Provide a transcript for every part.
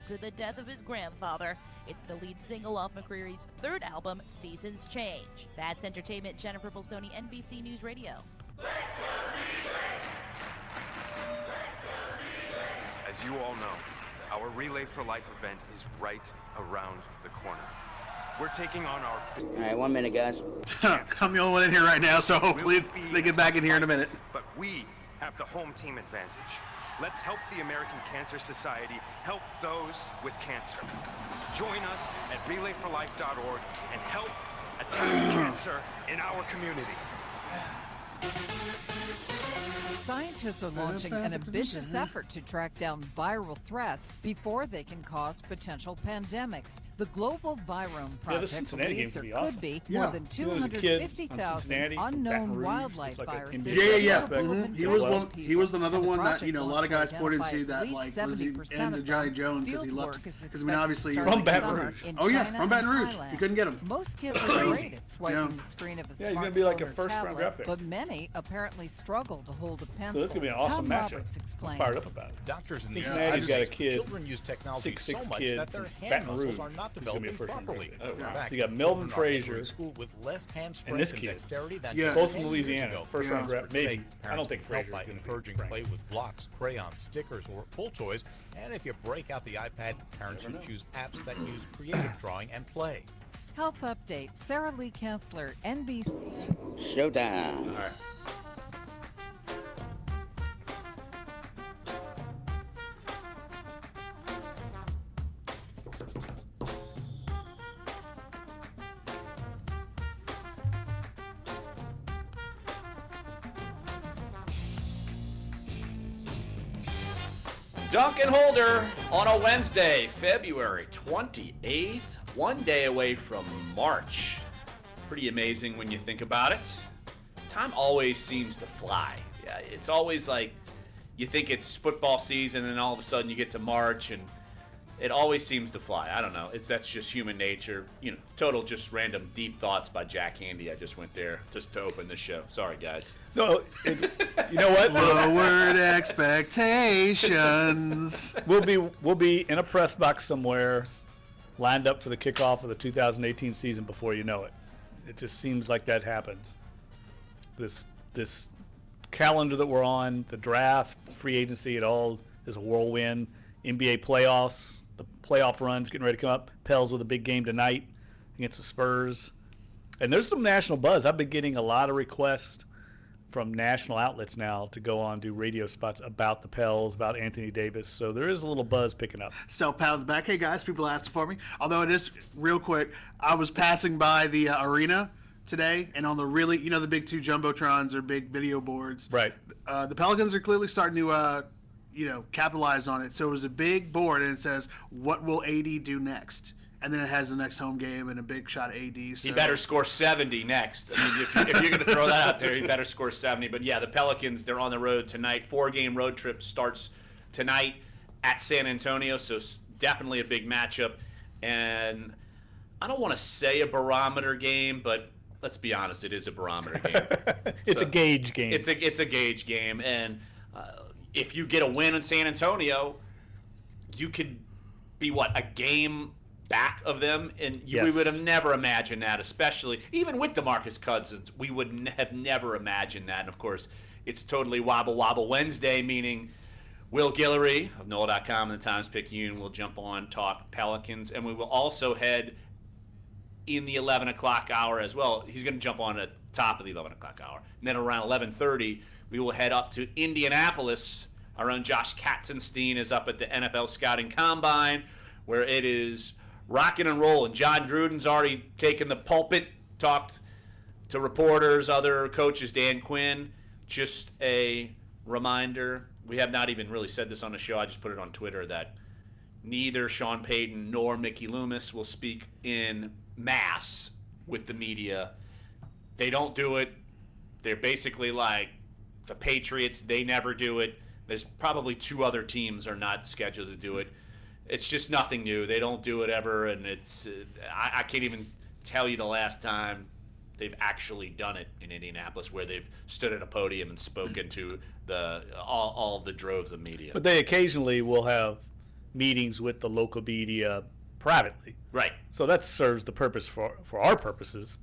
after the death of his grandfather. It's the lead single off McCreary's third album, Seasons Change. That's entertainment. Jennifer Bolsoni, NBC News Radio. As you all know, our Relay for Life event is right around the corner. We're taking on our... All right, 1 minute, guys. I'm the only one in here right now, so hopefully they get back in here in a minute. But we have the home team advantage. Let's help the American Cancer Society help those with cancer. Join us at relayforlife.org and help attack cancer in our community. Scientists are launching an ambitious effort to track down viral threats before they can cause potential pandemics. The Global Virome Project believes there could be more than 250,000 unknown wildlife viruses. He was another one that, you know, a lot of guys pointed to that, like, was he into Johnny Jones because he left. Because, I mean, obviously, from Baton Rouge. Oh, yeah, from Baton Rouge. He couldn't get him. Most kids are great at swiping the screen of a he's going to be like a smartphone or first-round draft tablet, pick. but many apparently struggle to hold a pencil. So that's going to be an awesome Tom matchup. Roberts explains. I'm fired up about it. Doctors in the Cincinnati's got a kid, children use technology so 6'6" much kid that their from hand Baton Rouge. muscles are not He's going to be a developing first-round properly. draft pick. In fact, So you got Melvin children are entering Frazier school with less hand and strength this and kid. dexterity than Yeah. Both 10 from years Louisiana. ago. First-round draft, maybe. Parents I don't think can help Frazier's by going to be encouraging frank. play with blocks, crayons, stickers, or pull toys. And if you break out the iPad, parents should choose apps that use creative drawing and play. Health update. Sarah Lee Kessler, NBC. Showtime. All right. Dunc and Holder on a Wednesday, February 28th, one day away from March. Pretty amazing when you think about it. Time always seems to fly. Yeah, it's always like you think it's football season and all of a sudden you get to March and it always seems to fly. I don't know. That's just human nature. You know, total just random deep thoughts by Jack Handy. I just went there just to open the show. Sorry, guys. No, you know what? Lowered expectations. We'll be in a press box somewhere, lined up for the kickoff of the 2018 season before you know it. It just seems like that happens. This calendar that we're on, the draft, free agency, it all is a whirlwind. NBA playoffs, the playoff runs getting ready to come up. Pels with a big game tonight against the Spurs. And there's some national buzz. I've been getting a lot of requests from national outlets now to go on do radio spots about the Pels, about Anthony Davis. So there is a little buzz picking up. Self-pat on the back. Hey, guys, people asking for me. Although it is real quick, I was passing by the arena today, and on the really, you know, the big two jumbotrons or big video boards. Right. The Pelicans are clearly starting to, capitalize on it. So it was a big board, and it says, "What will AD do next?" And then it has the next home game and a big shot at AD. So. He better score 70 next. I mean, if you're going to throw that out there, he better score 70. But, yeah, the Pelicans, they're on the road tonight. 4-game road trip starts tonight at San Antonio, so definitely a big matchup. And I don't want to say a barometer game, but let's be honest, it is a barometer game. It's a gauge game. It's a gauge game. And if you get a win in San Antonio, you could be, a game back of them, and we would have never imagined that, especially even with DeMarcus Cousins. We would have never imagined that. And of course, it's totally Wobble Wednesday, meaning Will Guillory of NOLA.com and the Times-Picayune will jump on, talk Pelicans, and we will also head in the 11 o'clock hour as well. He's going to jump on at the top of the 11 o'clock hour. And then around 11:30, we will head up to Indianapolis. Our own Josh Katzenstein is up at the NFL Scouting Combine, where it is rocking and rolling. John Gruden's already taken the pulpit, talked to reporters, other coaches, Dan Quinn. Just a reminder, we have not even really said this on the show, I just put it on Twitter, that neither Sean Payton nor Mickey Loomis will speak in mass with the media. They don't do it. They're basically like the Patriots. They never do it. There's probably 2 other teams are not scheduled to do it. It's just nothing new. They don't do it ever, and it's I can't even tell you the last time they've actually done it in Indianapolis, where they've stood at a podium and spoken to all the droves of media. But they occasionally will have meetings with the local media privately. Right. So that serves the purpose for our purposes.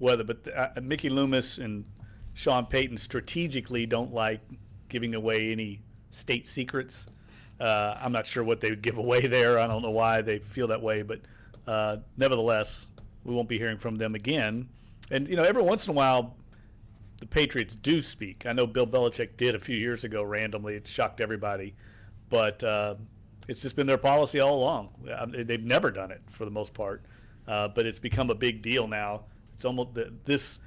But Mickey Loomis and Sean Payton strategically don't like giving away any state secrets. I'm not sure what they would give away there. I don't know why they feel that way, but nevertheless, we won't be hearing from them again. And, every once in a while, the Patriots do speak. I know Bill Belichick did a few years ago randomly. It shocked everybody. But it's just been their policy all along. They've never done it for the most part. But it's become a big deal now. It's almost this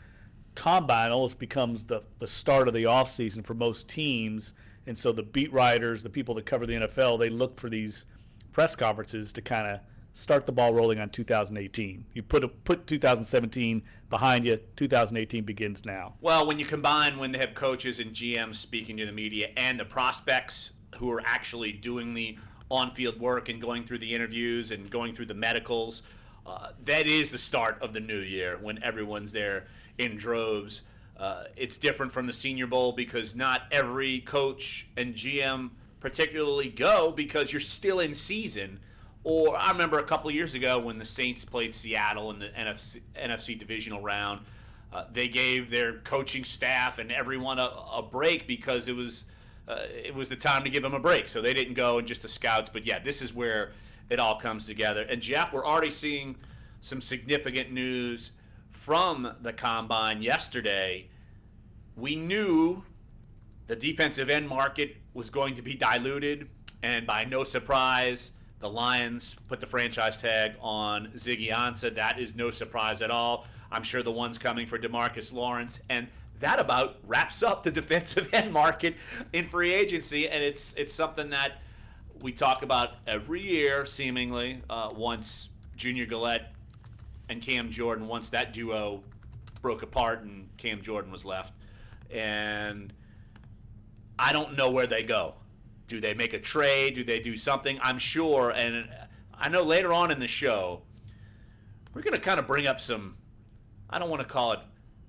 combine almost becomes the start of the offseason for most teams. And so the beat writers, the people that cover the NFL, they look for these press conferences to kind of start the ball rolling on 2018. You put 2017 behind you. 2018 begins now. Well, when you combine when they have coaches and GMs speaking to the media and the prospects who are actually doing the on-field work and going through the interviews and going through the medicals, that is the start of the new year when everyone's there in droves. It's different from the Senior Bowl because not every coach and GM particularly go because you're still in season. Or I remember a couple of years ago when the Saints played Seattle in the NFC divisional round, they gave their coaching staff and everyone a break because it was the time to give them a break. So they didn't go and just the scouts. But, yeah, this is where it all comes together. And, Jeff, we're already seeing some significant news from the Combine yesterday. We knew the defensive end market was going to be diluted, and by no surprise, the Lions put the franchise tag on Ziggy Ansah. That is no surprise at all. I'm sure the one's coming for DeMarcus Lawrence, and that about wraps up the defensive end market in free agency, and it's something that we talk about every year, seemingly, once Junior Gillette and Cam Jordan, once that duo broke apart and Cam Jordan was left. And I don't know where they go. Do they make a trade? Do they do something? I'm sure, and I know later on in the show, we're going to kind of bring up some, I don't want to call it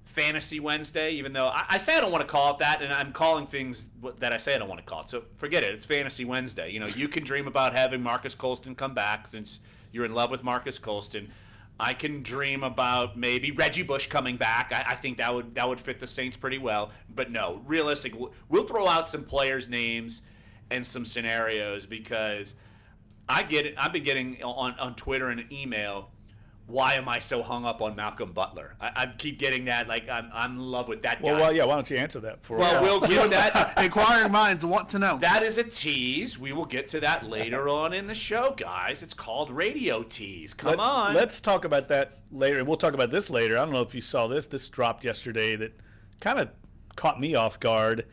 Fantasy Wednesday, even though I say I don't want to call it that, and I'm calling things that I say I don't want to call it. So forget it. It's Fantasy Wednesday. You can dream about having Marcus Colston come back since you're in love with Marcus Colston. I can dream about maybe Reggie Bush coming back. I think that would fit the Saints pretty well. But no, realistic. We'll throw out some players' names and some scenarios because I've been getting on Twitter and email, why am I so hung up on Malcolm Butler? I keep getting that, like I'm in love with that guy. Well, yeah, why don't you answer that for us? Well, we'll get that. Inquiring minds want to know. That is a tease. We will get to that later on in the show, guys. It's called Radio Tease. Come on. Let's talk about that later, and we'll talk about this later. I don't know if you saw this. This dropped yesterday that kind of caught me off guard.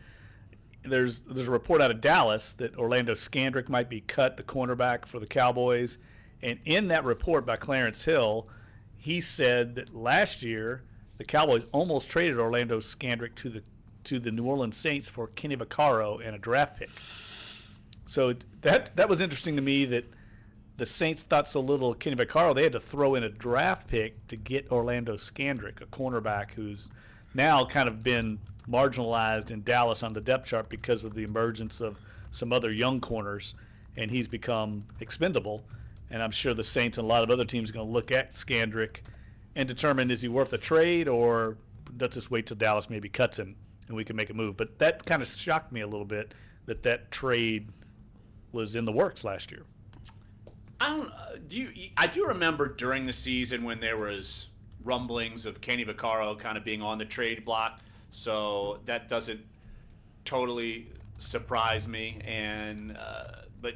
There's a report out of Dallas that Orlando Scandrick might be cut, the cornerback for the Cowboys. And in that report by Clarence Hill, he said that last year the Cowboys almost traded Orlando Scandrick to the New Orleans Saints for Kenny Vaccaro and a draft pick. So that was interesting to me that the Saints thought so little of Kenny Vaccaro, they had to throw in a draft pick to get Orlando Scandrick, a cornerback who's now kind of been marginalized in Dallas on the depth chart because of the emergence of some other young corners, and he's become expendable. And I'm sure the Saints and a lot of other teams are going to look at Scandrick and determine, is he worth a trade, or let's just wait till Dallas maybe cuts him and we can make a move. But that kind of shocked me a little bit that trade was in the works last year. I do remember during the season when there was rumblings of Kenny Vaccaro kind of being on the trade block, so that doesn't totally surprise me. And but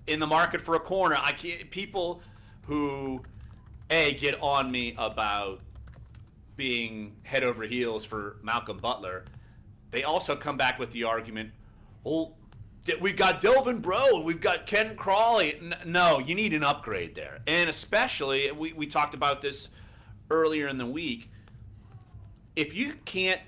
in the market for a corner, people who get on me about being head over heels for Malcolm Butler, they also come back with the argument, well, we've got Delvin Breaux, we've got Ken Crawley. No, you need an upgrade there. And especially, we talked about this earlier in the week, if you can't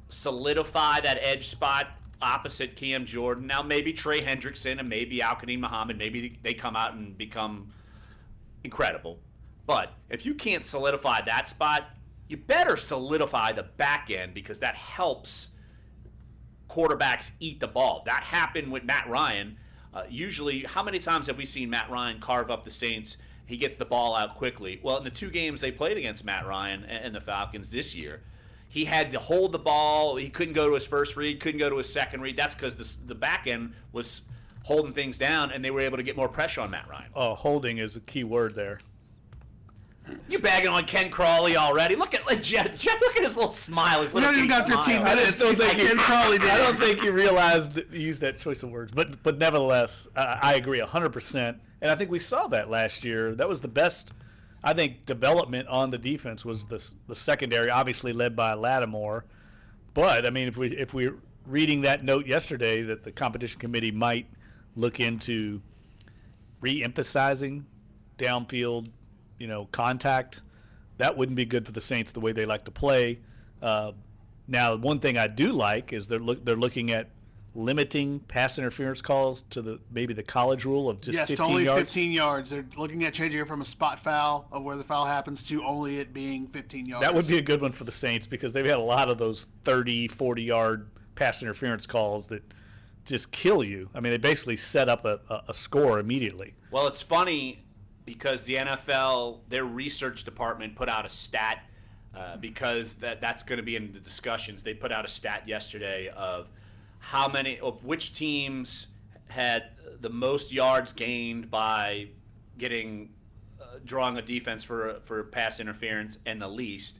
solidify that edge spot opposite Cam Jordan, now maybe Trey Hendrickson and maybe Al-Qadim Muhammad, maybe they come out and become incredible. But if you can't solidify that spot, you better solidify the back end because that helps quarterbacks eat the ball. That happened with Matt Ryan. Usually, how many times have we seen Matt Ryan carve up the Saints? He gets the ball out quickly. Well, in the 2 games they played against Matt Ryan and the Falcons this year, he had to hold the ball. He couldn't go to his first read, couldn't go to his second read. That's because the back end was holding things down, and they were able to get more pressure on Matt Ryan. Oh, holding is a key word there. You bagging on Ken Crawley already? Look at Jeff. Look at his little smile. His little you got 15 minutes. I don't think you realized that you used that choice of words, but nevertheless, I agree 100%. And I think we saw that last year. That was the best, I think, development on the defense was the secondary, obviously led by Lattimore. But I mean, if we're reading that note yesterday that the competition committee might look into re-emphasizing downfield, contact, that wouldn't be good for the Saints the way they like to play. Now, one thing I do like is they're looking at limiting pass interference calls to maybe the college rule of just 15 only yards. 15 yards. They're looking at changing it from a spot foul of where the foul happens to only it being 15 yards. That would be a good one for the Saints because they've had a lot of those 30, 40-yard pass interference calls that just kill you. I mean, they basically set up a score immediately. Well, it's funny because the NFL, their research department put out a stat because that's going to be in the discussions. They put out a stat yesterday of which teams had the most yards gained by drawing a defense for pass interference and the least.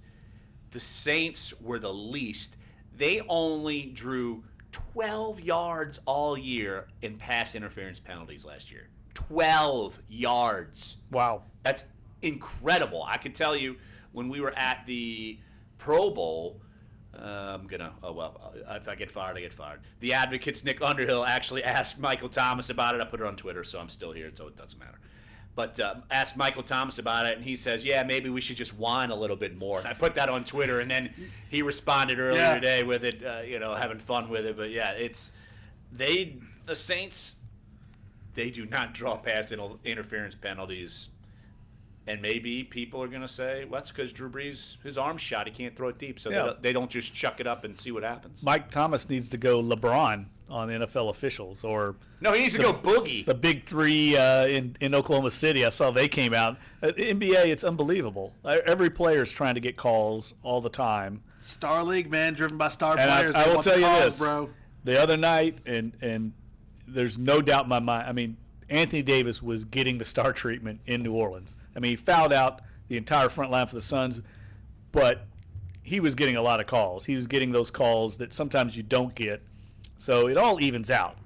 The Saints were the least. They only drew 12 yards all year in pass interference penalties last year. 12 yards. Wow. That's incredible. I can tell you when we were at the Pro Bowl, if I get fired, I get fired. The Advocate's Nick Underhill actually asked Michael Thomas about it. I put it on Twitter, so I'm still here, so it doesn't matter. But asked Michael Thomas about it, and he says, yeah, maybe we should just whine a little bit more. And I put that on Twitter, and then he responded earlier today with it, having fun with it. But, yeah, the Saints, they do not draw pass interference penalties. And maybe people are going to say, well, that's because Drew Brees, his arm's shot. He can't throw it deep. So they don't just chuck it up and see what happens. Mike Thomas needs to go LeBron on NFL officials. No, he needs to go Boogie. The big three in Oklahoma City. I saw they came out. NBA, it's unbelievable. Every player is trying to get calls all the time. Star League, man, driven by star players. I will tell you this, bro. The other night, and there's no doubt in my mind, I mean, Anthony Davis was getting the star treatment in New Orleans. I mean, he fouled out the entire front line for the Suns, but he was getting a lot of calls. He was getting those calls that sometimes you don't get. So it all evens out.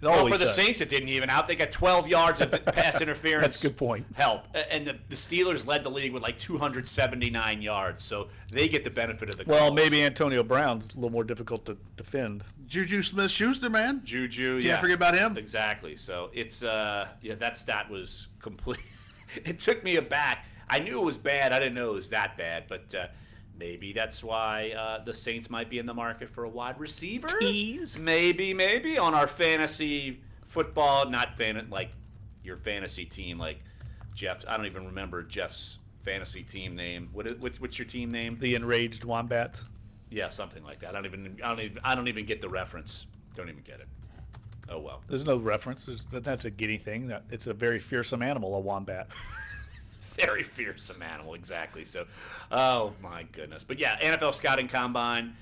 It always for the does. Saints, it didn't even out. They got 12 yards of pass interference. That's a good point. Help. And the Steelers led the league with like 279 yards, so they get the benefit of the calls. Well, maybe Antonio Brown's a little more difficult to defend. Juju Smith-Schuster, man. Can't forget about him. Exactly. So it's that stat was complete. It took me aback. I knew it was bad. I didn't know it was that bad, but maybe that's why the Saints might be in the market for a wide receiver. Tease. Maybe on our fantasy football, not like your fantasy team, like Jeff. I don't even remember Jeff's fantasy team name. What's your team name? The Enraged Wombats. Yeah, something like that. I don't even get the reference. Don't even get it. Oh well. There's no reference. That's a giddy thing. It's a very fearsome animal, a wombat. Very fearsome animal, exactly. So, oh my goodness. But yeah, NFL Scouting Combine,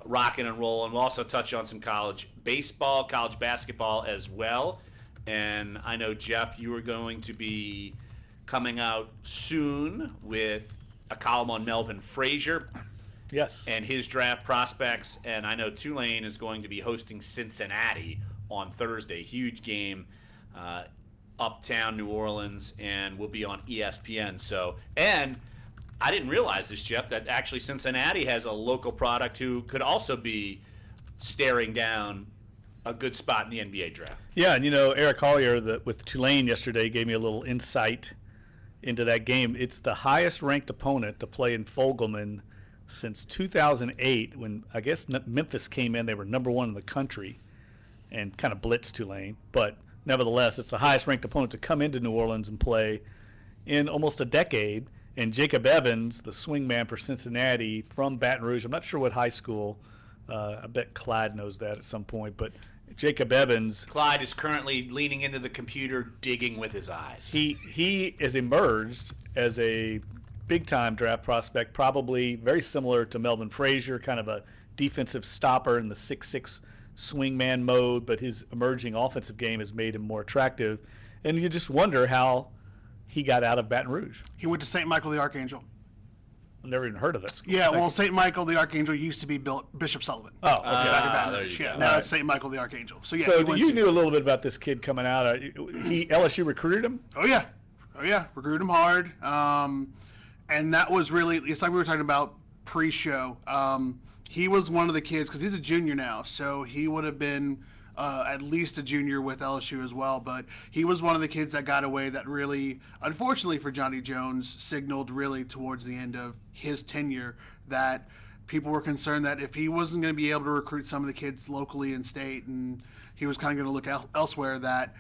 rocking and rolling. We'll also touch on some college baseball, college basketball as well. And I know, Jeff, you are going to be coming out soon with a column on Melvin Frazier. Yes. And his draft prospects. And I know Tulane is going to be hosting Cincinnati on Thursday. Huge game. Uptown New Orleans, and will be on ESPN. So, and I didn't realize this, Jeff, that actually Cincinnati has a local product who could also be staring down a good spot in the NBA draft. Yeah, and Eric Collier with Tulane yesterday gave me a little insight into that game. It's the highest ranked opponent to play in Fogelman since 2008, when I guess Memphis came in. They were number 1 in the country and kind of blitzed Tulane, but nevertheless, it's the highest-ranked opponent to come into New Orleans and play in almost a decade. And Jacob Evans, the swingman for Cincinnati from Baton Rouge, I'm not sure what high school. I bet Clyde knows that at some point. But Jacob Evans. Clyde is currently leaning into the computer, digging with his eyes. He has emerged as a big-time draft prospect, probably very similar to Melvin Frazier, kind of a defensive stopper in the 6'6" swingman mode, but his emerging offensive game has made him more attractive. And you just wonder how he got out of Baton Rouge. He went to St. Michael the Archangel. I've never even heard of that school. Yeah, well, St. Michael the Archangel used to be Bishop Sullivan. Oh, okay. Baton Rouge. Yeah, now it's St. Michael the Archangel. So yeah. So you knew a little bit about this kid coming out. LSU recruited him? Oh yeah, recruited him hard. And that was really, it's like we were talking about pre-show. He was one of the kids, because he's a junior now, so he would have been at least a junior with LSU as well. But he was one of the kids that got away that really, unfortunately for Johnny Jones, signaled really towards the end of his tenure that people were concerned that if he wasn't going to be able to recruit some of the kids locally in state and he was kind of going to look elsewhere, that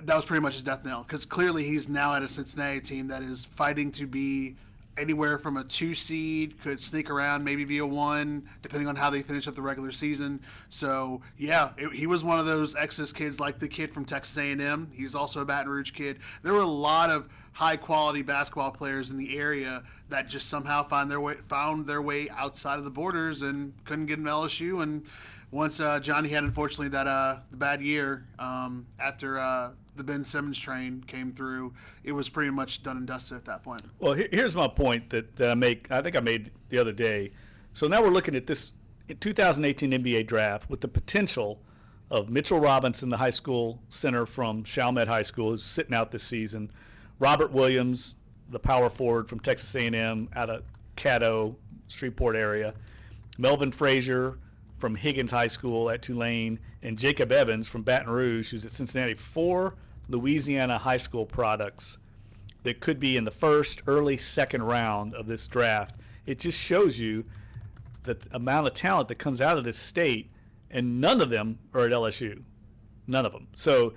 was pretty much his death knell. Because clearly he's now at a Cincinnati team that is fighting to be anywhere from a 2 seed, could sneak around, maybe be a 1, depending on how they finish up the regular season. So, yeah, he was one of those Exodus kids, like the kid from Texas A&M. He's also a Baton Rouge kid. There were a lot of high-quality basketball players in the area that just somehow found their way outside of the borders and couldn't get in LSU. And once Johnny had, unfortunately, that bad year after the Ben Simmons train came through, it was pretty much done and dusted at that point. Well, here's my point that I make. I think I made the other day. So now we're looking at this 2018 NBA draft with the potential of Mitchell Robinson, the high school center from Chalmette High School, who's sitting out this season. Robert Williams, the power forward from Texas A&M out of Caddo, Shreveport area. Melvin Frazier from Higgins High School at Tulane, and Jacob Evans from Baton Rouge, who's at Cincinnati. 4 Louisiana high school products that could be in the first, early second round of this draft. It just shows you the amount of talent that comes out of this state, and none of them are at LSU. None of them. So,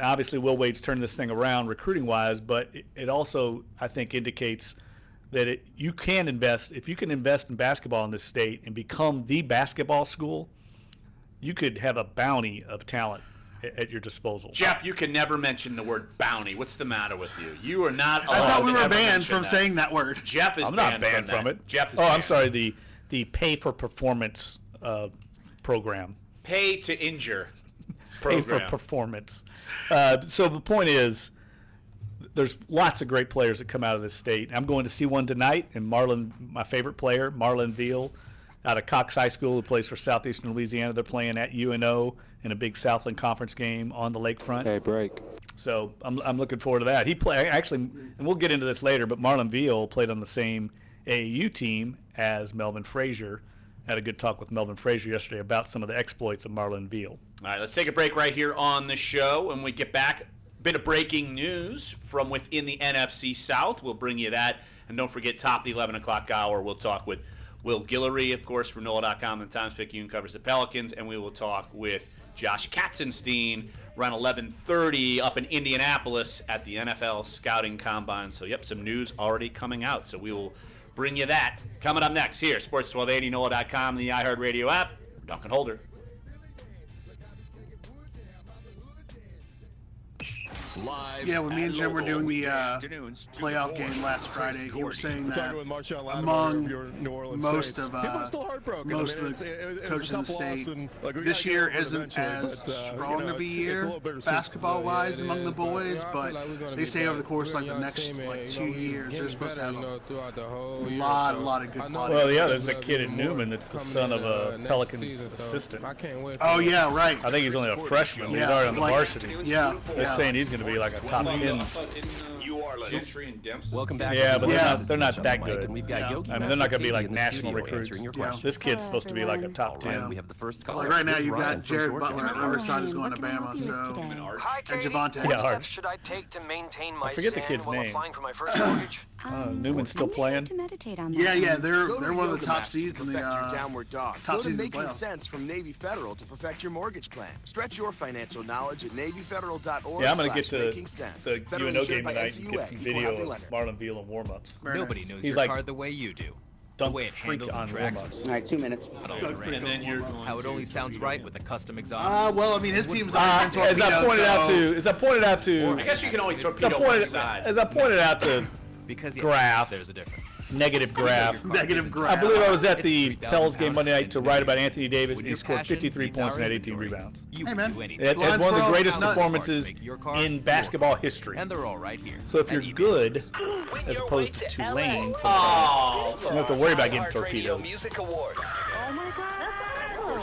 obviously Will Wade's turning this thing around recruiting-wise, but it also, I think, indicates that you can invest. If you can invest in basketball in this state and become the basketball school, you could have a bounty of talent at your disposal. Jeff, you can never mention the word bounty. What's the matter with you? You are not allowed. I thought we were banned from saying that word. Jeff is I'm not banned from it. Jeff is banned. I'm sorry, the pay for performance program. Pay to injure program. Pay for performance. So the point is, there's lots of great players that come out of this state. I'm going to see one tonight, and my favorite player, Marlon Veal, out of Cox High School, who plays for Southeastern Louisiana. They're playing at UNO in a big Southland Conference game on the lakefront. Hey, break. So I'm looking forward to that. He actually, and we'll get into this later, but Marlon Veal played on the same AAU team as Melvin Frazier. Had a good talk with Melvin Frazier yesterday about some of the exploits of Marlon Veal. All right, let's take a break right here on the show. When we get back, bit of breaking news from within the NFC South. We'll bring you that. And don't forget, top of the 11 o'clock hour, we'll talk with Will Guillory, of course, from NOLA.com and Times-Picayune covers the Pelicans. And we will talk with Josh Katzenstein around 11:30 up in Indianapolis at the NFL Scouting Combine. So, some news already coming out. So we will bring you that. Coming up next here, Sports 1280, NOLA.com, and the iHeartRadio app. Duncan Holder. Yeah, when me and Jim were doing the playoff game last Friday, he was saying that among most of the coaches in the state, this year isn't as strong of a year basketball-wise among the boys, but they say over the course of the next 2 years, they're supposed to have a lot of good quality. Well, yeah, there's a kid in Newman that's the son of a Pelicans assistant. Oh, yeah, right. I think he's only a freshman. He's already on the varsity. Yeah. They're saying he's going to be like a top 10. Gentry and Dempsey. Welcome back. Yeah, but they're not that good. We've got Yogi I mean, they're not going to be like national studio recruits. answering your questions. This kid's supposed to be like a top 10. We have the first caller. Like right now, Here's you've Ryan got from Jared Georgia. Butler at Riverside who's going to Bama, so Hi, Katie. and Javante. What Yeah, steps should I take to maintain my I forget the zen kid's while name. applying for my first mortgage? Newman's still playing. To meditate on that. Yeah, they're one of the top seeds in the downward dog. top Go to seeds in the Making playoffs. Sense from Navy Federal to perfect your mortgage plan. Stretch your financial knowledge at NavyFederal.org. Yeah, I'm going to get to Making Sense. the Federally UNO insured game by tonight and get NCUA. some Equal video housing of lender. Marlon Veal and warm-ups. Nobody knows He's your like card the way you do. Dunc freak on warm-ups. All right, 2 minutes. And then you're how it only sounds right with a custom exhaust. Well, I mean, his team's as I pointed out to, I guess you can only torpedo one side. As I pointed out to because Graph, there's a difference. Negative Graph. I believe I was at the Pels game Monday night to write about Anthony Davis, and he scored 53 points and had 18 rebounds. Hey, man. It had one of the greatest performances in basketball history. And they're all right here. So if you're good, as opposed to Tulane, you don't have to worry about getting torpedoed. Oh my God.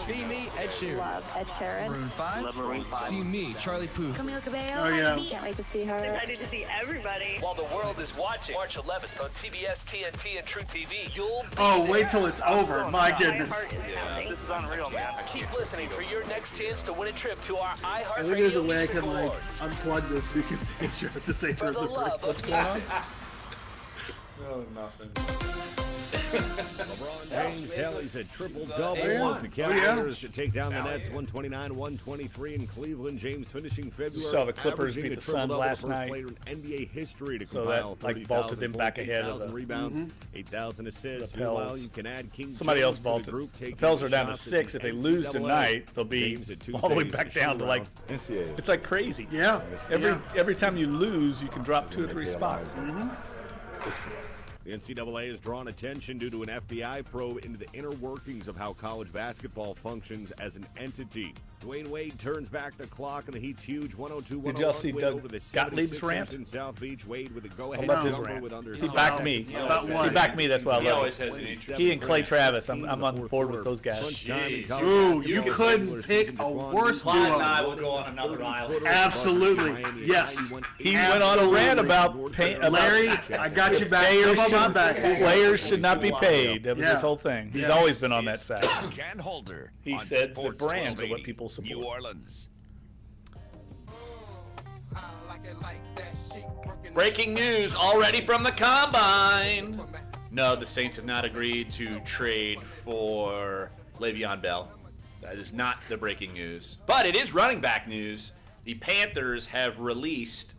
See me, Ed Sheeran. Love Ed Sheeran. Maroon 5. Love Maroon 5. See me, Charlie Puth. Camila Cabello. Oh, yeah. Can't wait to see her. Excited to see everybody. While the world is watching, March 11th on TBS, TNT, and True TV, you'll be Oh, wait till it's over. My goodness. This is unreal, man. Keep listening for your next chance to win a trip to our I iHeartRadio think there's a way I Music can, Awards. unplug this so we can say True to say For True. the love of music. No, nothing. LeBron James tallies a triple-double as the Oh, yeah. Cavaliers to take down the Nets 129-123 in Cleveland. James finishing February. You saw the Clippers beat the Suns last night. Player in NBA history to So compile that vaulted them back ahead of the rebounds, 8,000 assists. the Pels. Meanwhile, you can add King Somebody James else vaulted. to the group, The Pels are down to 6. If they lose tonight, they'll be all the way back down to like. It's like crazy. Yeah. Every time you lose, you can drop 2 or 3 spots. The NCAA has drawn attention due to an FBI probe into the inner workings of how college basketball functions as an entity. Dwayne Wade turns back the clock, and the Heat's huge 102-101 Did y'all see win Doug over the Gottlieb's 76ers rant? in South Beach. Wade with a go-ahead I love his number rant. with under He backed me. He backed me. That's why I He love always him. has an interest. He and Clay Travis. I'm on board with those guys. Ooh, you couldn't pick a worse Clyde and I duo. will go on another aisle. Absolutely. Yes. He went on a rant about Larry, I got you back. Players Come on back. players should not be paid. That was his whole thing. He's always been on that side. Ken Holder. He said the brands are what people support. New Orleans. Breaking news already from the Combine. No, the Saints have not agreed to trade for Le'Veon Bell. That is not the breaking news. But it is running back news. The Panthers have released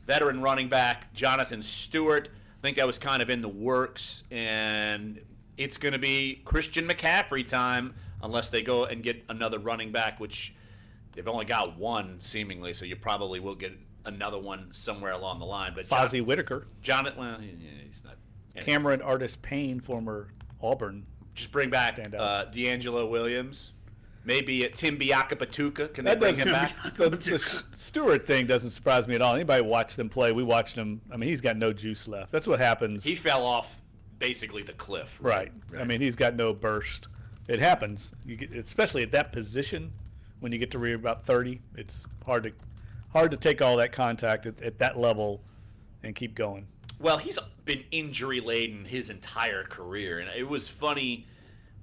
veteran running back Jonathan Stewart. I think that was kind of in the works, and it's going to be Christian McCaffrey time unless they go and get another running back, which they've only got one seemingly, so you probably will get another one somewhere along the line. But Fozzie Whitaker. Jonathan, well, he's not. Cameron Artis Payne, former Auburn. Just bring back D'Angelo Williams. Maybe Tim Biakapatuka. Can they bring him back? The Stewart thing doesn't surprise me at all. Anybody watch them play? We watched him. I mean, he's got no juice left. That's what happens. He fell off basically the cliff. Right. I mean, he's got no burst. It happens. You get, especially at that position, when you get to about 30, it's hard to take all that contact at that level and keep going. Well, he's been injury laden his entire career, and it was funny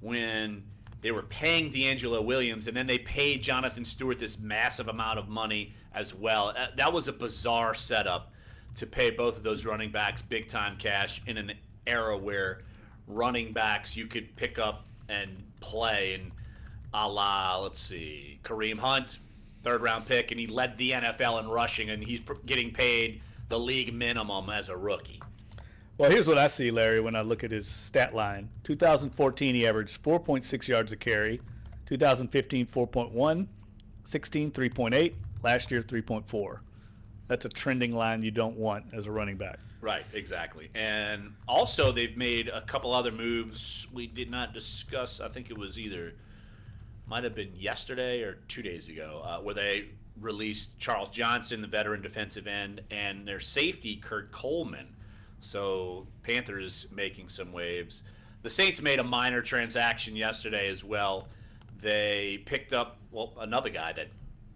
when they were paying D'Angelo Williams, and then they paid Jonathan Stewart this massive amount of money as well. That was a bizarre setup to pay both of those running backs big-time cash in an era where running backs you could pick up and play, and a la, let's see, Kareem Hunt, third-round pick, and he led the NFL in rushing, and he's getting paid the league minimum as a rookie. Well, here's what I see, Larry, when I look at his stat line. 2014, he averaged 4.6 yards a carry. 2015, 4.1. 16, 3.8. Last year, 3.4. That's a trending line you don't want as a running back. Right, exactly. And also they've made a couple other moves we did not discuss. I think it was might have been yesterday or 2 days ago, where they released Charles Johnson, the veteran defensive end, and their safety, Kurt Coleman. So Panthers making some waves. The Saints made a minor transaction yesterday as well. They picked up, another guy that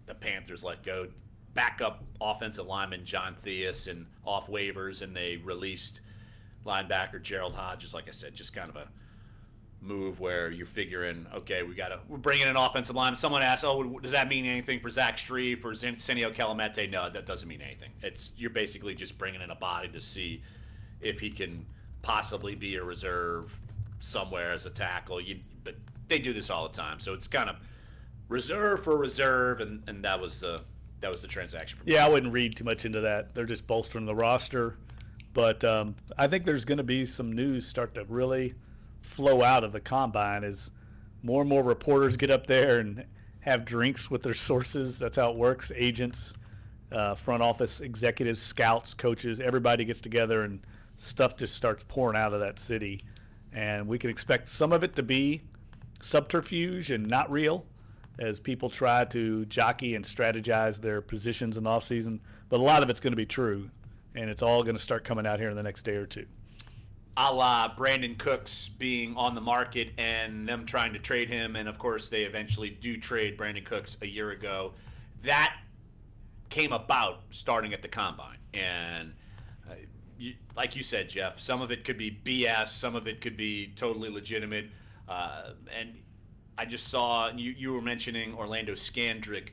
the Panthers let go, backup offensive lineman John Theus, and off waivers, and they released linebacker Gerald Hodges. Like I said, just kind of a move where you're figuring, okay, we're bringing in an offensive lineman. Someone asked, does that mean anything for Zach Strief or Senio Calamete? No, that doesn't mean anything. You're basically just bringing in a body to see if he can possibly be a reserve somewhere as a tackle. But they do this all the time, so it's kind of reserve for reserve, and that was the transaction. Yeah, I wouldn't read too much into that. They're just bolstering the roster, but I think there's going to be some news start to really flow out of the combine as more and more reporters get up there and have drinks with their sources. That's how it works. Agents, front office executives, scouts, coaches, everybody gets together and stuff just starts pouring out of that city. And we can expect some of it to be subterfuge and not real as people try to jockey and strategize their positions in the offseason. But a lot of it's going to be true, and it's all going to start coming out here in the next day or two. A la Brandon Cooks being on the market and them trying to trade him, and of course they eventually do trade Brandon Cooks a year ago. That came about starting at the Combine. And like you said, Jeff, some of it could be BS, some of it could be totally legitimate. And I just saw, you were mentioning Orlando Scandrick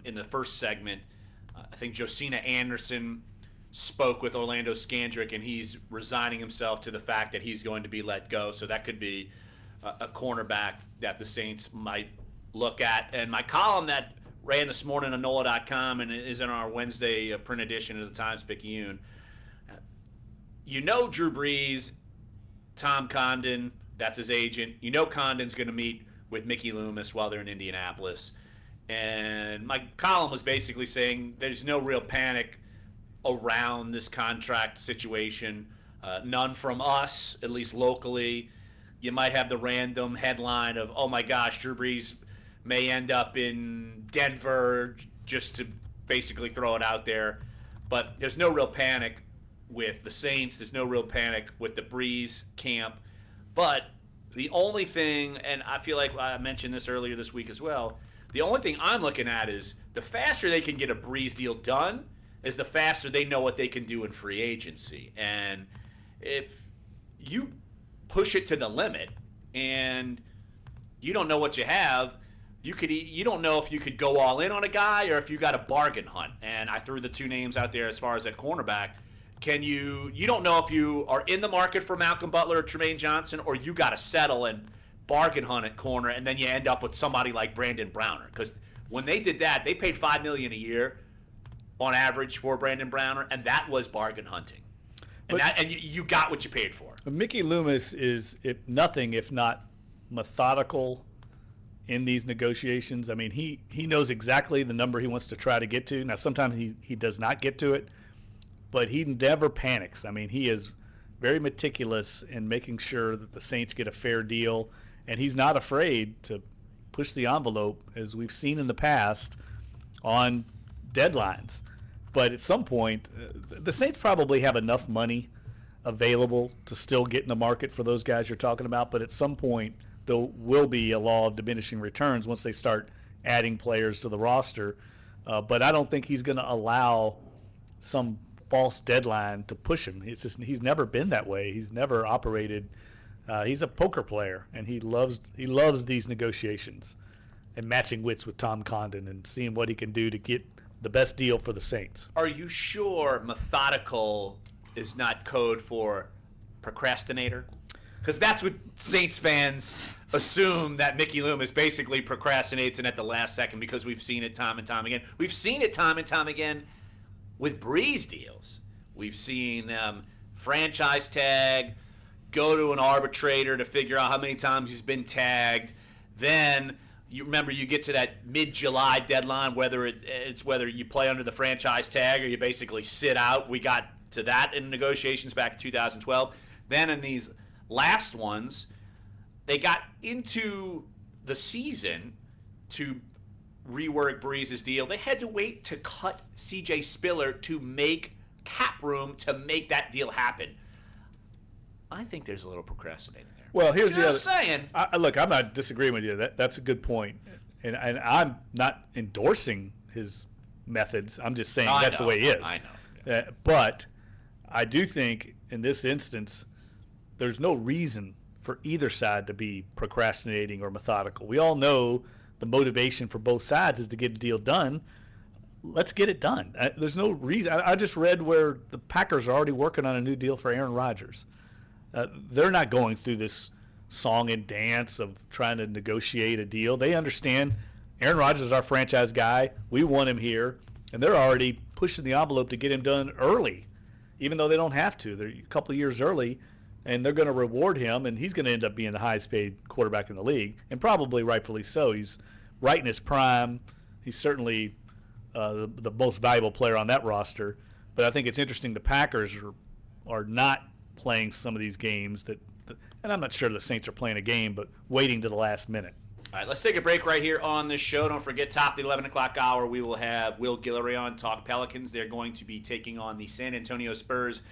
in the first segment. I think Josina Anderson spoke with Orlando Scandrick, and he's resigning himself to the fact that he's going to be let go. So that could be a cornerback that the Saints might look at. And my column that ran this morning on NOLA.com and is in our Wednesday print edition of the Times-Picayune, Drew Brees, Tom Condon, that's his agent. Condon's going to meet with Mickey Loomis while they're in Indianapolis. And my column was basically saying there's no real panic around this contract situation. None from us, at least locally. You might have the random headline of, oh my gosh, Drew Brees may end up in Denver, just to basically throw it out there. But there's no real panic with the Saints. There's no real panic with the Brees camp. But the only thing, and I feel like I mentioned this earlier this week as well, the only thing I'm looking at is the faster they can get a Brees deal done is the faster they know what they can do in free agency. And if you push it to the limit and you don't know what you have, you don't know if you could go all in on a guy or if you got a bargain hunt. And I threw the two names out there as far as at cornerback. You don't know if you are in the market for Malcolm Butler or Tremaine Johnson, or you got to settle and bargain hunt at corner, and then you end up with somebody like Brandon Browner. Because when they did that, they paid $5 million a year on average for Brandon Browner, and that was bargain hunting. And you got what you paid for. Mickey Loomis is nothing if not methodical in these negotiations. I mean, he knows exactly the number he wants to try to get to. Now, sometimes he does not get to it, but he never panics. I mean, he is very meticulous in making sure that the Saints get a fair deal, and he's not afraid to push the envelope, as we've seen in the past, on deadlines. But at some point, the Saints probably have enough money available to still get in the market for those guys you're talking about, but at some point there will be a law of diminishing returns once they start adding players to the roster. But I don't think he's going to allow some false deadline to push him. He's never been that way. He's never operated. He's a poker player, and he loves these negotiations and matching wits with Tom Condon and seeing what he can do to get the best deal for the Saints. Are you sure methodical is not code for procrastinator? Because that's what Saints fans assume, that Mickey Loomis basically procrastinates and at the last second, because we've seen it time and time again. We've seen it time and time again with Brees deals. We've seen franchise tag, go to an arbitrator to figure out how many times he's been tagged. Then you remember you get to that mid-July deadline, whether whether you play under the franchise tag or you basically sit out. We got to that in negotiations back in 2012. Then in these last ones, they got into the season to rework Brees' deal. They had to wait to cut C.J. Spiller to make cap room to make that deal happen. I think there's a little procrastinating there. Well, here's the other. Saying. Look, I'm not disagreeing with you. That's a good point, and I'm not endorsing his methods. I'm just saying that's the way he is. I know. But I do think in this instance, there's no reason for either side to be procrastinating or methodical. We all know the motivation for both sides is to get a deal done. Let's get it done. There's no reason. I just read where the Packers are already working on a new deal for Aaron Rodgers. They're not going through this song and dance of trying to negotiate a deal. They understand Aaron Rodgers is our franchise guy. We want him here. And they're already pushing the envelope to get him done early, even though they don't have to. They're a couple of years early and they're going to reward him, and he's going to end up being the highest-paid quarterback in the league, and probably rightfully so. He's right in his prime. He's certainly the most valuable player on that roster. But I think it's interesting the Packers are not playing some of these games and I'm not sure the Saints are playing a game, but waiting to the last minute. All right, let's take a break right here on this show. Don't forget, top of the 11 o'clock hour, we will have Will Guillory on Talk Pelicans. They're going to be taking on the San Antonio Spurs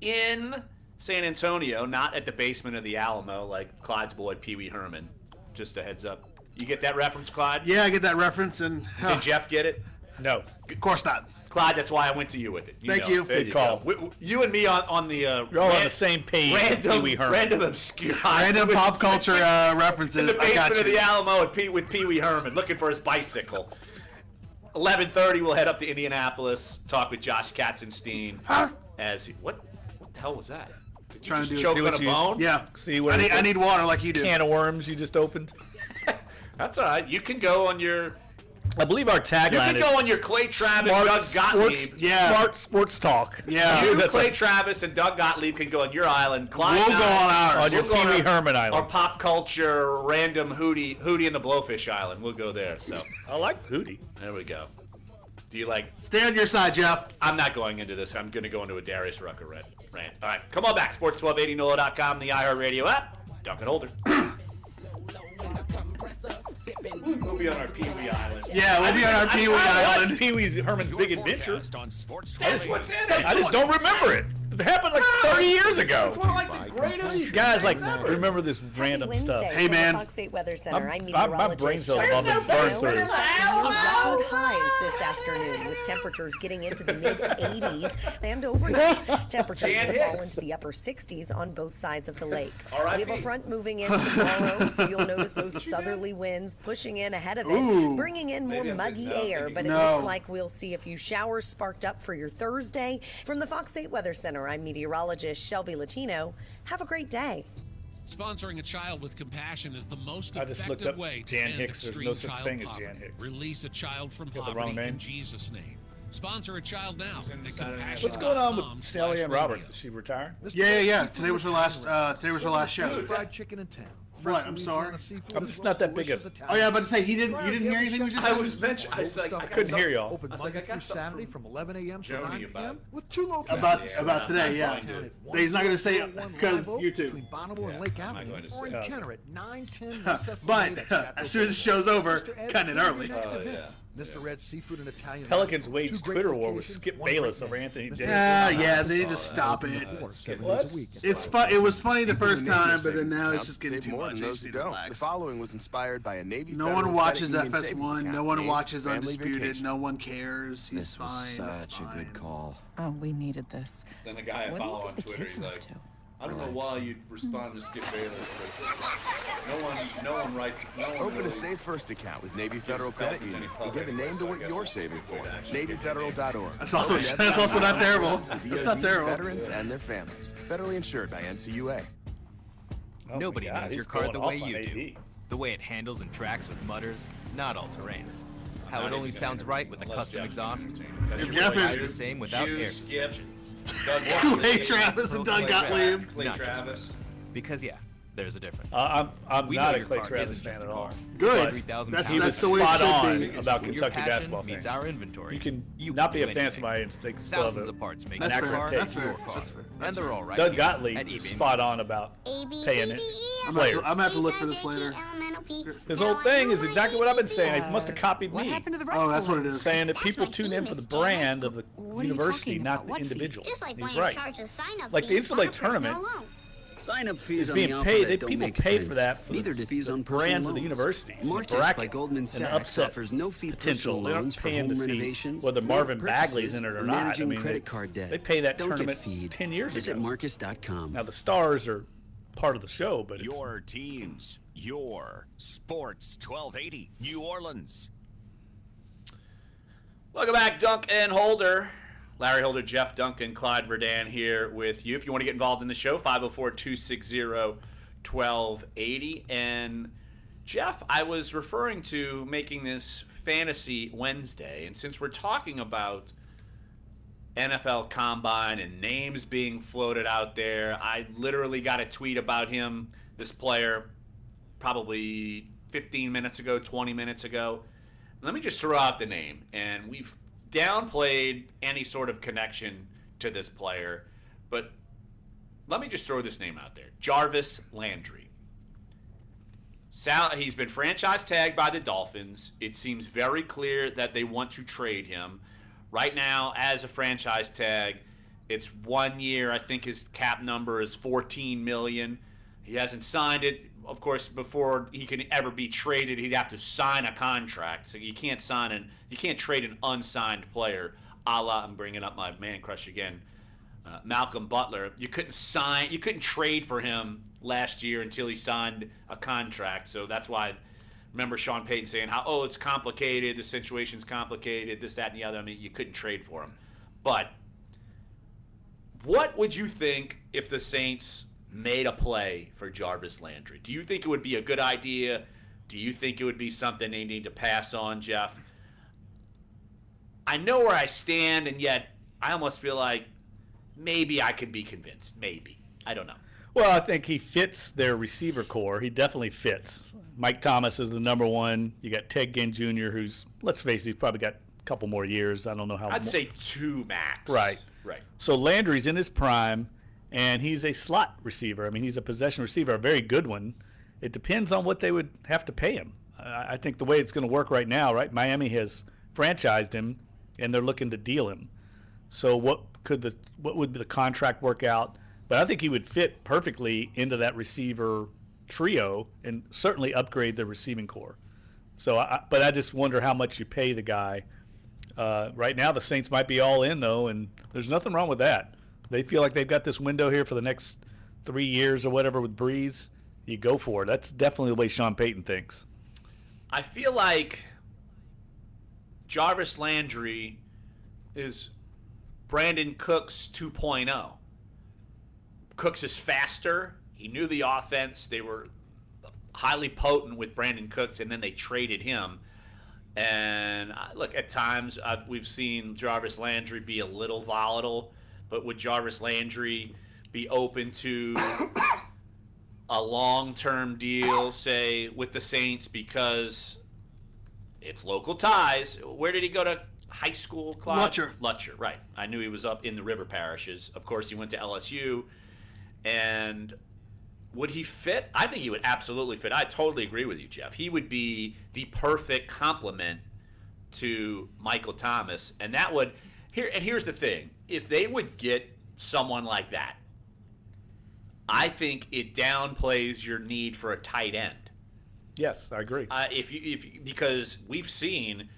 in San Antonio, not at the basement of the Alamo like Clyde's boy Pee Wee Herman. Just a heads up. You get that reference, Clyde? Yeah, I get that reference. And Did Jeff get it? No. Of course not. Clyde, that's why I went to you with it. Thank you. Good call. You and me on the you're all on the same page. Random obscure, random pop culture references. In the basement I got of the Alamo with Pee Wee Herman looking for his bicycle. 11:30, we'll head up to Indianapolis. Talk with Josh Katzenstein. What the hell was that? Did Trying to do choke on a bone? Yeah. See where I need water like you do. Can of worms you just opened. That's all right. You can go on your. I believe our tagline is. You can go on your Clay Travis, Doug Gottlieb. Smart sports talk. Yeah. You, Clay Travis, and Doug Gottlieb can go on your island. Clyde we'll go on ours. On Pee Wee Herman Island. Or pop culture, random Hootie and the Blowfish Island. We'll go there. So I like Hootie. There we go. Do you like? Stay on your side, Jeff. I'm not going into this. I'm going to go into a Darius Rucker rant. All right, come on back. Sports 1280 NOLA.com, the iHeartRadio app. Dunc and Holder. We'll be on our Pee Wee Island. Yeah, we'll be on our Pee Wee Island. Pee Wee's Herman's Big Adventure. That's what's in it. I just don't remember it. It happened like 30 years ago. It's one of like the greatest. You guys remember this random stuff. Hey man, Fox 8 Weather Center. I'm my brain cells have been burned through. Record highs this afternoon with temperatures getting into the mid-80s and overnight temperatures will fall into the upper 60s on both sides of the lake. We have a front moving in tomorrow, so you'll notice those southerly winds pushing in ahead of it, bringing in more muggy air. But it looks like we'll see a few showers sparked up for your Thursday. From the Fox 8 Weather Center, I'm meteorologist Shelby Latino. Have a great day. Sponsoring a child with compassion is the most I just looked effective up way to Jan end Hicks. There's extreme no such child thing as poverty. Jan Hicks. Release a child from Got the poverty wrong name? in Jesus' name. Sponsor a child now at compassion.com. What's going on with Sally Ann Roberts? Did she retire? Yeah. Today was her last. Today was her last show. Fried chicken in town. What? I'm sorry. I'm just not that big of. Oh yeah, but to say you didn't hear anything we just said? I was mentioned. I couldn't hear y'all. Open Monday through Saturday from 11 a.m. to 9 p.m. with 2 locations. About today, yeah. He's not going to say it because YouTube. Between Bonneville and Lake Avenue, or in Kenner at 910. But as soon as the show's over, cut it early. Mr. Red Seafood and Italian. Pelicans waged Twitter war with Skip Bayless over Anthony Davis. Yeah, they need to stop it. It's fun. It was funny the first time, but then now it's just getting too much. The following was inspired by a Navy. No one watches FS1. No one watches Undisputed. No one cares. He's fine. Such a good call. Oh, we needed this. Then the guy I follow on Twitter, he's like, I don't know why you'd respond to Skip Bayless, but no one writes. Open a Save First account with Navy Federal Credit Union and give a name to what you're saving for. NavyFederal.org. That's also not terrible. That's not terrible. Veterans and their families. Federally insured by NCUA. Nobody knows your car the way you do. The way it handles and tracks with mutters, not all terrains. How it only sounds right with a custom exhaust. The same without air suspension. Clay Travis and Doug Gottlieb. Clay Travis. Because there's a difference. I'm not a Clay Travis fan at all. Good. He was spot on about Kentucky basketball meets fans. our inventory. You can not be a fan of somebody and they can still have thousands of parts make an accurate take. That's fair. And they're all right. Doug Gottlieb is spot on about paying it. I'm gonna have to look for this later. His whole thing is exactly what I've been saying. He must have copied me. Oh, that's what it is. Saying that people tune in for the brand of the university, not the individual. He's right. Like the NCAA tournament. Sign-up fees it's being on the paid. offer that don't People make pay sense. for that for Neither do fees on brands of the loans. universities. Marcus by Goldman Sachs upset offers no fee potential. personal They're loans not for paying home to see renovations, whether Marvin or Bagley's in it or not. I managing mean, credit card debt. they pay that Don't tournament get feed. 10 years Visit ago. Marcus.com. Now the stars are part of the show, but your teams, your sports 1280 New Orleans. Welcome back, Dunc and Holder. Larry Holder, Jeff Duncan, Clyde Verdun here with you. If you want to get involved in the show, 504-260-1280. And Jeff, I was referring to making this Fantasy Wednesday, and since we're talking about NFL Combine and names being floated out there. I literally got a tweet about him, this player, probably 15 minutes ago, 20 minutes ago. Let me just throw out the name. And we've downplayed any sort of connection to this player. But let me just throw this name out there. Jarvis Landry. He's been franchise tagged by the Dolphins. It seems very clear that they want to trade him. Right now, as a franchise tag, it's 1 year. I think his cap number is $14 million. He hasn't signed it. Of course, before he can ever be traded, he'd have to sign a contract. So you can't trade an unsigned player. A la, I'm bringing up my man crush again, Malcolm Butler. You couldn't trade for him last year until he signed a contract. So that's why. Remember Sean Payton saying how, it's complicated, the situation's complicated, this, that, and the other. I mean, you couldn't trade for him. But what would you think if the Saints made a play for Jarvis Landry? Do you think it would be a good idea? Do you think it would be something they need to pass on, Jeff? I know where I stand, and yet I almost feel like maybe I could be convinced. Maybe. I don't know. Well, I think he fits their receiver core. He definitely fits. Mike Thomas is the number one. You got Ted Ginn Jr., who's, let's face it, he's probably got a couple more years. I don't know how. I'd say 2 max. Right. Right. So Landry's in his prime, and he's a slot receiver. I mean, he's a possession receiver, a very good one. It depends on what they would have to pay him. I think the way it's going to work right now, right, Miami has franchised him, and they're looking to deal him. So what would the contract work out? But I think he would fit perfectly into that receiver trio and certainly upgrade the receiving core. So, but I just wonder how much you pay the guy. Right now, the Saints might be all in, though, and there's nothing wrong with that. They feel like they've got this window here for the next 3 years or whatever with Breeze. You go for it. That's definitely the way Sean Payton thinks. I feel like Jarvis Landry is Brandon Cooks 2.0. Cooks is faster. He knew the offense. They were highly potent with Brandon Cooks, and then they traded him. And look, at times we've seen Jarvis Landry be a little volatile, but would Jarvis Landry be open to a long-term deal, say, with the Saints because it's local ties? Where did he go to high school, Claude? Lutcher, right. I knew he was up in the river parishes. Of course, he went to LSU. And would he fit? I think he would absolutely fit. I totally agree with you, Jeff. He would be the perfect complement to Michael Thomas. And that would here's the thing. If they would get someone like that, I think it downplays your need for a tight end. Yes, I agree. Because we've seen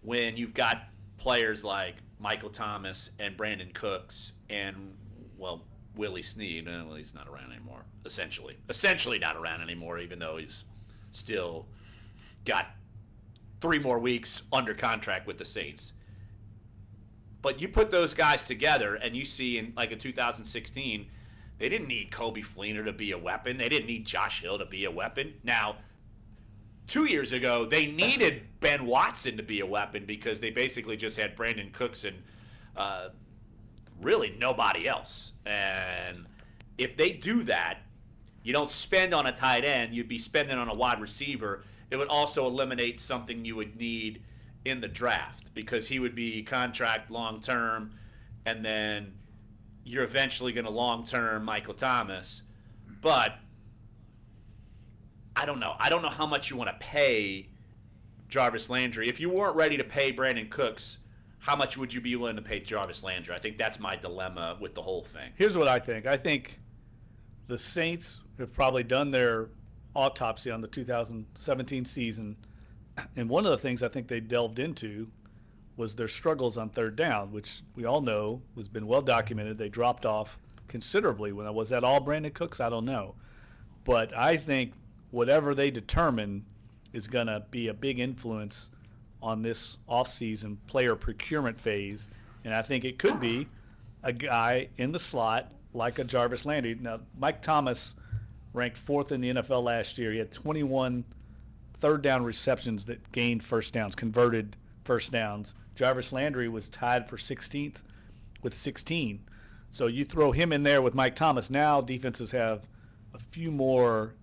when you've got players like Michael Thomas and Brandon Cooks and, well, Willie Snead, well, he's not around anymore, essentially not around anymore, even though he's still got 3 more weeks under contract with the Saints. But you put those guys together, and you see in 2016, they didn't need Kobe Fleener to be a weapon. They didn't need Josh Hill to be a weapon. Now, 2 years ago, they needed Ben Watson to be a weapon because they basically just had Brandon Cooks and really nobody else. And if they do that, you don't spend on a tight end, you'd be spending on a wide receiver. It would also eliminate something you would need in the draft because he would be contract long-term, and then you're eventually going to long-term Michael Thomas. But I don't know. I don't know how much you want to pay Jarvis Landry. If you weren't ready to pay Brandon Cooks, how much would you be willing to pay Jarvis Landry? I think that's my dilemma with the whole thing. Here's what I think. I think the Saints have probably done their autopsy on the 2017 season, and one of the things I think they delved into was their struggles on third down, which we all know has been well documented. They dropped off considerably. When was that all Brandon Cooks? I don't know. But I think whatever they determine is going to be a big influence on this offseason player procurement phase. And I think it could be a guy in the slot like a Jarvis Landry. Now, Mike Thomas ranked 4th in the NFL last year. He had 21 third down receptions that gained first downs, converted first downs. Jarvis Landry was tied for 16th with 16. So you throw him in there with Mike Thomas. Now defenses have a few more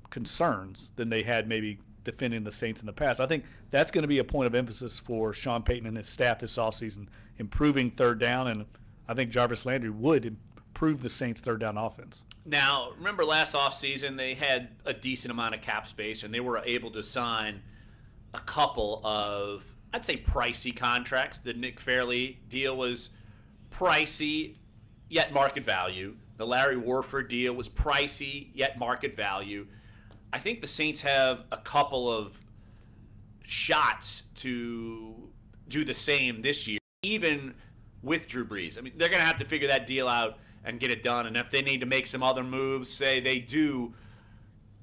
concerns than they had maybe defending the Saints in the past. I think that's going to be a point of emphasis for Sean Payton and his staff this offseason, improving third down, and I think Jarvis Landry would improve the Saints' third down offense. Now, remember last offseason they had a decent amount of cap space, and they were able to sign a couple of, I'd say, pricey contracts. The Nick Fairley deal was pricey, yet market value. The Larry Warford deal was pricey, yet market value. I think the Saints have a couple of shots to do the same this year, even with Drew Brees. I mean, they're going to have to figure that deal out and get it done. And if they need to make some other moves, say they do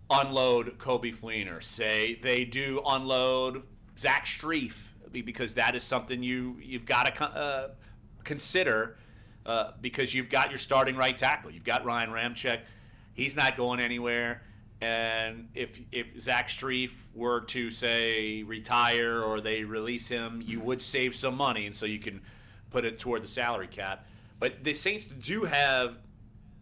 unload Kobe Fleener, say they do unload Zach Strief, because that is something you've got to consider because you've got your starting right tackle. You've got Ryan Ramczyk. He's not going anywhere. And if Zach Strief were to, say, retire or they release him, you would save some money, and so you can put it toward the salary cap. But the Saints do have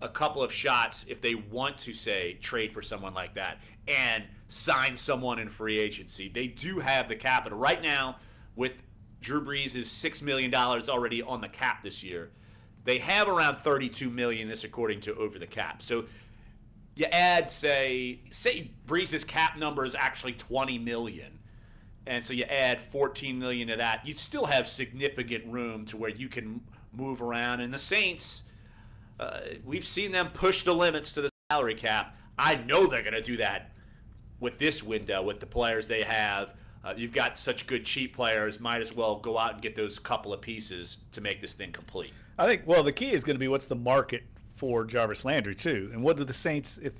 a couple of shots if they want to, say, trade for someone like that and sign someone in free agency. They do have the capital. Right now, with Drew Brees' $6 million already on the cap this year, they have around $32 million, this according to Over the Cap. So you add, say Brees' cap number is actually $20 million, and so you add $14 million to that. You still have significant room to where you can move around. And the Saints, we've seen them push the limits to the salary cap. I know they're going to do that with this window, with the players they have. You've got such good cheap players, might as well go out and get those couple of pieces to make this thing complete. I think, well, the key is going to be what's the market for Jarvis Landry too, and what do the Saints, if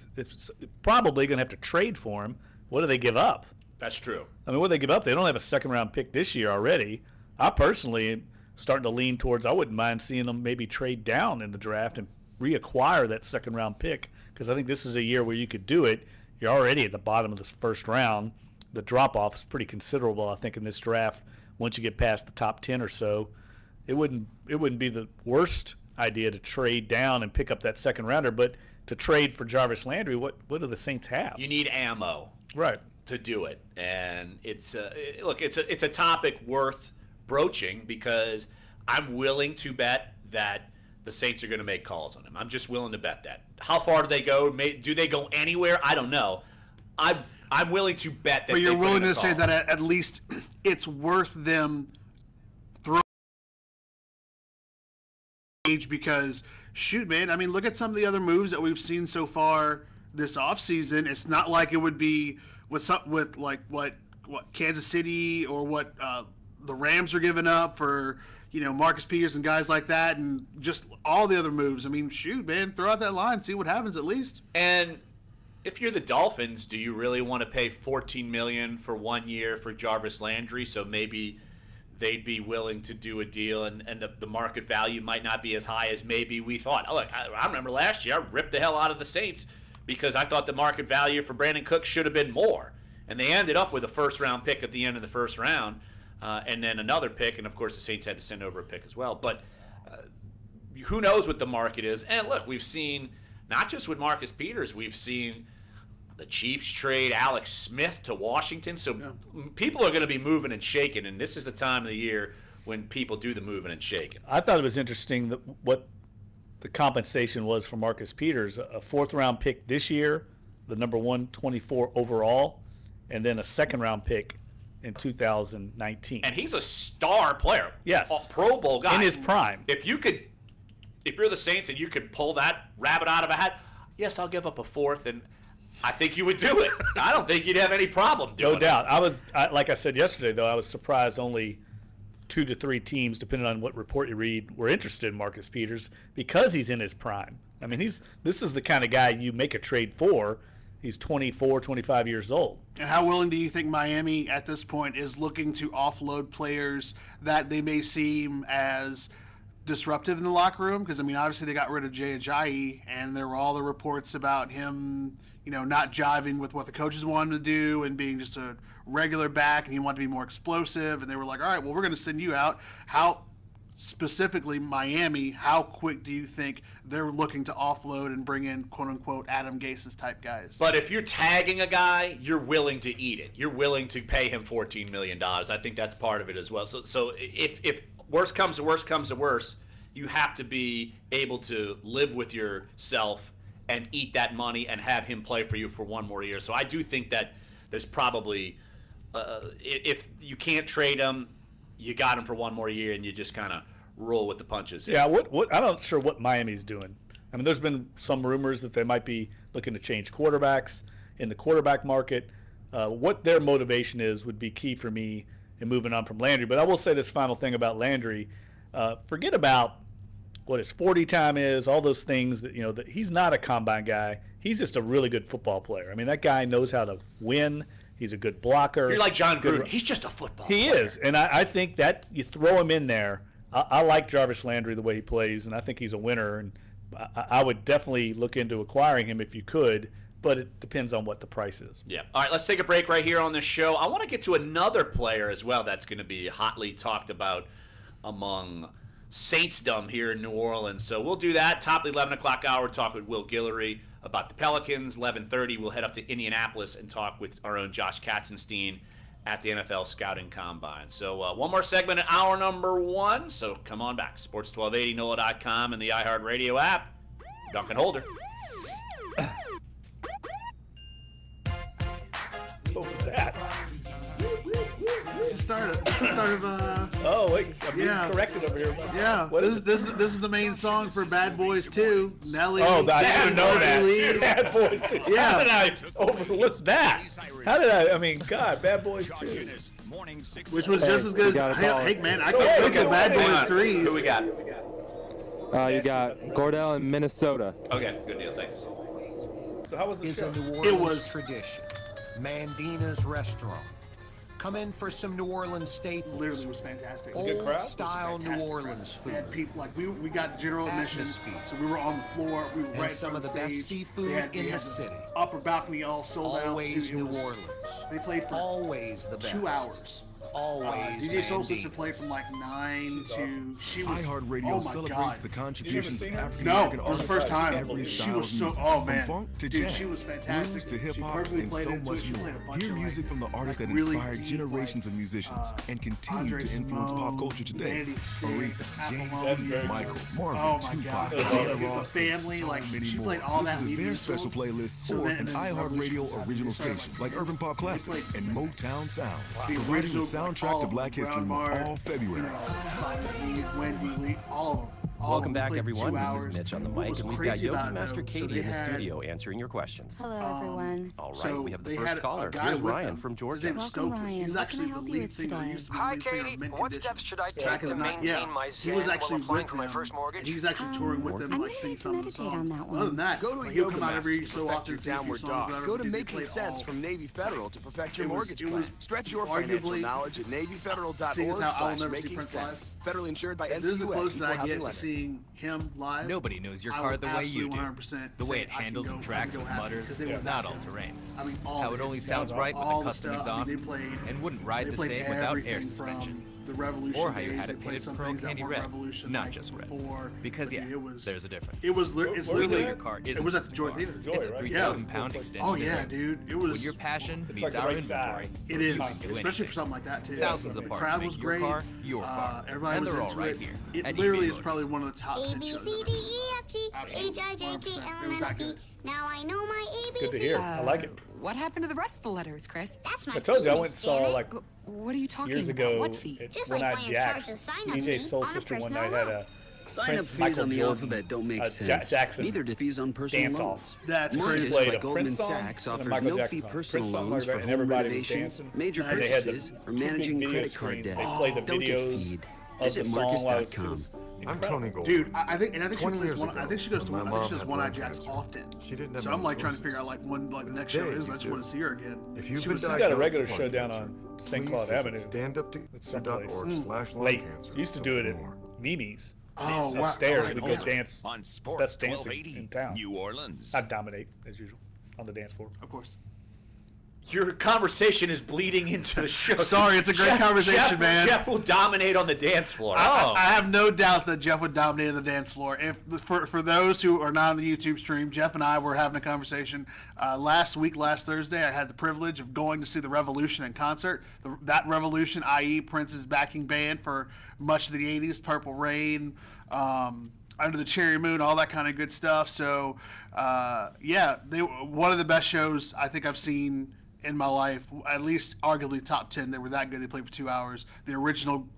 probably going to have to trade for him, what do they give up? That's true. I mean, what do they give up? They don't have a second-round pick this year already. I personally am starting to lean towards, I wouldn't mind seeing them maybe trade down in the draft and reacquire that second-round pick, because I think this is a year where you could do it. You're already at the bottom of this first round. The drop-off is pretty considerable, I think, in this draft. Once you get past the top 10 or so, it wouldn't be the worst idea to trade down and pick up that second rounder, but to trade for Jarvis Landry, what do the Saints have? You need ammo, right, to do it. And it's a topic worth broaching, because I'm willing to bet that the Saints are going to make calls on him. I'm just willing to bet that. How far do they go? Do they go anywhere? I don't know. I'm willing to bet that. But you're willing to say that at least it's worth them throwing age, because shoot, man, I mean, look at some of the other moves that we've seen so far this offseason. It's not like it would be with like what Kansas City or what the Rams are giving up for, Marcus Peters and guys like that, and just all the other moves. I mean, shoot, man, throw out that line, see what happens at least. And if you're the Dolphins, do you really want to pay $14 million for 1 year for Jarvis Landry? So maybe they'd be willing to do a deal, and the market value might not be as high as maybe we thought. Look, I remember last year I ripped the hell out of the Saints because I thought the market value for Brandon Cooks should have been more. And they ended up with a first-round pick at the end of the first round, and then another pick, and of course the Saints had to send over a pick as well. But who knows what the market is. And look, we've seen, not just with Marcus Peters, we've seen the Chiefs trade Alex Smith to Washington. So people are going to be moving and shaking, and this is the time of the year when people do the moving and shaking. I thought it was interesting that what the compensation was for Marcus Peters, a fourth-round pick this year, the number 124 overall, and then a second-round pick in 2019. And he's a star player. Yes. A Pro Bowl guy. In his prime. If you're the Saints and you could pull that rabbit out of a hat, yes, I'll give up a fourth, and I think you would do it. I don't think you'd have any problem doing it. No doubt. Like I said yesterday, though, I was surprised only 2 to 3 teams, depending on what report you read, were interested in Marcus Peters because he's in his prime. I mean, this is the kind of guy you make a trade for. He's 24, 25 years old. And how willing do you think Miami at this point is looking to offload players that they may seem as disruptive in the locker room? Because, I mean, obviously they got rid of Jay Ajayi, and there were all the reports about him, not jiving with what the coaches wanted to do and being just a regular back, and he wanted to be more explosive. And they were like, all right, well, we're going to send you out. How specifically Miami, how quick do you think they're looking to offload and bring in quote-unquote Adam Gase's type guys? But if you're tagging a guy, you're willing to eat it. You're willing to pay him $14 million. I think that's part of it as well. So if worst comes to worst, you have to be able to live with yourself and eat that money and have him play for you for one more year. So I do think that there's probably, if you can't trade him, you got him for one more year, and you just kind of roll with the punches. Yeah, I'm not sure what Miami's doing. I mean, there's been some rumors that they might be looking to change quarterbacks in the quarterback market. What their motivation is would be key for me in moving on from Landry. But I will say this final thing about Landry. Forget about what his 40 time is, all those things that, that he's not a combine guy. He's just a really good football player. I mean, that guy knows how to win. He's a good blocker. You're like John Gruden. He's just a football player. He is. And I think that you throw him in there. I like Jarvis Landry the way he plays, and I think he's a winner. And I would definitely look into acquiring him if you could, but it depends on what the price is. Yeah. All right, let's take a break right here on this show. I want to get to another player as well that's going to be hotly talked about among Saintsdom here in New Orleans. So we'll do that. Top of the 11 o'clock hour, talk with Will Guillory about the Pelicans. 11:30, we'll head up to Indianapolis and talk with our own Josh Katzenstein at the NFL Scouting Combine. So one more segment in hour number 1. So come on back. Sports 1280, NOLA.com, and the iHeartRadio app. Duncan Holder. What was that? It's the start of oh wait, I'm being corrected over here. Yeah, this is the main song for Bad Boys 2. Nelly. Oh, I should have known that. Bad Boys 2. Yeah. How did I overlook that? How did I mean, God, Bad Boys 2. Which was just as good. Hey man, I can't look at Bad Boys 3. Who we got? You got Gordell in Minnesota. Okay, good deal, thanks. So how was the show? A New Orleans tradition. Mandina's Restaurant. Come in for some New Orleans staples. Literally was fantastic. Old-style New Orleans food. Had people, like we got general admission, so we were on the floor. We were and right some of the stage. best seafood in the city. Upper balcony all sold out. Always New Orleans. They played for always the best. 2 hours. Always. DJ Soul Sister played from like 9 to. Awesome. She was. iHeartRadio celebrates the contributions of African No, American it was the artists first time. every She style was of so. music, Oh from man, funk to dude, jazz, she was fantastic. blues to hip She hop, perfectly and played so into it. much She more. played a bunch Hear of, music from the artists that really inspired deep, generations of musicians and continue Andre to influence Simone, pop culture today. Andy Six, Aretha, Apollo, Jay-Z, Michael, Marvin, oh my Tupac, God. Diana The Ross, family, and like so many she more. played all Listen that to their music. special playlists So or then- an and then iHeartRadio Revolution original started, station like Urban Pop Classics played- and Motown Sounds. The Providing the original, soundtrack to Black History Month all February. Wendy Lee, all of them. Welcome back, everyone. This is Mitch on the mic, and we've got Yogi Master Katie in the had, studio answering your questions. Hello, everyone. All right, so we have the they first had caller. a guy Here's with Ryan them. from His Georgia. name is Welcome, Stokely. Ryan. He's What actually can I the help you lead with singer. today? He used to be Hi, the lead singer Katie. of Mint What Condition. steps should I take Back in to the night, maintain yeah. my He zen was while actually applying with for my them, first mortgage? and he's actually touring with them, I'm like gonna sing have to some of the meditate songs. on that Other than that, Go to a he'll yoga come out master every to so perfect often, your sing a few downward songs, dog. whatever, Go to but they Making play Sense all- from Navy Federal to perfect your mortgage it plan. was Stretch your financial arguably- knowledge at seeing as how I'll never see Prince live. NavyFederal.org/makingsense. Federally insured by This is the NCUA. closest Equal I housing get to lender. seeing him live. Nobody knows your I car would the way you absolutely do. 100% The way say it I can handles go- and I tracks can with go happy, mutters, 'cause they were not that all good. terrains. I mean, all How the it only hits. sounds right with All the the custom stuff. I mean, exhaust they played- and wouldn't ride they the played same without air everything suspension. from the Revolution Or how you days. had They it played painted some pearl things that candy weren't red, Revolution, not like just red. before, Because but yeah, it was, there's a difference. It was. It's Where's literally. your car? It was at the Joy Theater. It's a 3,000-pound extension. Oh yeah, dude. It was. When your passion It's meets like the our right inventory, size. It you is, can do especially anything. for something like that too. Thousands of The parts crowd make was your great. car your car. Everybody And was they're all into right it. here It at literally EV is probably one of the top 10 A B shows C I've D ever E seen. F G H I J K L It M was N O that P. good. Now I know my ABCs. Good to hear. I like it. What happened to the rest of the letters, Chris? That's my I told you I penis, went and saw Janet. like What are you talking years about? ago What fee? at Just One like Eyed when you're charged Jack's. to sign up DJ fee Soul on a Sister one personal night had loan. a Sign up Prince fees Michael on the Jordan, alphabet don't make sense. Jackson Neither do fees on personal dance loans. off. That's Mortgage crazy. Played by a Goldman Prince song Sachs and a offers Michael no Jackson fee song. personal Prince song, loans for and home everybody was renovations, dancing. major And they had the purchases, or two big managing video credit card screens. debt. They played the Don't get videos feed. of the Visit song while it was Marcus.com. I'm Tony Gold. Dude, I think she 20 plays years one. ago, I think she goes to when one. my I think mom she does had One Eyed lung Jacks cancer, often. she didn't have So many I'm like trying to choices. figure out like when like the next show Today, is. I you just do. want to see her again. If you've She been was- She's diagnosed got a regular with show lung down cancer, on St. please Claude visit Avenue. It's someplace standupto.org/lung late. cancer. Used to do it at Mimi's. Oh, wow. Upstairs, Right, we yeah. go dance. On Sports Best dancing 1280, in town. New Orleans. I dominate as usual on the dance floor. Of course. Your conversation is bleeding into the show. Sorry, it's a great conversation, man. Jeff will dominate on the dance floor. I have no doubts that Jeff would dominate on the dance floor. For those who are not on the YouTube stream, Jeff and I were having a conversation last Thursday. I had the privilege of going to see the Revolution in concert. That Revolution, i.e. Prince's backing band for much of the 80s, Purple Rain, Under the Cherry Moon, all that kind of good stuff. So, one of the best shows I think I've seen in my life, at least arguably top 10. They were that good. They played for 2 hours. The original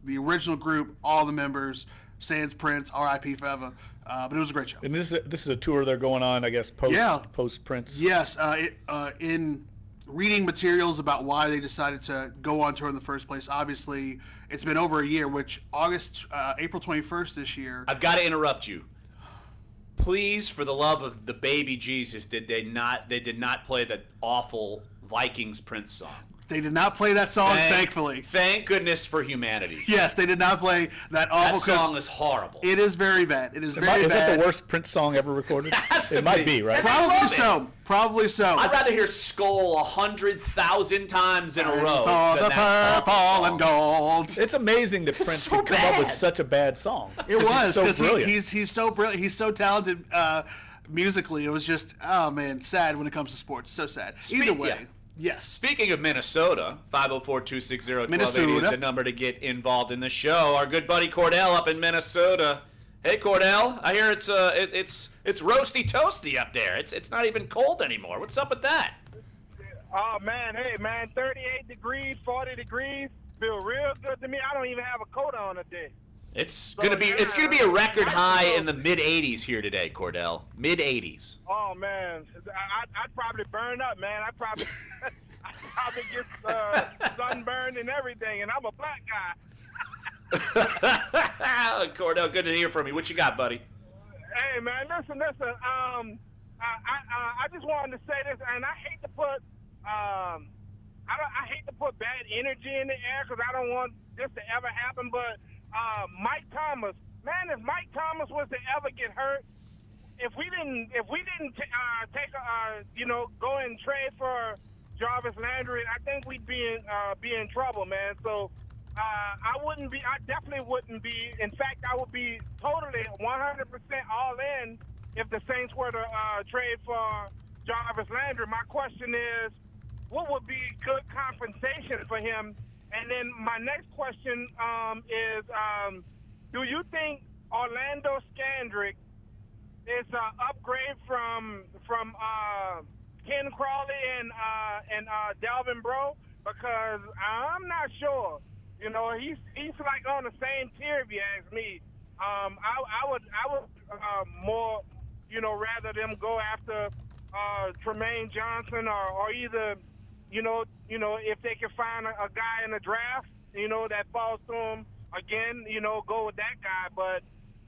group, all the members, sans Prince, R.I.P. forever. But it was a great show. And this is a tour they're going on, I guess, post Prince. Yes. In reading materials about why they decided to go on tour in the first place, obviously it's been over a year, which April 21st this year. I've got to interrupt you. Please, for the love of the baby Jesus, they did not play that awful Vikings Prince song. They did not play that song, thankfully. Thank goodness for humanity. Yes, they did not play that awful. That song is horrible. It is very bad. Is that the worst Prince song ever recorded? It might be, right? Probably so. I'd rather hear Skull 100,000 times in a row. For the purple and gold. It's amazing that Prince could come up with such a bad song. It was because he's so brilliant. He's so talented musically. It was just sad when it comes to sports. So sad. Either way. Yeah. Yes. Speaking of Minnesota, 504-260-1280 is the number to get involved in the show. Our good buddy Cordell up in Minnesota. Hey Cordell, I hear it's roasty toasty up there. It's not even cold anymore. What's up with that? Oh man, 38 degrees, 40 degrees, feel real good to me. I don't even have a coat on today. It's gonna be a record high in the mid 80s here today, Cordell. Mid 80s. Oh man, I'd probably burn up, man. I'd probably get sunburned and everything, and I'm a black guy. Cordell, good to hear from you. What you got, buddy? Hey man, listen. I just wanted to say this, and I hate to put I hate to put bad energy in the air because I don't want this to ever happen, but. Mike Thomas, man, if Mike Thomas was to ever get hurt, if we didn't go and trade for Jarvis Landry, I think we'd be in trouble, man. So I definitely wouldn't be. In fact, I would be totally 100% all in if the Saints were to trade for Jarvis Landry. My question is, what would be good compensation for him? And then my next question is, do you think Orlando Scandrick is an upgrade from Ken Crawley and Delvin Breaux? Because I'm not sure. You know, he's like on the same tier if you ask me. I would more, rather them go after Tremaine Johnson or either. If they can find a guy in the draft, that falls to them again, go with that guy.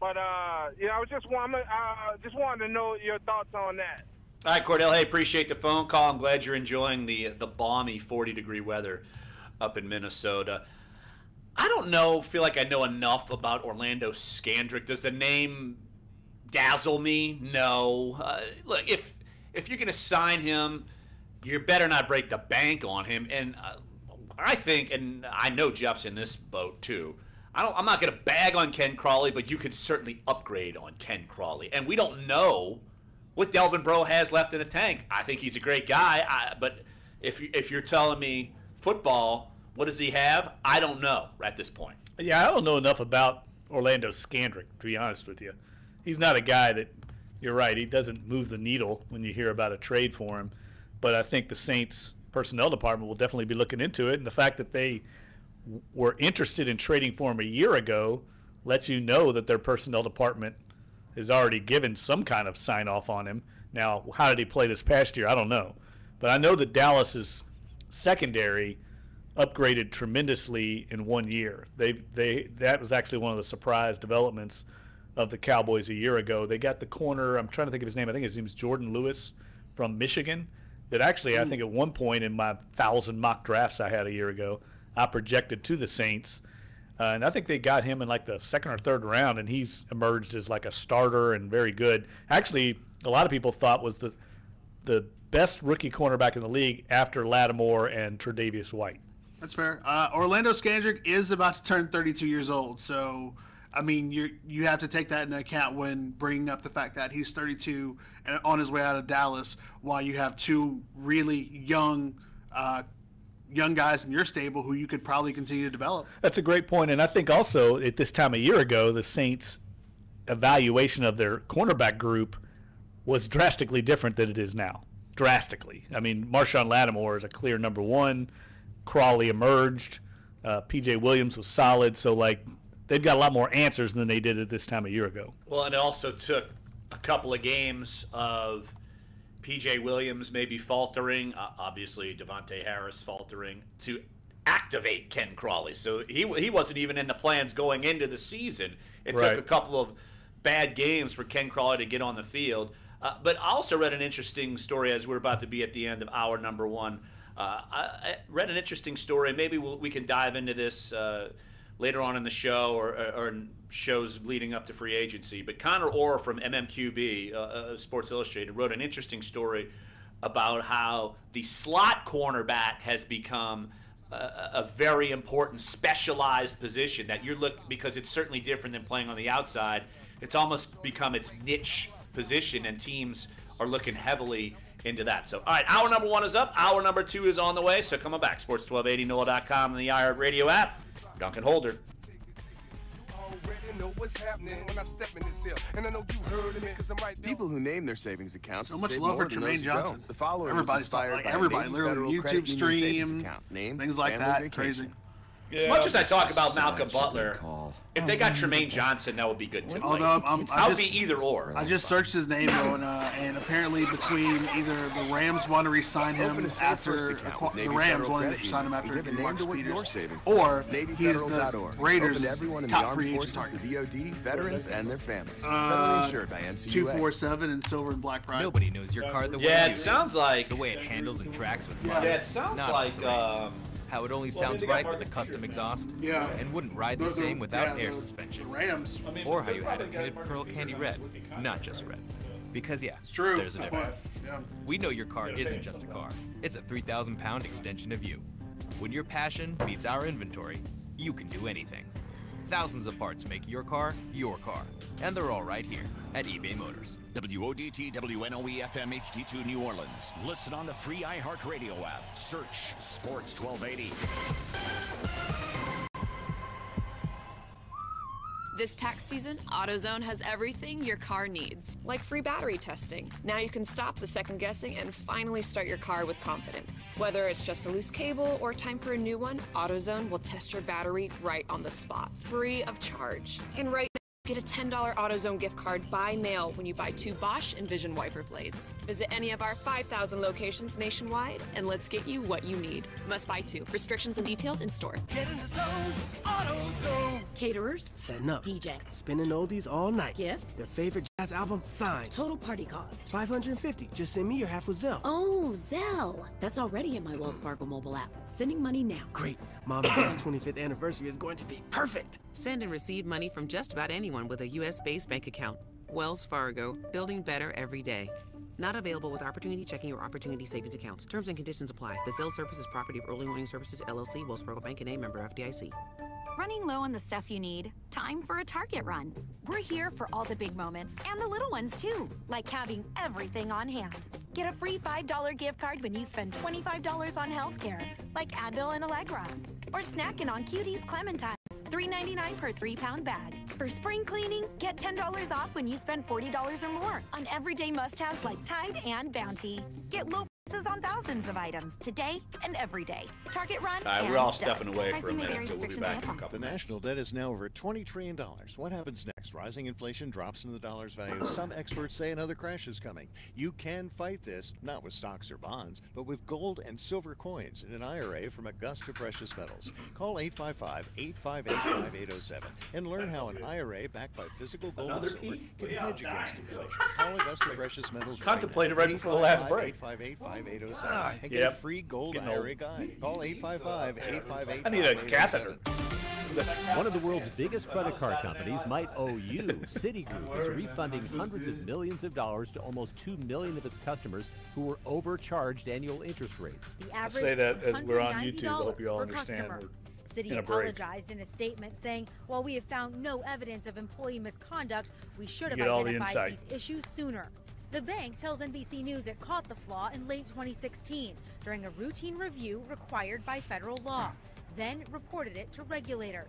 But I just wanted to know your thoughts on that. All right, Cordell. Hey, appreciate the phone call. I'm glad you're enjoying the balmy 40-degree weather up in Minnesota. I don't feel like I know enough about Orlando Scandrick. Does the name dazzle me? No. Look, if you're going to sign him, you better not break the bank on him. And I think, and I know Jeff's in this boat too, I'm not going to bag on Ken Crawley, but you could certainly upgrade on Ken Crawley. And we don't know what Delvin Breaux has left in the tank. I think he's a great guy, but if you're telling me football, what does he have? I don't know at this point. Yeah, I don't know enough about Orlando Scandrick, to be honest with you. He's not a guy that, you're right, he doesn't move the needle when you hear about a trade for him. But I think the Saints personnel department will definitely be looking into it. And the fact that they were interested in trading for him a year ago lets you know that their personnel department has already given some kind of sign-off on him. Now, how did he play this past year? I don't know. But I know that Dallas's secondary upgraded tremendously in 1 year. That was actually one of the surprise developments of the Cowboys a year ago. They got the corner, I'm trying to think of his name, I think his name is Jordan Lewis from Michigan. That actually, I think at one point in my 1,000 mock drafts I had a year ago, I projected to the Saints. And I think they got him in like the second or third round, and he's emerged as like a starter and very good. Actually, a lot of people thought was the best rookie cornerback in the league after Lattimore and Tre'Davious White. That's fair. Orlando Scandrick is about to turn 32 years old, so I mean you have to take that into account when bringing up the fact that he's 32 and on his way out of Dallas, while you have two really young guys in your stable who you could probably continue to develop. That's a great point, and I think also at this time a year ago, the Saints' evaluation of their cornerback group was drastically different than it is now. Drastically. I mean, Marshawn Lattimore is a clear number one. Crawley emerged. P.J. Williams was solid. So, like, they've got a lot more answers than they did at this time a year ago. Well, and it also took a couple of games of P.J. Williams maybe faltering, obviously Devontae Harris faltering, to activate Ken Crawley. So he wasn't even in the plans going into the season. It took a couple of bad games for Ken Crawley to get on the field. But I also read an interesting story as we're about to be at the end of hour number one. I read an interesting story. Maybe we can dive into this later on in the show or in shows leading up to free agency. But Connor Orr from MMQB, Sports Illustrated, wrote an interesting story about how the slot cornerback has become a very important specialized position that because it's certainly different than playing on the outside. It's almost become its niche position, and teams are looking heavily into that. So, all right, hour number one is up. Hour number two is on the way. So, come on back. Sports 1280, NOLA.com, and the iHeartRadio app. Dunc and Holder. People who name their savings accounts so much save love more for than Jermaine those who Johnson. don't. The following Everybody's is inspired by everybody, a literally Federal Credit YouTube Union savings stream, account named things like Family that. Vacation. Crazy. As much as I talk about Malcolm Butler, if they got Jermaine Johnson, that would be good too. Although I would be either or. I just searched his name though, and apparently between either the Rams want to re-sign him after the Rams want to re-sign him after Marcus Peters, or he's the Raiders' top free agent target. The DoD, veterans, and their families. Federally insured by NCUA. 247 and silver and black pride. Nobody knows your card the way Yeah, you it sounds like the way it handles and tracks with Yeah, it sounds like how it only sounds right with a custom exhaust, and wouldn't ride the same without air suspension. Rams. Or how you had it painted pearl candy red, not just red. Because there's a difference. We know your car isn't just a car. It's a 3,000-pound extension of you. When your passion meets our inventory, you can do anything. Thousands of parts make your car, and they're all right here at eBay Motors. WODT WNOE FM HD2 New Orleans. Listen on the free iHeartRadio app. Search Sports 1280. This tax season, AutoZone has everything your car needs, like free battery testing. Now you can stop the second guessing and finally start your car with confidence. Whether it's just a loose cable or time for a new one, AutoZone will test your battery right on the spot, free of charge. And right now, get a $10 AutoZone gift card by mail when you buy 2 Bosch Envision wiper blades. Visit any of our 5,000 locations nationwide and let's get you what you need. Must buy 2. Restrictions and details in store. Get in the zone, AutoZone. Caterers, setting up. DJ, spinning oldies all night. Gift, their favorite jazz album, signed. Total party cost. $550. Just send me your half with Zelle. Oh, Zelle. That's already in my Wells Fargo mobile app. Sending money now. Great. Mom and Dad's 25th anniversary is going to be perfect. Send and receive money from just about anyone with a U.S.-based bank account. Wells Fargo, building better every day. Not available with Opportunity Checking or Opportunity Savings accounts. Terms and conditions apply. The Zelle service is property of Early Morning Services, LLC, Wells Fargo Bank, and a member FDIC. Running low on the stuff you need? Time for a Target run. We're here for all the big moments and the little ones too, like having everything on hand. Get a free $5 gift card when you spend $25 on healthcare, like Advil and Allegra. Or snacking on Cuties Clementines, $3.99 per 3-pound bag. For spring cleaning, get $10 off when you spend $40 or more on everyday must-haves like Tide and Bounty. Get low prices on thousands of items today and every day. Target run. We're all stepping away for a minute, so we'll be back in a couple The national debt is now over $20 trillion. What happens next? Rising inflation, drops in the dollar's value. Some experts say another crash is coming. You can fight this, not with stocks or bonds, but with gold and silver coins in an IRA from Augusta Precious Metals. Call 855-858-5807 and learn how an IRA backed by physical gold and silver can hedge against inflation. Call Augusta Precious Metals. Contemplated right before the last break. 858-5807 and get a free gold IRA guide. Call 855-858-5807. I need a catheter. One of the world's biggest credit card companies might owe you. Citigroup is refunding hundreds of millions of dollars to almost 2 million of its customers who were overcharged annual interest rates. I say that as we're on YouTube. I hope you all understand. Citi apologized in a statement saying, while we have found no evidence of employee misconduct, we should have identified these issues sooner. The bank tells NBC News it caught the flaw in late 2016 during a routine review required by federal law, then reported it to regulators.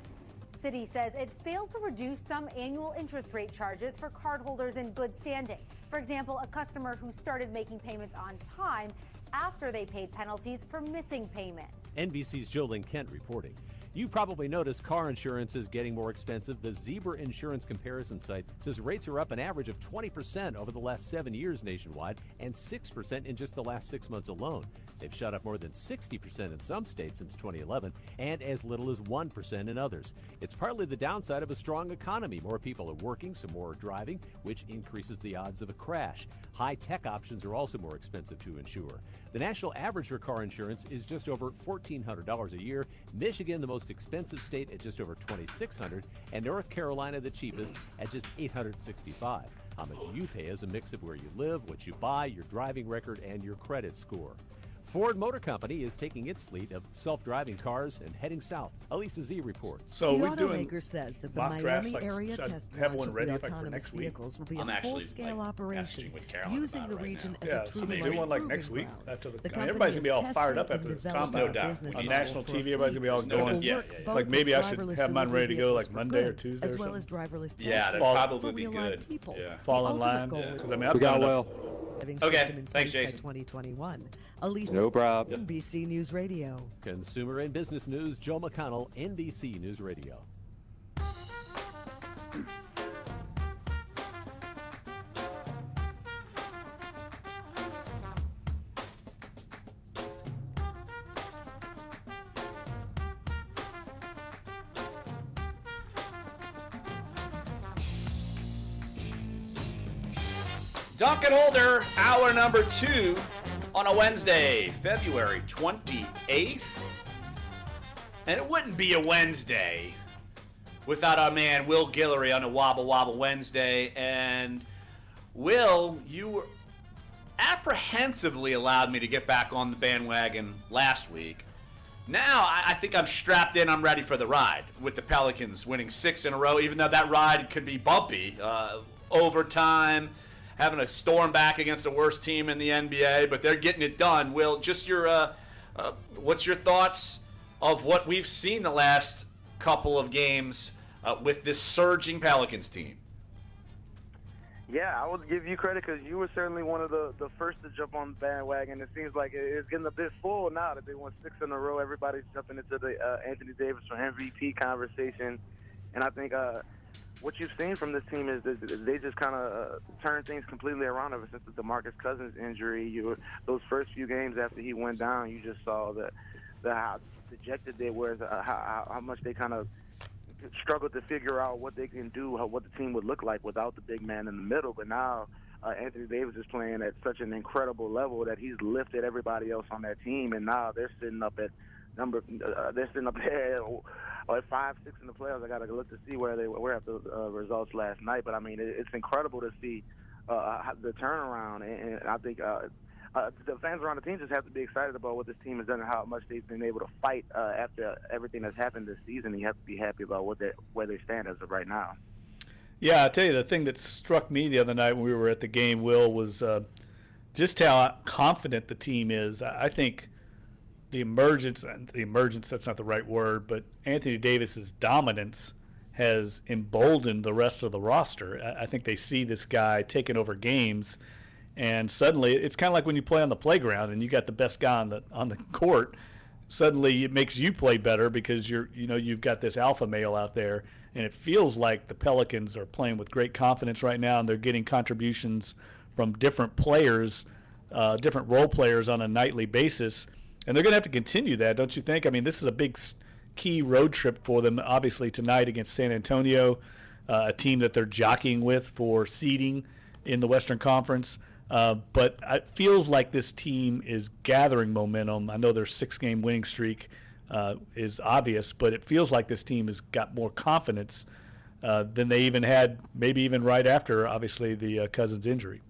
Citi says it failed to reduce some annual interest rate charges for cardholders in good standing. For example, a customer who started making payments on time after they paid penalties for missing payments. NBC's Jolene Kent reporting. You probably noticed car insurance is getting more expensive. The Zebra Insurance Comparison site says rates are up an average of 20% over the last 7 years nationwide and 6% in just the last 6 months alone. They've shot up more than 60% in some states since 2011 and as little as 1% in others. It's partly the downside of a strong economy. More people are working, so more are driving, which increases the odds of a crash. High-tech options are also more expensive to insure. The national average for car insurance is just over $1,400 a year. Michigan, the most expensive state, at just over $2,600, and North Carolina, the cheapest, at just $865. How much you pay is a mix of where you live, what you buy, your driving record, and your credit score. Ford Motor Company is taking its fleet of self-driving cars and heading south. Elisa Z reports. So the we're doing automaker says that the mock drafts, Miami area test launch of the autonomous vehicles will be a full-scale operation, using the region as a true do one like next week after the everybody's gonna be all fired up after this compound. No doubt. On national TV, everybody's gonna be all going. Like maybe I should have mine ready to go like Monday or Tuesday as or well something. as driverless tests. Yeah, that'd probably be good. Fall in line because I mean we got well. Okay, thanks, Jason. 2021. Elise, no problem. NBC News Radio. Consumer and business news, Joe McConnell, NBC News Radio. Dunc and Holder, hour number 2 on a Wednesday, February 28th. And it wouldn't be a Wednesday without our man Will Guillory on a Wobble Wobble Wednesday. And Will, you apprehensively allowed me to get back on the bandwagon last week. Now I think I'm strapped in. I'm ready for the ride with the Pelicans winning 6 in a row, even though that ride could be bumpy. Overtime, having a storm back against the worst team in the NBA, but they're getting it done. Will, just your what's your thoughts of what we've seen the last couple of games with this surging Pelicans team? Yeah, I would give you credit because you were certainly one of the first to jump on the bandwagon. It seems like it's getting a bit full now that they won 6 in a row. Everybody's jumping into the Anthony Davis for MVP conversation, and I think what you've seen from this team is that they just kind of turned things completely around ever since the DeMarcus Cousins injury. Those first few games after he went down, you just saw how dejected they were, how much they kind of struggled to figure out what they can do, what the team would look like without the big man in the middle. But now Anthony Davis is playing at such an incredible level that he's lifted everybody else on that team, and now they're sitting up at they're sitting up there at 5, 6 in the playoffs. I got to look to see where they were after the results last night. But I mean, it's incredible to see the turnaround, and I think the fans around the team just have to be excited about what this team has done and how much they've been able to fight after everything that's happened this season. You have to be happy about where they stand as of right now. Yeah, I tell you, the thing that struck me the other night when we were at the game, Will, was just how confident the team is. I think the emergence, that's not the right word, but Anthony Davis's dominance has emboldened the rest of the roster. I think they see this guy taking over games, and suddenly it's kind of like when you play on the playground and you got the best guy on the court. Suddenly it makes you play better because you've got this alpha male out there, and it feels like the Pelicans are playing with great confidence right now, and they're getting contributions from different players, different role players on a nightly basis. And they're going to have to continue that, don't you think? I mean, this is a big key road trip for them, obviously, tonight against San Antonio, a team that they're jockeying with for seeding in the Western Conference. But it feels like this team is gathering momentum. I know their 6-game winning streak is obvious, but it feels like this team has got more confidence than they even had, maybe even right after, obviously, the Cousins injury.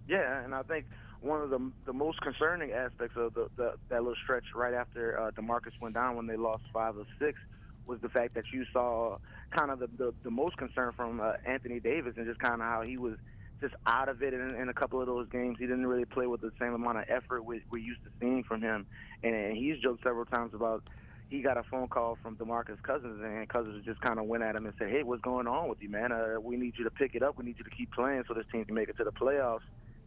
Yeah, and I think one of the most concerning aspects of that little stretch right after DeMarcus went down when they lost 5 of 6 was the fact that you saw kind of the most concern from Anthony Davis and just kind of how he was just out of it in a couple of those games. He didn't really play with the same amount of effort we're used to seeing from him. And he's joked several times about he got a phone call from DeMarcus Cousins, and Cousins just kind of went at him and said, hey, what's going on with you, man? We need you to pick it up. We need you to keep playing so this team can make it to the playoffs.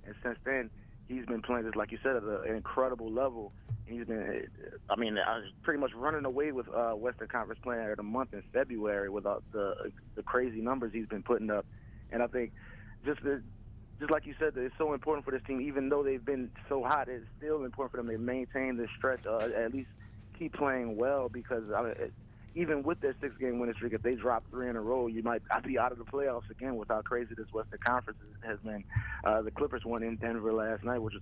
And since then, he's been playing, just like you said, at an incredible level. He's been, I was pretty much running away with Western Conference Player of the Month in February with the crazy numbers he's been putting up. And I think just like you said, it's so important for this team, even though they've been so hot, it's still important for them to maintain this stretch, at least keep playing well, because even with their 6-game winning streak, if they drop 3 in a row, you might be out of the playoffs again with how crazy this Western Conference has been. The Clippers won in Denver last night, which is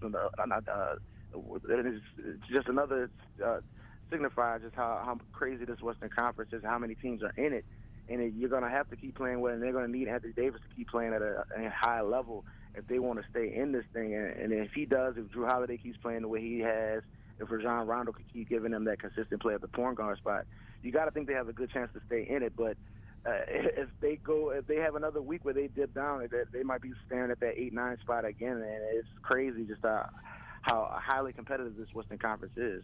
just another signifier just how crazy this Western Conference is, how many teams are in it. And you're going to have to keep playing well, and they're going to need Anthony Davis to keep playing at a high level if they want to stay in this thing. And if he does, if Drew Holiday keeps playing the way he has, if Rajon Rondo can keep giving them that consistent play at the point guard spot, you got to think they have a good chance to stay in it. But if they have another week where they dip down, they might be staring at that 8-9 spot again. And it's crazy just how highly competitive this Western Conference is.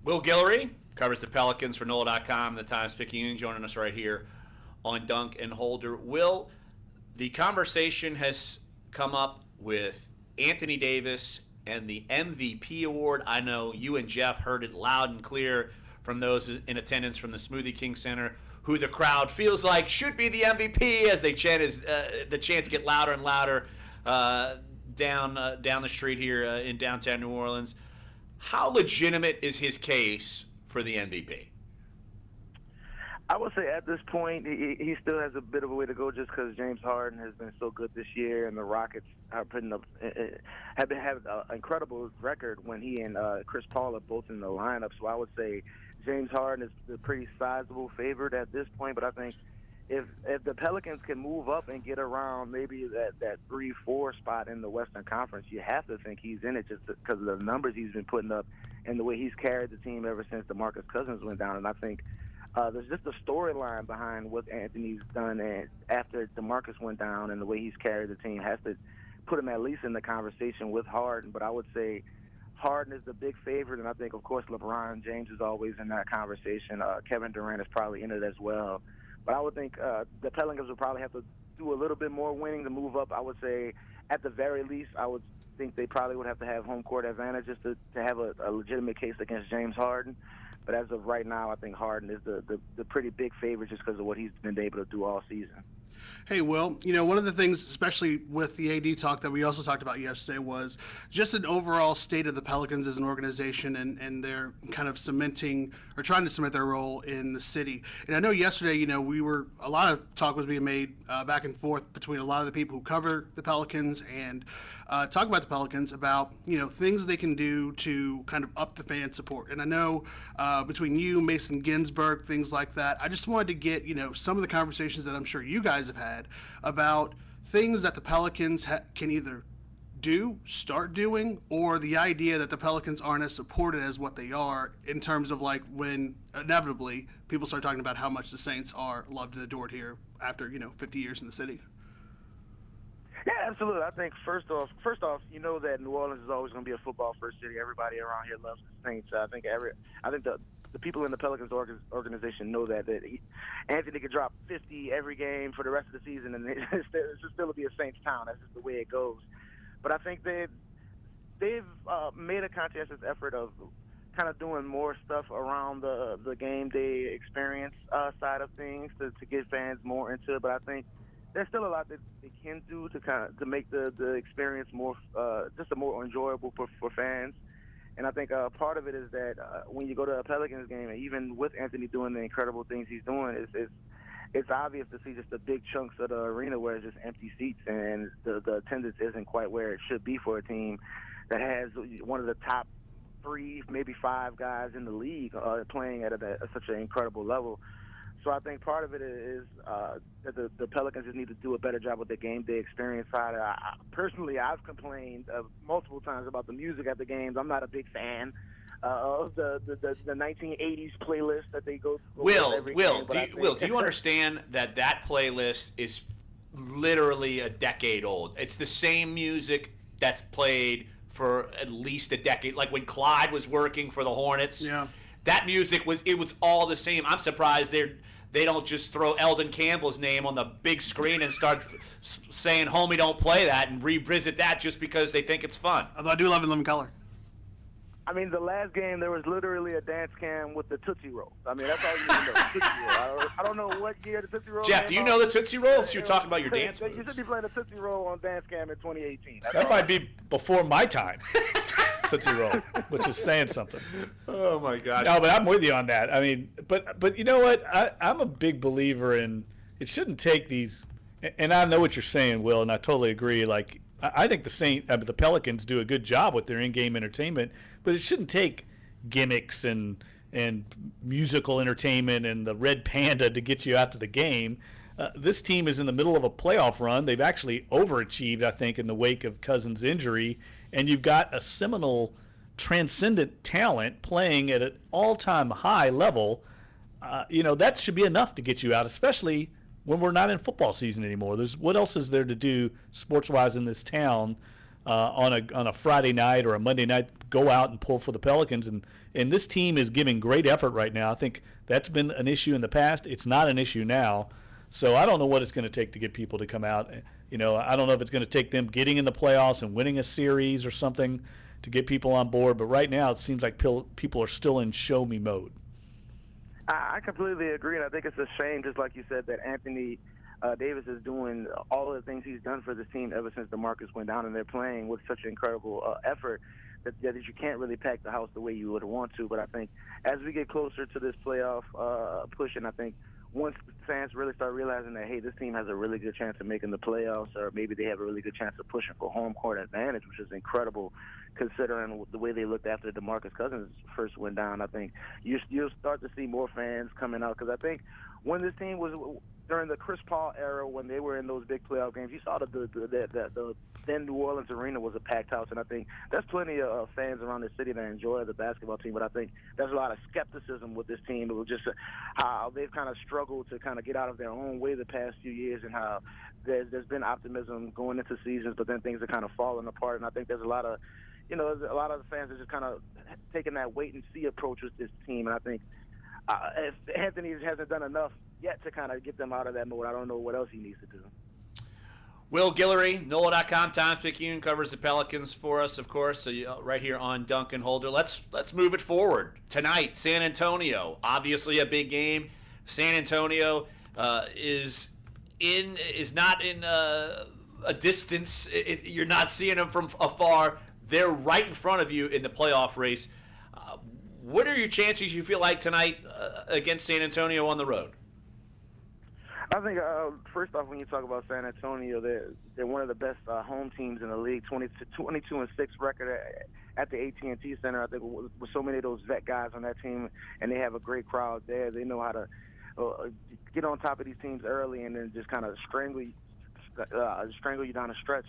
Will Guillory covers the Pelicans for NOLA.com, the Times-Picayune, joining us right here on Dunc and Holder. Will, the conversation has come up with Anthony Davis and the MVP award. I know you and Jeff heard it loud and clear from those in attendance from the Smoothie King Center, who the crowd feels like should be the MVP as they chant, as the chants get louder and louder down the street here in downtown New Orleans. How legitimate is his case for the MVP? I would say at this point, he still has a bit of a way to go just because James Harden has been so good this year, and the Rockets are putting up have an incredible record when he and Chris Paul are both in the lineup. So I would say James Harden is the pretty sizable favorite at this point. But I think if the Pelicans can move up and get around maybe that 3-4 spot in the Western Conference, you have to think he's in it just because of the numbers he's been putting up and the way he's carried the team ever since DeMarcus Cousins went down. And I think there's just a storyline behind what Anthony's done and after DeMarcus went down, and the way he's carried the team has to put him at least in the conversation with Harden. But I would say Harden is the big favorite, and I think, of course, LeBron James is always in that conversation. Kevin Durant is probably in it as well. But I would think the Pelicans would probably have to do a little bit more winning to move up. I would say at the very least, I would think they probably would have to have home court advantage just to have a legitimate case against James Harden. But as of right now, I think Harden is the pretty big favorite just because of what he's been able to do all season. Hey, Will, one of the things, especially with the AD talk that we also talked about yesterday, was just an overall state of the Pelicans as an organization and their kind of cementing or trying to cement their role in the city. And I know yesterday, a lot of talk was being made back and forth between a lot of the people who cover the Pelicans and talk about the Pelicans about, things they can do to kind of up the fan support. And I know between you, Mason Ginsberg, things like that, I just wanted to get, some of the conversations that I'm sure you guys have had about things that the Pelicans can either start doing, or the idea that the Pelicans aren't as supported as what they are in terms of like when inevitably people start talking about how much the Saints are loved and adored here after, 50 years in the city. Yeah, absolutely. I think first off, that New Orleans is always going to be a football-first city. Everybody around here loves the Saints. I think the people in the Pelicans organization know that Anthony could drop 50 every game for the rest of the season, and it's still be a Saints town. That's just the way it goes. But I think they've made a conscientious effort of kind of doing more stuff around the game day experience side of things to get fans more into it. But I think there's still a lot that they can do to make the experience more more enjoyable for fans. And I think part of it is that when you go to a Pelicans game, even with Anthony doing the incredible things he's doing, it's obvious to see just the big chunks of the arena where it's just empty seats, and the attendance isn't quite where it should be for a team that has one of the top 3, maybe 5 guys in the league playing at such an incredible level. So I think part of it is that the Pelicans just need to do a better job with the game day experience side. Personally, I've complained multiple times about the music at the games. I'm not a big fan of the 1980s playlist that they go through. Will, do you understand that playlist is literally a decade old? It's the same music that's played for at least a decade. Like when Clyde was working for the Hornets, that music was all the same. I'm surprised they don't just throw Eldon Campbell's name on the big screen and start saying, "Homie, don't play that," and revisit that just because they think it's fun. Although I do love it in living color. I mean, the last game, there was literally a dance cam with the Tootsie Roll. I mean, that's all you need to know, Tootsie Roll. I don't know what year the Tootsie Roll Jeff, do you know the Tootsie Roll? So you're talking about your dance moves. You should be playing the Tootsie Roll on dance cam in 2018. That might be before my time, Tootsie Roll, which is saying something. Oh, my gosh. No, but I'm with you on that. I mean, but you know what? I'm a big believer in it shouldn't take these, and I know what you're saying, Will, and I totally agree. Like, I think the Pelicans do a good job with their in-game entertainment, but it shouldn't take gimmicks and musical entertainment and the red panda to get you out to the game. This team is in the middle of a playoff run. They've actually overachieved, I think, in the wake of Cousins' injury, and you've got a seminal, transcendent talent playing at an all-time high level. That should be enough to get you out, especially when we're not in football season anymore. What else is there to do sports-wise in this town on a Friday night or a Monday night? Go out and pull for the Pelicans, and this team is giving great effort right now. I think that's been an issue in the past. It's not an issue now. So I don't know what it's going to take to get people to come out. I don't know if it's going to take them getting in the playoffs and winning a series or something to get people on board. But right now it seems like people are still in show-me mode. I completely agree, and I think it's a shame, just like you said, that Anthony Davis is doing all of the things he's done for this team ever since DeMarcus went down, and they're playing with such incredible effort that you can't really pack the house the way you would want to. But I think as we get closer to this playoff push, and I think once fans really start realizing that, hey, this team has a really good chance of making the playoffs, or maybe they have a really good chance of pushing for home court advantage, which is incredible considering the way they looked after DeMarcus Cousins first went down. I think you'll start to see more fans coming out, because I think when this team was during the Chris Paul era, when they were in those big playoff games, you saw the then New Orleans arena was a packed house, and I think there's plenty of fans around the city that enjoy the basketball team, but I think there's a lot of skepticism with this team. It was just how they've kind of struggled to kind of get out of their own way the past few years, and how there's been optimism going into seasons, but then things are kind of falling apart, and I think there's a lot of the fans are just kind of taking that wait-and-see approach with this team, and I think if Anthony hasn't done enough yet to kind of get them out of that mode, I don't know what else he needs to do. Will Guillory, NOLA.com, Times Picayune, covers the Pelicans for us, of course, so right here on Dunc and Holder. Let's move it forward. Tonight, San Antonio, obviously a big game. San Antonio is not in a distance. You're not seeing them from afar. They're right in front of you in the playoff race. What are your chances, you feel like, tonight against San Antonio on the road? I think, first off, when you talk about San Antonio, they're one of the best home teams in the league, 22-6 record at the AT&T Center. I think with so many of those vet guys on that team, and they have a great crowd there, they know how to get on top of these teams early and then just kind of strangle you down the stretch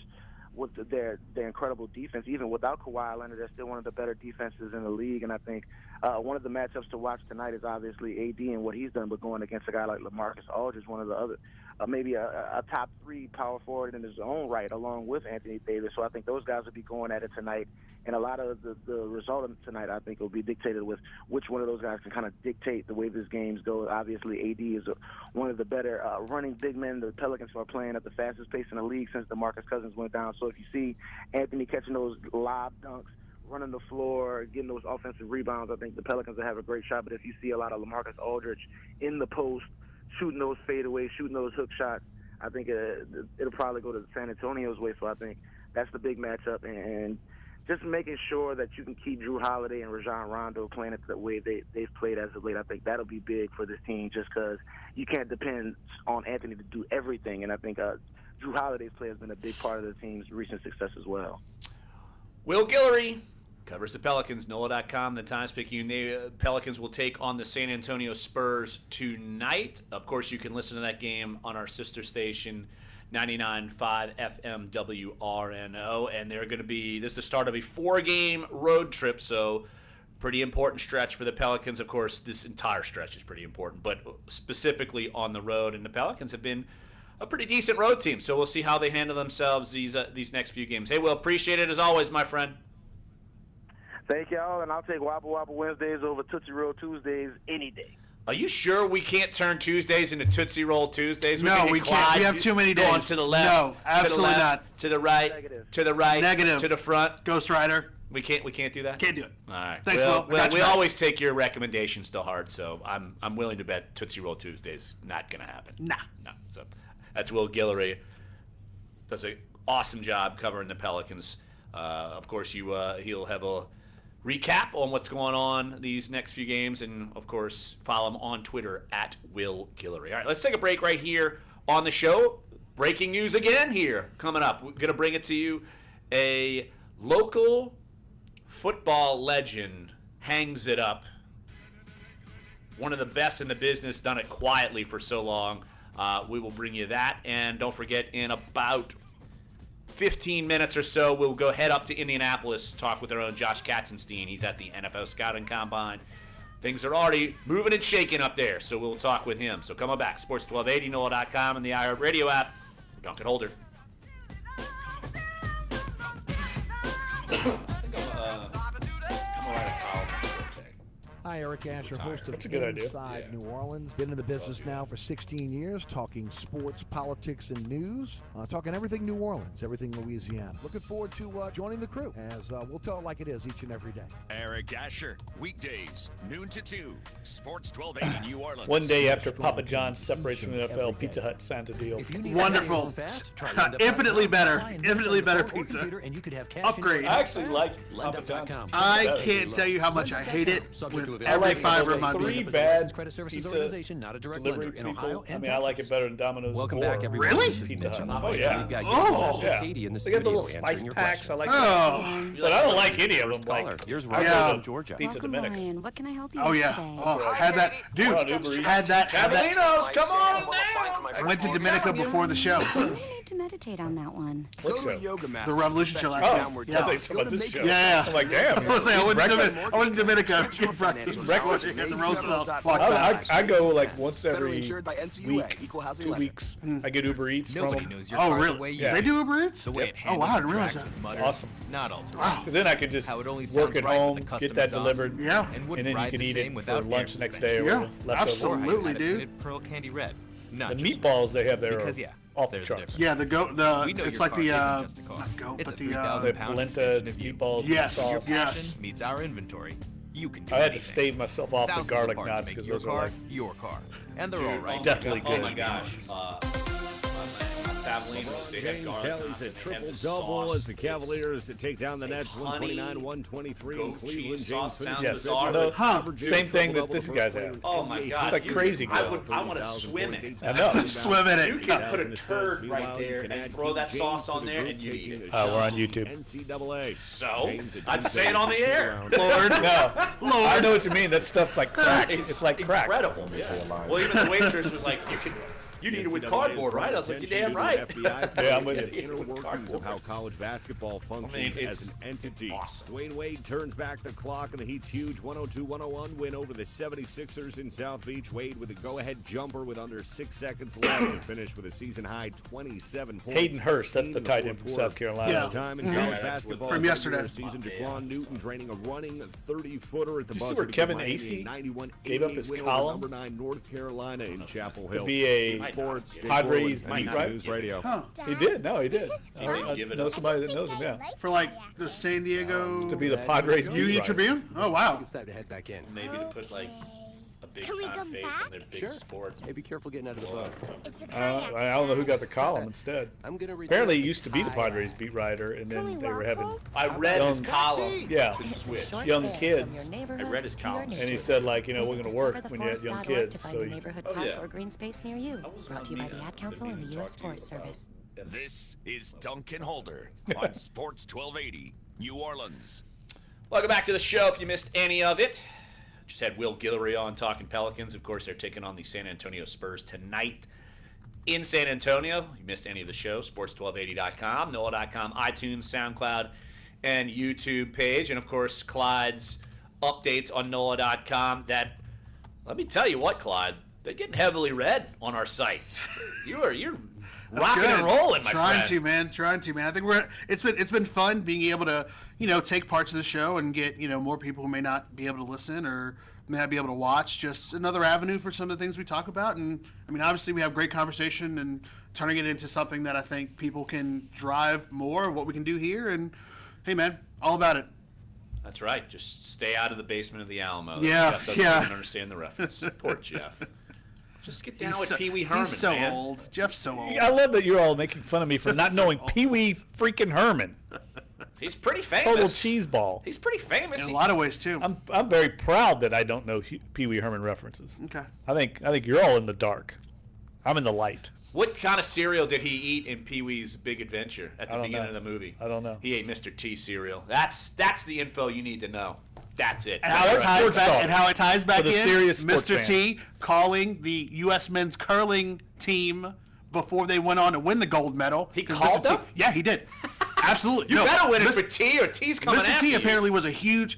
with their incredible defense. Even without Kawhi Leonard, they're still one of the better defenses in the league. And I think one of the matchups to watch tonight is obviously AD and what he's done, but going against a guy like LaMarcus Aldridge, one of the other, maybe a top 3 power forward in his own right, along with Anthony Davis. So I think those guys will be going at it tonight. And a lot of the result of tonight, I think, will be dictated with which one of those guys can kind of dictate the way this game's go. Obviously, AD is one of the better running big men. The Pelicans are playing at the fastest pace in the league since DeMarcus Cousins went down. So if you see Anthony catching those lob dunks, running the floor, getting those offensive rebounds, I think the Pelicans will have a great shot. But if you see a lot of LaMarcus Aldridge in the post, shooting those fadeaways, shooting those hook shots, I think it'll probably go to San Antonio's way. So I think that's the big matchup. And just making sure that you can keep Drew Holiday and Rajon Rondo playing it the way they've played as of late, I think that'll be big for this team, just because you can't depend on Anthony to do everything. And I think Drew Holiday's play has been a big part of the team's recent success as well. Will Guillory, covers the Pelicans. NOLA.com, the Times picking the Pelicans will take on the San Antonio Spurs tonight. Of course, you can listen to that game on our sister station, 99.5 FM WRNO. And they're going to be, this is the start of a 4-game road trip, so pretty important stretch for the Pelicans. Of course, this entire stretch is pretty important, but specifically on the road. And the Pelicans have been a pretty decent road team, so we'll see how they handle themselves these next few games. Hey, Will, appreciate it as always, my friend. Thank y'all, and I'll take Wobble Wobble Wednesdays over Tootsie Roll Tuesdays any day. Are you sure we can't turn Tuesdays into Tootsie Roll Tuesdays? No, we can't. We have too many days. Going to the left. No, absolutely to the left, not. To the right. Negative. To the right. Negative. To the front. Ghost Rider. We can't do that? Can't do it. All right. Thanks, well, Will. We always take your recommendations to heart, so I'm willing to bet Tootsie Roll Tuesdays not going to happen. Nah. No. So that's Will Guillory. Does an awesome job covering the Pelicans. Of course, he'll have a recap on what's going on these next few games, and of course, follow him on Twitter at Will Guillory. All right, let's take a break right here on the show. Breaking news again here coming up. We're going to bring it to you. A local football legend hangs it up. One of the best in the business, done it quietly for so long. We will bring you that, and don't forget, in about 15 minutes or so, we'll go head up to Indianapolis, talk with our own Josh Katzenstein. He's at the NFL Scouting Combine. Things are already moving and shaking up there, so we'll talk with him. So come on back, Sports 1280, NOLA.com, and the iHeart Radio app. Dunc and Holder. Hi, Eric Asher, host of Inside New Orleans. Been in the business now for 16 years, talking sports, politics, and news. Talking everything New Orleans, everything Louisiana. Looking forward to joining the crew, as we'll tell it like it is each and every day. Eric Asher, weekdays, noon to 2, Sports 1280 New Orleans. One day after Papa John's separates from the NFL, Pizza Hut signs a deal. Wonderful. Infinitely better. Infinitely better pizza. Upgrade. I actually like Papa John's. I can't tell you how much I hate it with every fiber of my being. 3 bad pizza not a direct delivery in Ohio and I like it better than Domino's. Welcome back, everyone. Really? Pizza Hut. Oh, yeah. Yeah. Katie in the they got the little studio spice answering your packs. I like questions. that. But I don't like any of them. Caller. Here's I Ryan go from Georgia. Pizza Dominican. Ryan, what can I help you Oh, with yeah. today? Oh, had that. Dude, had that. Cavalinos, come on now. I went to Dominica before the show. You need to meditate on that one. Go to a yoga master. The Revolution show last night. Yeah. Go to this show. Yeah. I'm like, damn. I went to Dominica. Breakfast at the Roosevelt. I go like once every week, 2 weeks. I get Uber Eats from them. Oh, really? Yeah. They do Uber Eats? The way it Oh, wow, I didn't handles realize and that. tracks with Awesome. Not all terrain. Wow. Because then I could just How it only work sounds at right home, with the get custom that exhaust. delivered, Yeah. And and wouldn't then you ride can the eat same it for without air lunch next day or Yeah, leftover. absolutely, Or dude. painted pearl candy red. Not The just meatballs they have there Because, are yeah, off the there's a charts. difference. Yeah, We know it's your like car the, isn't just a car. not goat, It's but a the, 3,000-pound polenta and extension of meatballs you. Yes, and Your sauce. yes. passion meets our inventory. You can do I had to anything. stave myself off the Thousands garlic of parts knots make because your those are car like your car. And they're all right. definitely Oh good. my gosh. Cavalinos, they have James garlic Kelly's knots a and they have triple the double sauce. as the Cavaliers take down the Nets, honey, 129-123 in goat Cleveland. cheese James sauce sounds finishes bizarre, fifth. but Same thing that this guy's have. Oh my God. It's like crazy I good. want to swim in it. I know. Swim in it. You can put a turd right there and throw that sauce on there and you eat it. We're on YouTube. NCAA. So, I'd say it on the air. Lord. No. Lord. I know what you mean. That stuff's like crack. It's like crack. Incredible. Yeah. Well, even the waitress was like, you'd eat it with cardboard, right? I was like, you're damn right. Yeah, I'm with you. The inner workings of how college basketball functions as an entity. Awesome. Dwayne Wade turns back the clock, and the Heat's huge 102-101 win over the 76ers in South Beach. Wade with a go-ahead jumper with under 6 seconds left to finish with a season-high 27 points. Hayden Hurst, that's the tight end from South Carolina. Yeah. Time in college basketball From yesterday. Season Jaquan Newton draining a running 30-footer at the Did you see buzzer where to Kevin give Miami Acey 91-88 gave up his win over column? number 9 North Carolina in Chapel Hill. To be a Sports, Jay Padres Borland, beat writer. News Radio. Huh. He did. No, he did. I give it know up. somebody that knows him, yeah. For like the San Diego To be the Padres beat Union writer. Tribune? Oh, wow. It's time to head back in. Maybe to put like a big Can we time go face back? on their big Sure. sport. Hey, be careful getting out of the boat. It's a I don't know who got the column instead. I'm gonna return. Apparently, he used to be the Padres beat writer, and Can we then they were walk having home? I read his Young- column. yeah, To switch. young kids. I read his column. And he said, like, you know, we're going to work when you have young kids. To So find a you, neighborhood Oh, park yeah. or green space near you. Brought to you by the Ad Council and the U.S. Forest Service. This is Dunc and Holder on Sports 1280 New Orleans. Welcome back to the show. If you missed any of it, just had Will Guillory on talking Pelicans. Of course, they're taking on the San Antonio Spurs tonight in San Antonio. If you missed any of the show, sports1280.com, NOLA.com, iTunes, SoundCloud, and YouTube page. And, of course, Clyde's updates on NOLA.com that, let me tell you what, Clyde, they're getting heavily read on our site. You're rocking and rolling, my friend. Trying to, man. I think it's been fun being able to, take parts of the show and get, more people who may not be able to listen or may not be able to watch. Just another avenue for some of the things we talk about. And I mean, obviously we have great conversation and turning it into something that I think people can drive more of what we can do here. And hey, man, all about it. That's right. Just stay out of the basement of the Alamo. Yeah, Jeff doesn't even understand the reference. Poor Jeff. Just get down with Pee Wee Herman, He's so man. old. Jeff's so old. I love that you're all making fun of me for not knowing Pee Wee freaking Herman. He's pretty famous. Total cheeseball. He's pretty famous. In a lot of ways, too. I'm very proud that I don't know Pee Wee Herman references. Okay. I think you're all in the dark. I'm in the light. What kind of cereal did he eat in Pee Wee's Big Adventure at the beginning of the movie? I don't know. He ate Mr. T cereal. That's the info you need to know. That's it. And how it ties back in, Mr. T calling the U.S. men's curling team before they went on to win the gold medal. He called them? Yeah, he did. Absolutely. You better win it for T or T's coming after you. Mr. T apparently was a huge,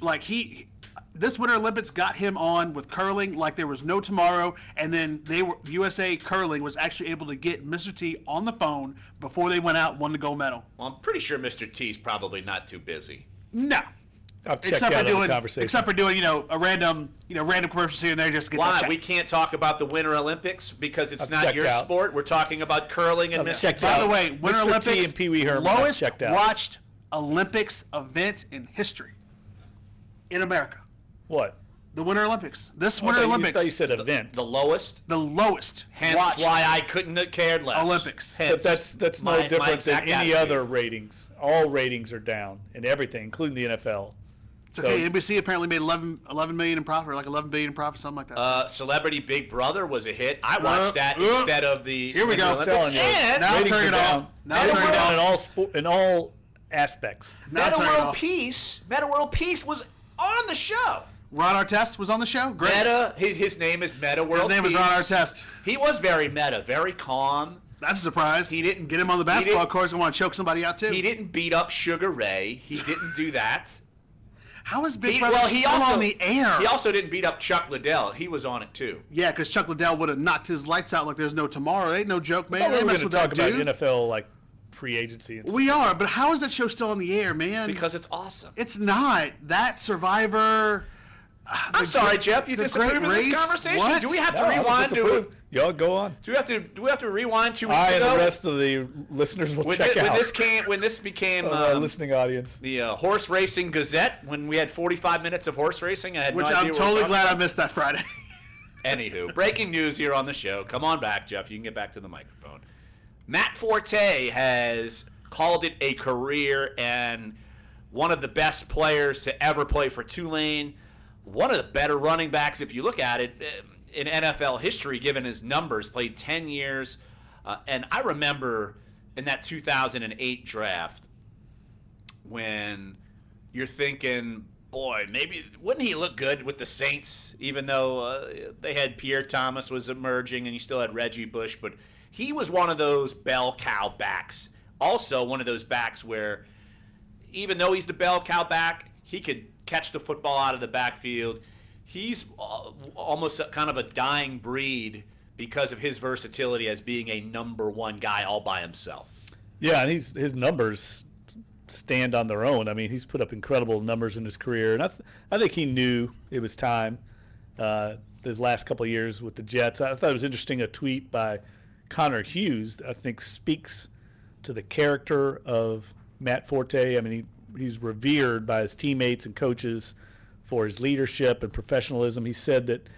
this Winter Olympics got him on with curling like there was no tomorrow, and then USA Curling was actually able to get Mr. T on the phone before they went out and won the gold medal. Well, I'm pretty sure Mr. T's probably not too busy. No. Except for doing, a random commercials here and there just to get Why? that check. We can't talk about the Winter Olympics because it's not your sport. We're talking about curling and Mr. T. By the way, Winter Mr. Olympics, T and Pee Wee Herman lowest checked out. watched Olympics event in history in America. What? The Winter Olympics. Winter Olympics. I thought you said event. The lowest? The lowest. Hence why I couldn't have cared less. Olympics. But that's no different than any other ratings. All ratings are down in everything, including the NFL. It's okay. NBC apparently made 11 million in profit, or like 11 billion in profit, something like that. Celebrity Big Brother was a hit. I watched that instead of the. Here we go. Olympics. And now turn it off. Now turn it down in all aspects. Meta World Peace was on the show. Ron Artest was on the show. Great. Meta. His name is Meta World Peace. His name is Ron Artest. He was very meta, very calm. That's a surprise. He didn't get him on the basketball court and want to choke somebody out too. He didn't beat up Sugar Ray. He didn't do that. How is Big Brother still on the air? He also didn't beat up Chuck Liddell. He was on it too. Yeah, because Chuck Liddell would have knocked his lights out like there's no tomorrow. Ain't no joke, man. We're going to talk about NFL free agency. And we are, but how is that show still on the air, man? Because it's awesome. It's not. That Survivor. I'm sorry, Jeff. You disapprove of this conversation? What? Do we have to rewind to? Y'all go on. Do we have to rewind 2 weeks ago? And the rest of the listeners will check out. When this became our listening audience, the Horse Racing Gazette, when we had 45 minutes of horse racing, I had which no idea I'm totally glad I missed that Friday. Anywho, breaking news here on the show. Come on back, Jeff. You can get back to the microphone. Matt Forte has called it a career and one of the best players to ever play for Tulane. One of the better running backs, if you look at it, in NFL history, given his numbers, played 10 years. And I remember in that 2008 draft when you're thinking, boy, maybe wouldn't he look good with the Saints, even though they had Pierre Thomas was emerging and you still had Reggie Bush. But he was one of those bell cow backs. Also one of those backs where even though he's the bell cow back, he could catch the football out of the backfield. He's almost kind of a dying breed because of his versatility as being a number one guy all by himself. Yeah, and his numbers stand on their own. I mean, he's put up incredible numbers in his career, and I think he knew it was time. His last couple of years with the Jets, I thought it was interesting. A tweet by Connor Hughes, I think, speaks to the character of Matt Forte. I mean, he's revered by his teammates and coaches for his leadership and professionalism. He said that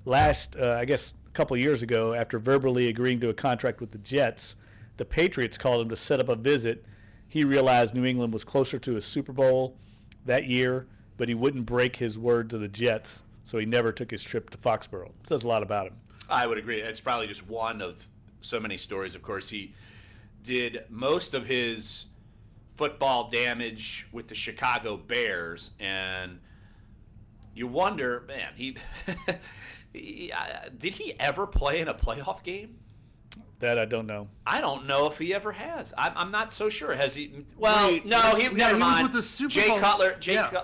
a couple of years ago, after verbally agreeing to a contract with the Jets, the Patriots called him to set up a visit. He realized New England was closer to a Super Bowl that year, but he wouldn't break his word to the Jets, so he never took his trip to Foxborough. It says a lot about him. I would agree. It's probably just one of so many stories. Of course, he did most of his football damage with the Chicago Bears, and you wonder, man, did he ever play in a playoff game? That I don't know. I don't know if he ever has. I'm not so sure. Has he? Well, Wait, no, never mind. He was with the Super Bowl.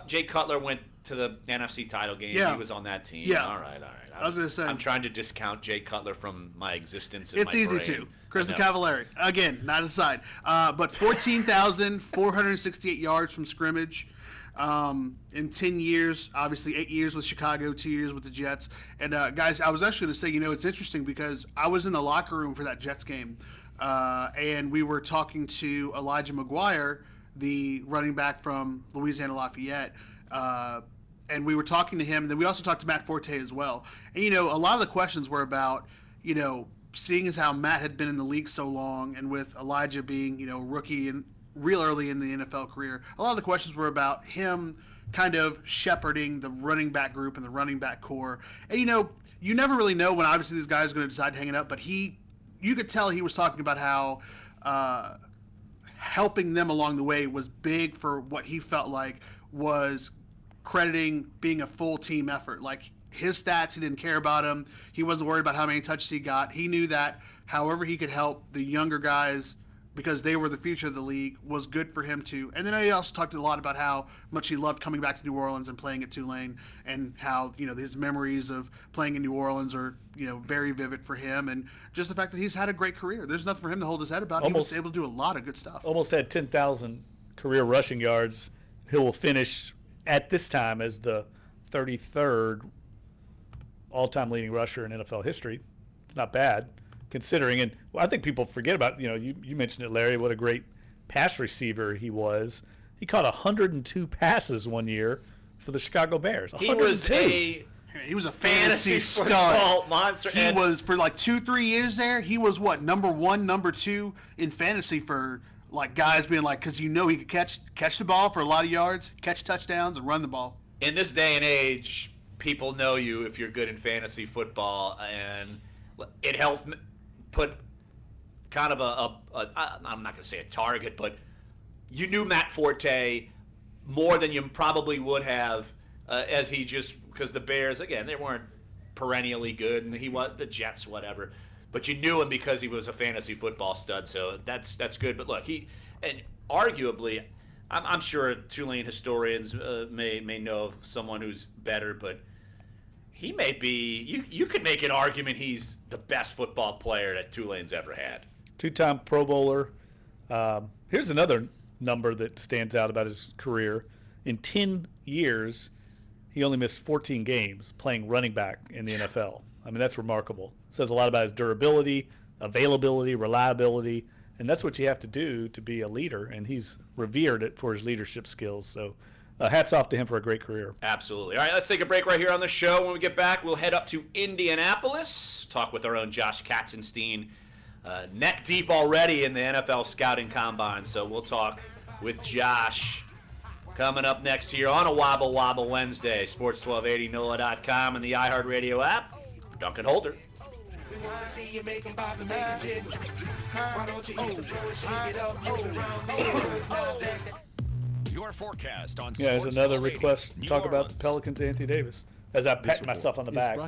Jay Cutler went to the NFC title game. Yeah. He was on that team. Yeah. All right. I was going to say. I'm trying to discount Jay Cutler from my existence. It's easy to. Chris Cavallari. Again, not aside. But 14,468 yards from scrimmage in 10 years. Obviously, 8 years with Chicago, 2 years with the Jets. And, guys, I was actually going to say, it's interesting because I was in the locker room for that Jets game. And we were talking to Elijah McGuire, the running back from Louisiana Lafayette. And we were talking to him. And then we also talked to Matt Forte as well. And, a lot of the questions were about, seeing as how Matt had been in the league so long, and with Elijah being, rookie and real early in the NFL career, a lot of the questions were about him kind of shepherding the running back group and the running back core. And, you never really know when obviously these guys are going to decide to hang it up, but you could tell he was talking about how helping them along the way was big for what he felt like was crediting being a full team effort. Like, his stats, he didn't care about them. He wasn't worried about how many touches he got. He knew that however he could help the younger guys, because they were the future of the league, was good for him too. And then he also talked a lot about how much he loved coming back to New Orleans and playing at Tulane, and how, his memories of playing in New Orleans are, very vivid for him. And just the fact that he's had a great career. There's nothing for him to hold his head about. He was able to do a lot of good stuff. Almost had 10,000 career rushing yards. He will finish at this time as the 33rd all-time leading rusher in NFL history. It's not bad considering. And I think people forget about, you mentioned it, Larry, what a great pass receiver he was. He caught 102 passes one year for the Chicago Bears. 102. He was a fantasy stud. Monster. He was, for like 2-3 years there, he was number 1, number 2 in fantasy for guys being because he could catch the ball for a lot of yards, catch touchdowns, and run the ball. In this day and age, people know you if you're good in fantasy football, and it helped put kind of I'm not going to say a target, but you knew Matt Forte more than you probably would have because the Bears, again, they weren't perennially good, and he was the Jets, whatever. But you knew him because he was a fantasy football stud, so that's good. But look, and arguably, I'm sure Tulane historians may know of someone who's better, but he may be. You could make an argument he's the best football player that Tulane's ever had. 2-time Pro Bowler. Here's another number that stands out about his career. In 10 years, he only missed 14 games playing running back in the NFL. I mean, that's remarkable. It says a lot about his durability, availability, reliability, and that's what you have to do to be a leader, and he's revered for his leadership skills. So hats off to him for a great career. Absolutely. All right, let's take a break right here on the show. When we get back, we'll head up to Indianapolis, talk with our own Josh Katzenstein, neck deep already in the NFL Scouting Combine. So we'll talk with Josh coming up next here on a Wobble Wobble Wednesday. Sports 1280, NOLA.com, and the iHeartRadio app. Dunc and Holder. Your forecast on there's another request to talk about the Pelicans, Anthony Davis. As I pat myself on the back.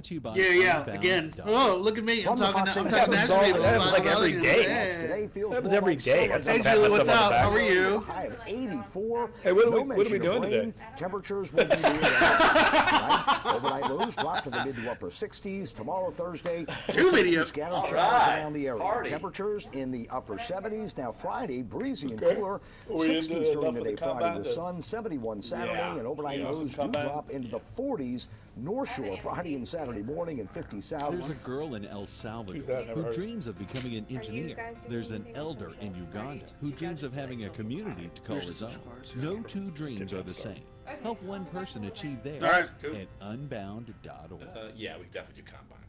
Again. Oh, look at me. I'm talking nationally. That was like every day. That was every day. Hey, Julie, what's up? How are you? High of 84. Hey, what are we doing today? Temperatures will be tonight. Overnight lows drop to the mid to upper 60s. Tomorrow, Thursday, scattered showers around the area. Temperatures in the upper 70s. Now Friday, breezy and cooler. 60s during the day Friday with sun. 71 Saturday, and overnight lows do drop into the 40s. North Shore Friday and Saturday morning, and 50 south. There's a girl in El Salvador who dreams of becoming an engineer. There's an elder in Uganda who dreams of having a community to call his own. No two dreams are the same. Help one person achieve theirs at unbound.org. Yeah, we definitely do Combine.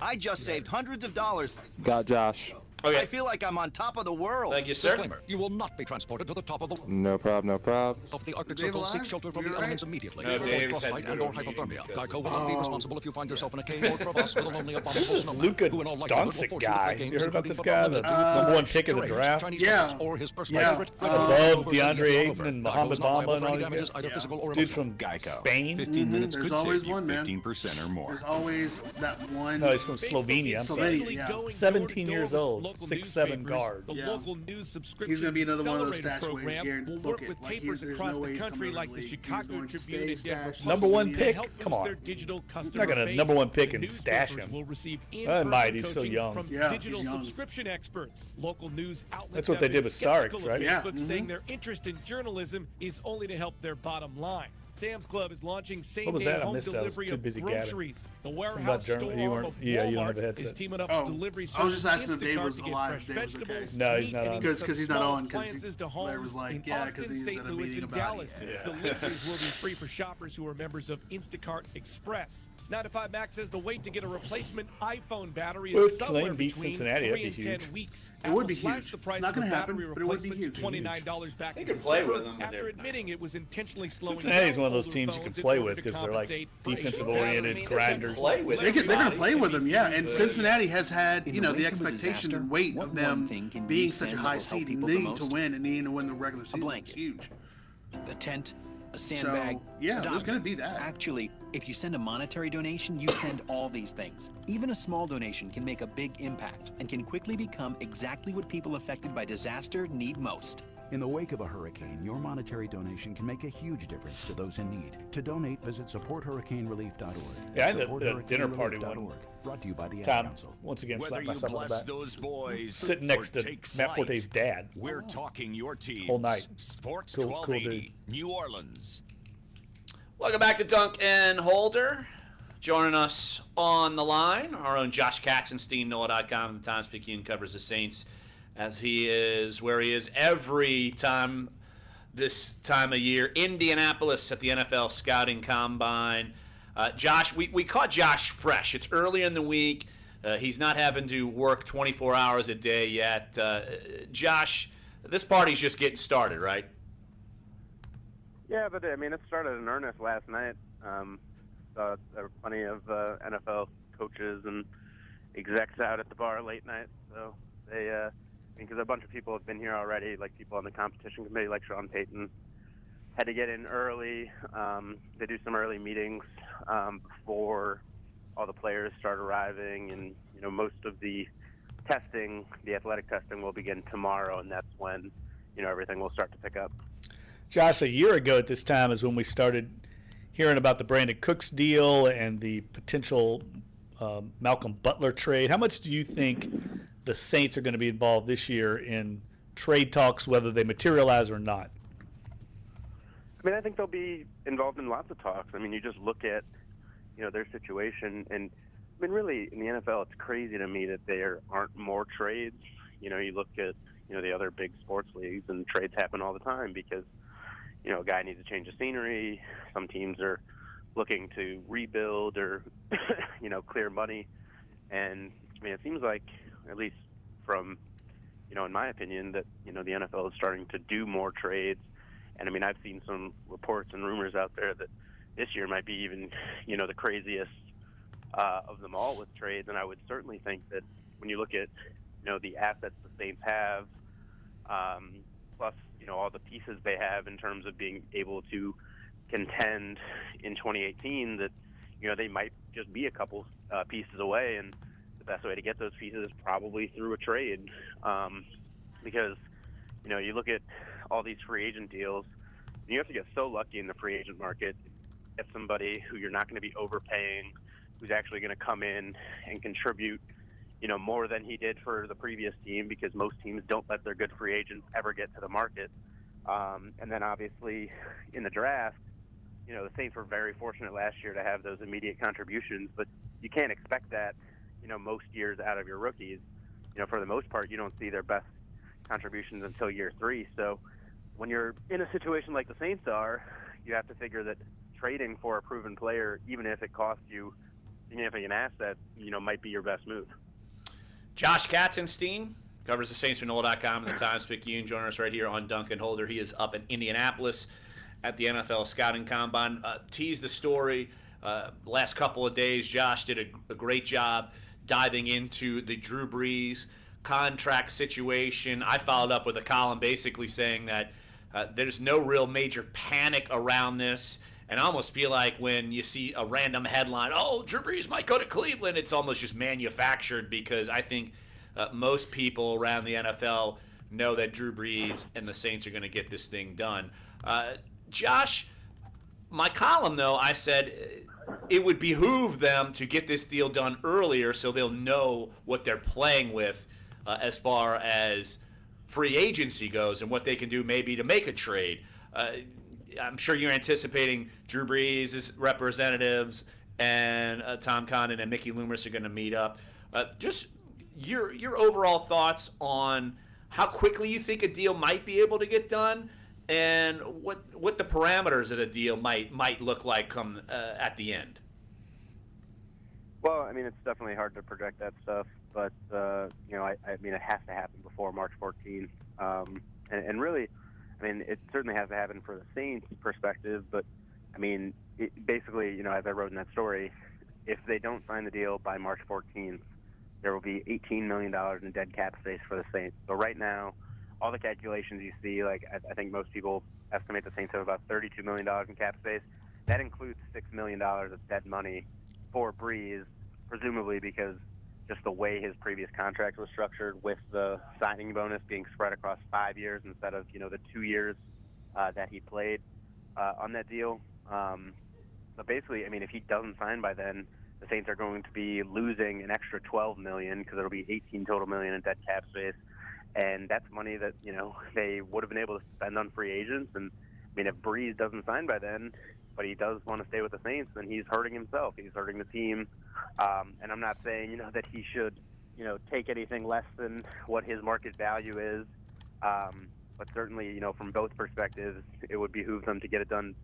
I just saved hundreds of dollars. Got Josh. Okay. I feel like I'm on top of the world. Thank you, sir. Disclaimer, you will not be transported to the top of the No problem, no problem. of the Arctic Circle. Seek shelter from the elements immediately. No, Avoid Dave's frostbite had and to or go to a meeting hypothermia. because Geico will not be responsible if you find yourself in a cave or crevasse with a lonely, abominable This snowman Luka who in all likelihood will Doncic force you to guy. play games You heard about including this football guy? and The football, number one pick of the charades, draft? Chinese Yeah. letters, or his personal Yeah. favorite. Above DeAndre Over. Ayton and Geico's Mohamed not liable Bamba for and any all these damages, guys. either physical or Dude emotional. from Geico. Spain? 15 minutes There's could always save you one, man. 15% or more. There's always that one. No, he's from Slovenia. I'm sorry. Slovenia, yeah. 17 years old, 6'7" guard. The Yeah. local news subscription He's going to be another one of those accelerator stashaways. program Guaranteed. will Book work with it. Like, papers there's across no way the he's country coming like to the league. He's Chicago going to Tribune stay and Denver stashed. Number one Post pick? to help Come boost on. their digital customer Not gonna base. number one pick The and news stash papers him. will receive I might. in-person He's so coaching young. from Yeah, digital he's young. subscription experts. Local news outlets That's what have they been did with Sark, skeptical of right? Yeah. Facebook, saying their interest in journalism is only to help their bottom line. Sam's Club is launching What was same-day that? I home missed it. I was delivery too of busy gathering. groceries. The Something warehouse about store journal- you arm weren't- of yeah, you don't have a Walmart headset. is teaming up Oh, with delivery I was just service asking if Dave Instacart was to get alive. fresh Dave was okay. vegetables, No, he's meat, not and on. even Because he's not small on, 'cause appliances to Blair was homes like, in yeah, 'cause Austin, he's St. at a Louis, meeting and about it. Dallas. Yeah. Deliveries will be free for shoppers who are members of Instacart Express. 9 to 5 Max says the wait to get a replacement iPhone battery Well, is if somewhere Tulane beats between Cincinnati, 3 that'd be and 10 huge. weeks. It would Apple be slashed huge. the price It's not of the gonna happen, battery but it would be replacement to huge. $29 back They in could play with December them, but after they're- admitting it was intentionally slowing Cincinnati's down one of those older teams you phones can play in with order to because they're like compensate for defensive-oriented Yeah, grinders. play with They're going to everybody. play with them, yeah. And But- Cincinnati has had, In you the know, the wake of a expectation disaster, and weight what of one them thing can being you such a send high that will help seed and people the needing to most? win and needing to win the regular season. It's blanket. huge. A tent, a sandbag. So, yeah, a there's doctor. going to be that. Actually, if you send a monetary donation, you send all these things. Even a small donation can make a big impact and can quickly become exactly what people affected by disaster need most. In the wake of a hurricane, your monetary donation can make a huge difference to those in need. To donate, visit supporthurricanerelief.org. Yeah, I had a dinner party Supporthurricanerelief.org. one. Brought to you by the Ad Tom, Council. once again, Whether slapped you myself on the bless back. those boys Sitting next or to take Matt flight, Forte's dad. we're talking your team. Whole night. Sports Cool 1280, dude. New Orleans. Welcome back to Dunc and Holder. Joining us on the line, our own Josh Katzenstein, NOLA.com, the Times-Picayune covers the Saints as he is where he is every time this time of year. Indianapolis at the NFL Scouting Combine. Josh, we caught Josh fresh. It's early in the week. He's not having to work 24 hours a day yet. Josh, this party's just getting started, right? Yeah, but I mean, it started in earnest last night. There were plenty of NFL coaches and execs out at the bar late night. So they, because a bunch of people have been here already, like people on the competition committee, like Sean Payton, had to get in early. They do some early meetings before all the players start arriving, and you know, most of the testing, the athletic testing, will begin tomorrow, and that's when, you know, everything will start to pick up. Josh, a year ago at this time is when we started hearing about the Brandon Cooks deal and the potential Malcolm Butler trade. How much do you think the Saints are going to be involved this year in trade talks, whether they materialize or not? I mean, I think they'll be involved in lots of talks. I mean, you just look at, you know, their situation, and I mean, really, in the NFL, it's crazy to me that there aren't more trades. You know, you look at, you know, the other big sports leagues, and trades happen all the time because, you know, a guy needs to change the scenery. Some teams are looking to rebuild or, you know, clear money. And, I mean, it seems like, at least from, you know, in my opinion, that, you know, the NFL is starting to do more trades. And, I mean, I've seen some reports and rumors out there that this year might be even, you know, the craziest of them all with trades. And I would certainly think that when you look at, you know, the assets the Saints have, plus, you know, all the pieces they have in terms of being able to contend in 2018, that, you know, they might just be a couple pieces away, and the best way to get those pieces is probably through a trade, because, you know, you look at all these free agent deals, and you have to get so lucky in the free agent market, get somebody who you're not going to be overpaying, who's actually going to come in and contribute, you know, more than he did for the previous team, because most teams don't let their good free agents ever get to the market. And then obviously in the draft, you know, the Saints were very fortunate last year to have those immediate contributions, but you can't expect that, you know, most years out of your rookies. You know, for the most part, you don't see their best contributions until year 3. So when you're in a situation like the Saints are, you have to figure that trading for a proven player, even if it costs you significant asset, you know, might be your best move. Josh Katzenstein, covers the Saints for NOLA.com and the Times-Picayune. Joining us right here on Dunc and Holder. He is up in Indianapolis at the NFL Scouting Combine. Tease the story. Last couple of days, Josh did a great job diving into the Drew Brees contract situation. I followed up with a column basically saying that there's no real major panic around this. And I almost feel like when you see a random headline, oh, Drew Brees might go to Cleveland, it's almost just manufactured, because I think most people around the NFL know that Drew Brees and the Saints are going to get this thing done. Josh, my column, though, I said it would behoove them to get this deal done earlier so they'll know what they're playing with as far as free agency goes and what they can do maybe to make a trade. I'm sure you're anticipating Drew Brees' representatives and Tom Condon and Mickey Loomis are going to meet up. Just your overall thoughts on how quickly you think a deal might be able to get done, and what the parameters of the deal might look like come at the end. Well, I mean, it's definitely hard to project that stuff, but I mean, it has to happen before March 14th, and really, I mean, it certainly has to happen for the Saints' perspective, but, I mean, basically, as I wrote in that story, if they don't sign the deal by March 14th, there will be $18 million in dead cap space for the Saints. So right now, all the calculations you see, like I think most people estimate the Saints have about $32 million in cap space. That includes $6 million of dead money for Brees, presumably because just the way his previous contract was structured, with the signing bonus being spread across 5 years instead of the 2 years that he played on that deal. But basically, I mean, if he doesn't sign by then, the Saints are going to be losing an extra $12 million, because it'll be 18 total million in dead cap space, and that's money that they would have been able to spend on free agents. And I mean, if Brees doesn't sign by then, but he does want to stay with the Saints, then he's hurting himself. He's hurting the team. And I'm not saying, that he should, take anything less than what his market value is. But certainly, from both perspectives, it would behoove them to get it done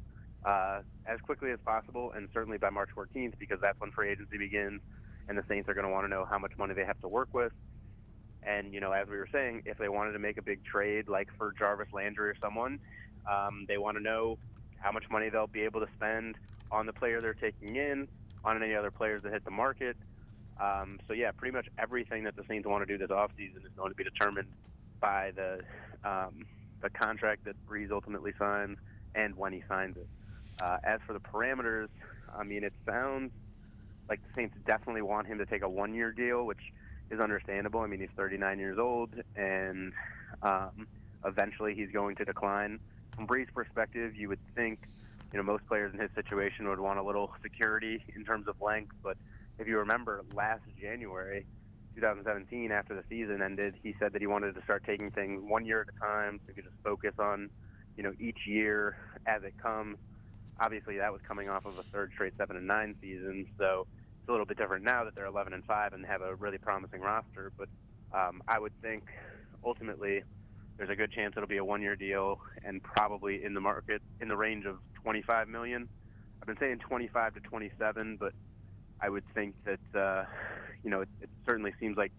as quickly as possible, and certainly by March 14th, because that's when free agency begins, and the Saints are going to want to know how much money they have to work with. And, as we were saying, if they wanted to make a big trade, like for Jarvis Landry or someone, they want to know how much money they'll be able to spend on the player they're taking in, on any other players that hit the market. So, yeah, pretty much everything that the Saints want to do this offseason is going to be determined by the contract that Brees ultimately signs and when he signs it. As for the parameters, I mean, it sounds like the Saints definitely want him to take a one-year deal, which is understandable. I mean, he's 39 years old, and eventually he's going to decline. From Brees' perspective, you would think, most players in his situation would want a little security in terms of length. But if you remember, last January, 2017, after the season ended, he said that he wanted to start taking things 1 year at a time, so he could just focus on, each year as it comes. Obviously, that was coming off of a third straight 7-9 season, so it's a little bit different now that they're 11-5 and have a really promising roster. But I would think ultimately there's a good chance it'll be a one-year deal, and probably in the market in the range of $25 million. I've been saying 25 to 27, but I would think that it certainly seems like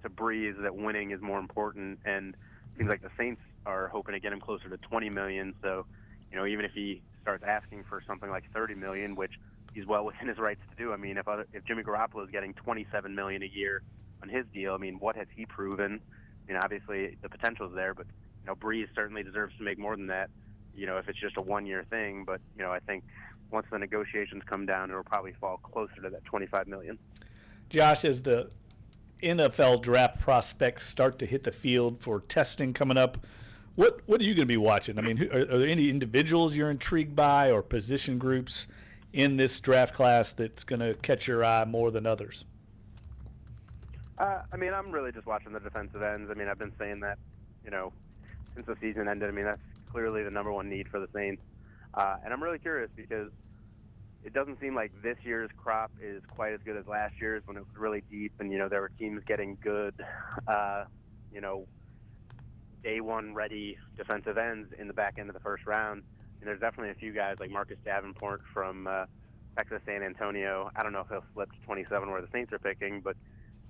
to Brees that winning is more important, and it seems like the Saints are hoping to get him closer to 20 million. So, even if he starts asking for something like 30 million, which he's well within his rights to do. I mean, if Jimmy Garoppolo is getting 27 million a year on his deal, I mean, what has he proven? I mean, obviously the potential is there, but Brees certainly deserves to make more than that. If it's just a one-year thing, but I think once the negotiations come down, it'll probably fall closer to that 25 million. Josh, as the NFL draft prospects start to hit the field for testing coming up, what are you going to be watching? I mean, are there any individuals you're intrigued by, or position groups in this draft class that's going to catch your eye more than others? I mean, I'm really just watching the defensive ends. I mean, I've been saying that, since the season ended. I mean, that's clearly the number one need for the Saints. And I'm really curious because it doesn't seem like this year's crop is quite as good as last year's, when it was really deep and, there were teams getting good, day one ready defensive ends in the back end of the first round. And there's definitely a few guys like Marcus Davenport from Texas San Antonio. I don't know if he'll slip to 27 where the Saints are picking, but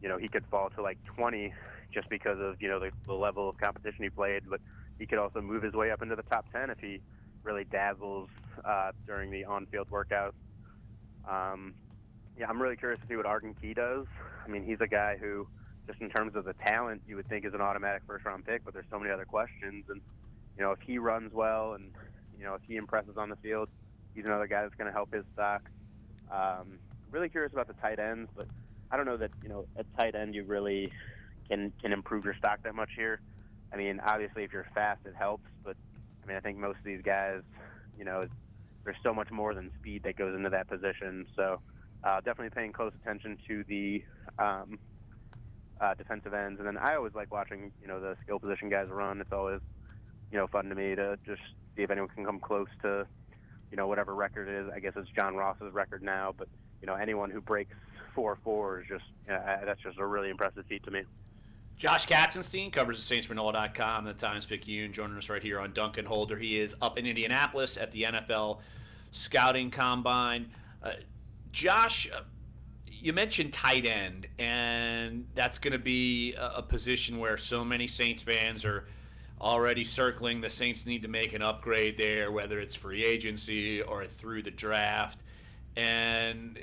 he could fall to like 20 just because of, the level of competition he played, but he could also move his way up into the top 10 if he really dazzles during the on-field workouts. I'm really curious to see what Arden Key does. I mean, he's a guy who, just in terms of the talent, you would think is an automatic first-round pick, but there's so many other questions. And, if he runs well and, if he impresses on the field, he's another guy that's going to help his stock. Really curious about the tight ends, but I don't know that, at tight end you really can improve your stock that much here. I mean, obviously if you're fast, it helps, but I mean, I think most of these guys, there's so much more than speed that goes into that position. So definitely paying close attention to the defensive ends. And then I always like watching, the skill position guys run. It's always, fun to me to just see if anyone can come close to, whatever record it is. I guess it's John Ross's record now, but, anyone who breaks 4.4 is just, that's just a really impressive feat to me. Josh Katzenstein covers the Saints for NOLA.com, the Times-Picayune, joining us right here on Dunc and Holder. He is up in Indianapolis at the NFL Scouting Combine. Josh, you mentioned tight end, and that's going to be a position where so many Saints fans are already circling. The Saints need to make an upgrade there, whether it's free agency or through the draft. And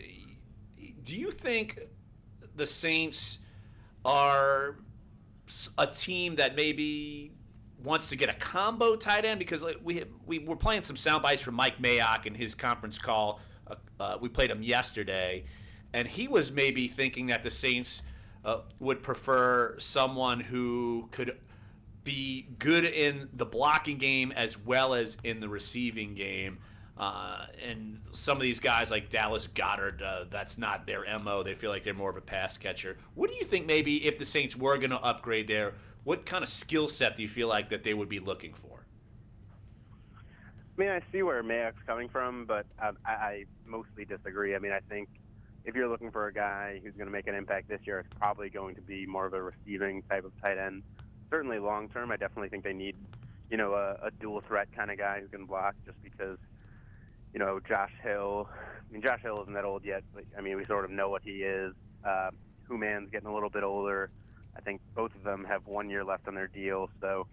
do you think the Saints are a team that maybe wants to get a combo tight end? Because we were playing some sound bites from Mike Mayock in his conference call. We played him yesterday, and he was maybe thinking that the Saints would prefer someone who could be good in the blocking game as well as in the receiving game. And some of these guys like Dallas Goedert, that's not their MO. They feel like they're more of a pass catcher. What do you think maybe if the Saints were going to upgrade there, what kind of skill set do you feel like that they would be looking for? I mean, I see where Mayock's coming from, but I mostly disagree. I mean, I think if you're looking for a guy who's going to make an impact this year, it's probably going to be more of a receiving type of tight end. Certainly long term, I definitely think they need, a dual threat kind of guy who can block, just because, Josh Hill isn't that old yet, but I mean, we sort of know what he is. Human's getting a little bit older. I think both of them have 1 year left on their deal. So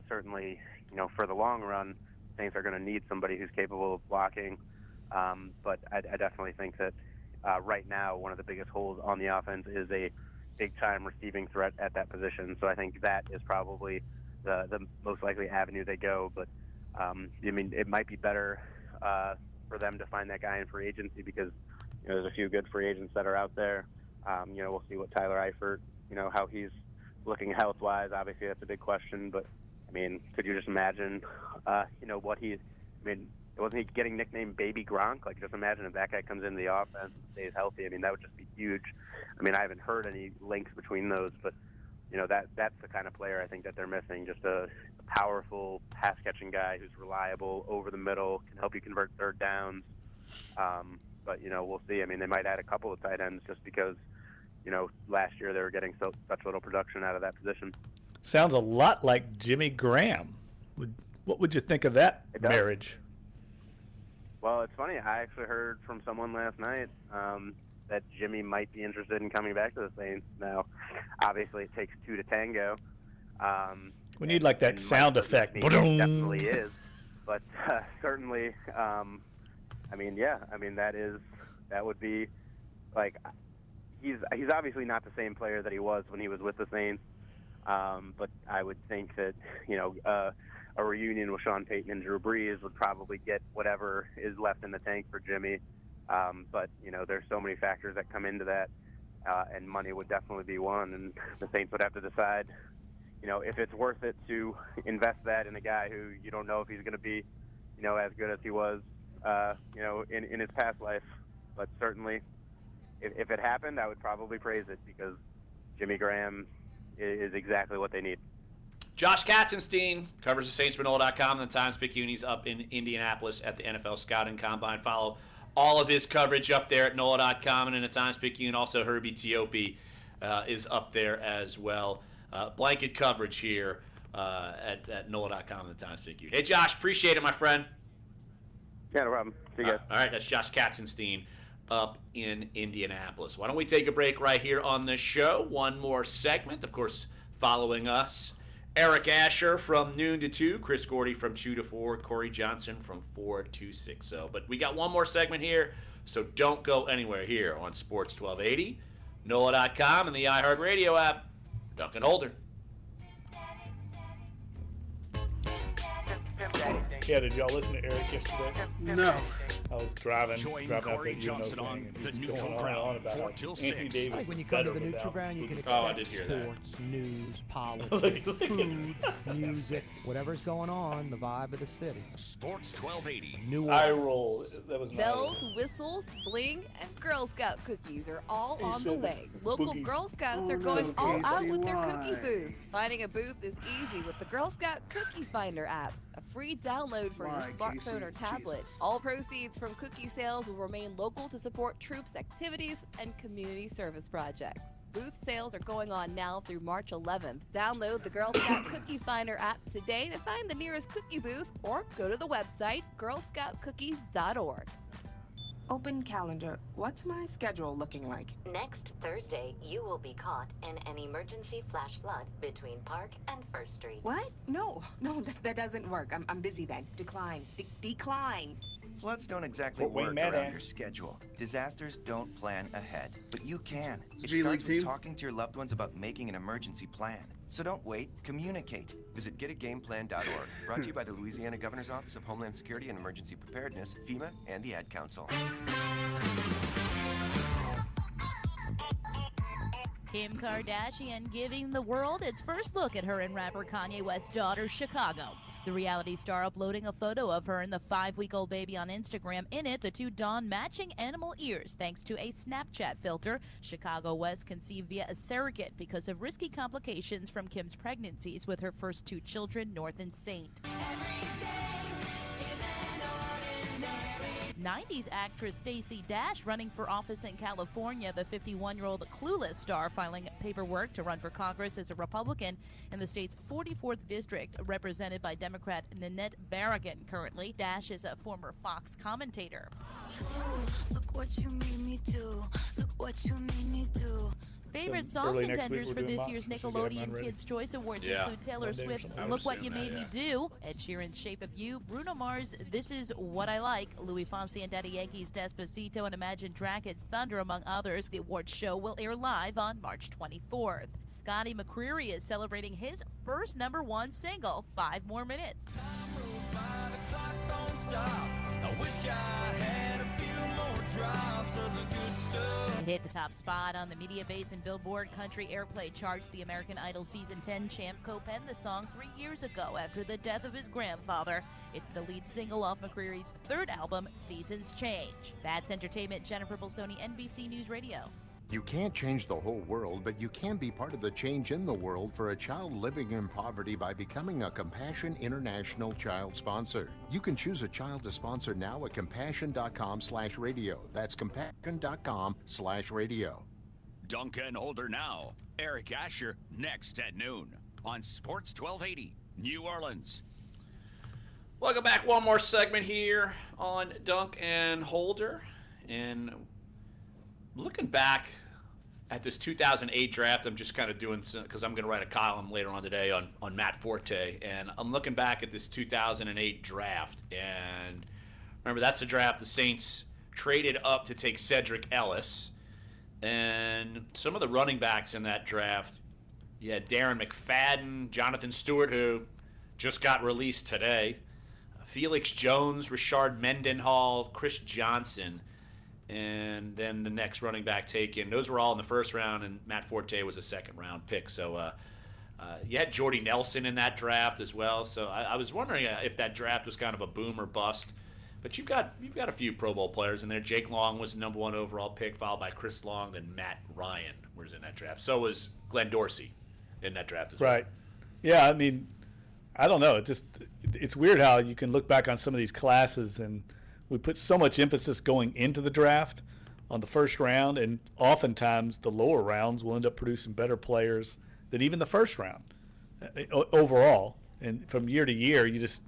certainly, for the long run, Saints are going to need somebody who's capable of blocking. But I definitely think that right now, one of the biggest holes on the offense is a big-time receiving threat at that position. So I think that is probably the most likely avenue they go. But, I mean, it might be better for them to find that guy in free agency because, there's a few good free agents that are out there. We'll see what Tyler Eifert, how he's looking health-wise. Obviously, that's a big question. But, I mean, could you just imagine, what wasn't he getting nicknamed Baby Gronk? Like, just imagine if that guy comes into the offense and stays healthy. I mean, that would just be huge. I mean, I haven't heard any links between those, but, that's the kind of player I think that they're missing. Just a powerful pass-catching guy who's reliable, over the middle, can help you convert third downs. But, we'll see. I mean, they might add a couple of tight ends just because, last year they were getting such little production out of that position. Sounds a lot like Jimmy Graham. What would you think of that marriage? Well, it's funny. I actually heard from someone last night that Jimmy might be interested in coming back to the Saints. Now, obviously, it takes two to tango. We need like that sound effect. He definitely is. But certainly, I mean, yeah. I mean, that would be like he's obviously not the same player that he was when he was with the Saints. But I would think that a reunion with Sean Payton and Drew Brees would probably get whatever is left in the tank for Jimmy. But there's so many factors that come into that, and money would definitely be one. And the Saints would have to decide, if it's worth it to invest that in a guy who you don't know if he's going to be, as good as he was, in his past life. But certainly, if it happened, I would probably praise it because Jimmy Graham is exactly what they need. Josh Katzenstein covers the Saints for NOLA.com and the Times-Picayune. He's up in Indianapolis at the NFL Scouting Combine. Follow all of his coverage up there at NOLA.com and in the Times-Picayune. Also, Herbie Teope is up there as well. Blanket coverage here at NOLA.com and the Times-Picayune. Hey, Josh, appreciate it, my friend. Yeah, no problem. See you guys. All right, that's Josh Katzenstein up in Indianapolis. Why don't we take a break right here on this show? One more segment. Of course, following us, Eric Asher from noon to 2, Chris Gordy from 2 to 4, Corey Johnson from 4 to 6. But we got one more segment here, so don't go anywhere here on Sports 1280, NOLA.com, and the iHeartRadio app. Dunc and Holder. Yeah, did y'all listen to Eric yesterday? No. I was driving out Corey that Johnson on the Neutral Ground, 4 till 6. Like when you come to the Neutral Ground, you can expect sports, news, politics, food, music, whatever's going on, the vibe of the city. Sports 1280. New Orleans. I roll. That was bells, whistles, bling, and Girl Scout cookies are all on the way. Local Girl Scouts are going all out with their cookie booths. Finding a booth is easy with the Girl Scout Cookie Finder app, a free download for your smartphone or tablet. Jesus. All proceeds from cookie sales will remain local to support troops' activities and community service projects. Booth sales are going on now through March 11th. Download the Girl Scout Cookie Finder app today to find the nearest cookie booth, or go to the website girlscoutcookies.org. Open calendar. What's my schedule looking like? Next Thursday, you will be caught in an emergency flash flood between Park and First Street. What? No, that doesn't work. I'm busy then. Decline. Decline. Floods don't exactly work around your schedule. Disasters don't plan ahead, but you can. It starts with talking to your loved ones about making an emergency plan. So don't wait, communicate. Visit getagameplan.org. Brought to you by the Louisiana Governor's Office of Homeland Security and Emergency Preparedness, FEMA, and the Ad Council. Kim Kardashian giving the world its first look at her and rapper Kanye West's daughter, Chicago. The reality star uploading a photo of her and the 5-week-old baby on Instagram. In it, the two don matching animal ears thanks to a Snapchat filter. Chicago West conceived via a surrogate because of risky complications from Kim's pregnancies with her first 2 children, North and Saint. 90s actress Stacey Dash running for office in California. The 51-year-old clueless star filing paperwork to run for Congress as a Republican in the state's 44th district, represented by Democrat Nanette Barragan. Currently, Dash is a former Fox commentator. Look what you made me do. Look what you made me do. Favorite song contenders for this year's Nickelodeon Kids' Choice Awards include Taylor Swift's Look What You Made Me Do, Ed Sheeran's Shape of You, Bruno Mars' This Is What I Like, Louis Fonsi and Daddy Yankee's Despacito, and Imagine Dragons' Thunder, among others. The awards show will air live on March 24th. Scotty McCreery is celebrating his first #1 single, 5 More Minutes. I wish I had a few more drops of the good stuff. It hit the top spot on the Media Basin Billboard Country Airplay charts. The American Idol Season 10 champ co-penned the song 3 years ago after the death of his grandfather. It's the lead single off McCreery's 3rd album, Seasons Change. That's entertainment. Jennifer Bolsoni, NBC News Radio. You can't change the whole world, but you can be part of the change in the world for a child living in poverty by becoming a Compassion International child sponsor. You can choose a child to sponsor now at compassion.com/radio. That's compassion.com/radio. Dunc and Holder now. Eric Asher next at noon on Sports 1280, New Orleans. Welcome back. One more segment here on Dunc and Holder. And looking back at this 2008 draft, I'm just kind of doing some, because I'm going to write a column later on today on Matt Forte, and I'm looking back at this 2008 draft, and remember, that's the draft the Saints traded up to take Cedric Ellis, and some of the running backs in that draft, you had Darren McFadden, Jonathan Stewart, who just got released today, Felix Jones, Rashard Mendenhall, Chris Johnson, and then the next running back taken. Those were all in the first round, and Matt Forte was a second-round pick. So you had Jordy Nelson in that draft as well. So I was wondering if that draft was kind of a boom or bust. But you've got a few Pro Bowl players in there. Jake Long was the #1 overall pick, followed by Chris Long, then Matt Ryan was in that draft. So was Glenn Dorsey in that draft as well. Right. Yeah, I mean, I don't know. It's weird how you can look back on some of these classes, and we put so much emphasis going into the draft on the first round, and oftentimes the lower rounds will end up producing better players than even the first round overall. And from year to year, you just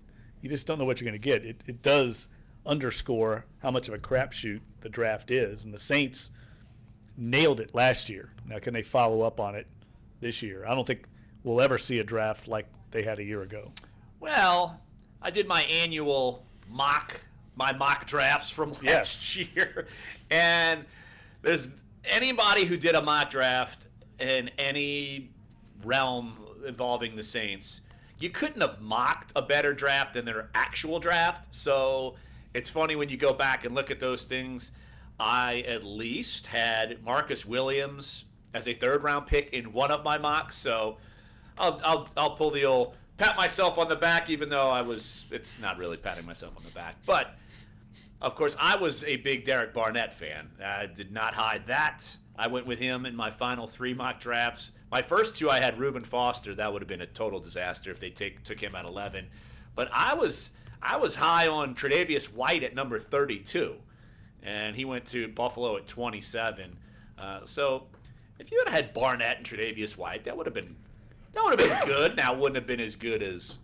don't know what you're going to get. It does underscore how much of a crapshoot the draft is. And the Saints nailed it last year. Now, can they follow up on it this year? I don't think we'll ever see a draft like they had a year ago. Well, I did my annual mock drafts from last year, and there's anybody who did a mock draft in any realm involving the Saints, you couldn't have mocked a better draft than their actual draft. So it's funny when you go back and look at those things. I at least had Marcus Williams as a third-round pick in one of my mocks, so I'll pull the old pat myself on the back, even though it's not really patting myself on the back. But, of course, I was a big Derek Barnett fan. I did not hide that. I went with him in my final 3 mock drafts. My first 2, I had Reuben Foster. That would have been a total disaster if they took him at 11. But I was high on Tre'Davious White at number 32, and he went to Buffalo at 27. So if you had Barnett and Tre'Davious White, that would have been good. Now, it wouldn't have been as good as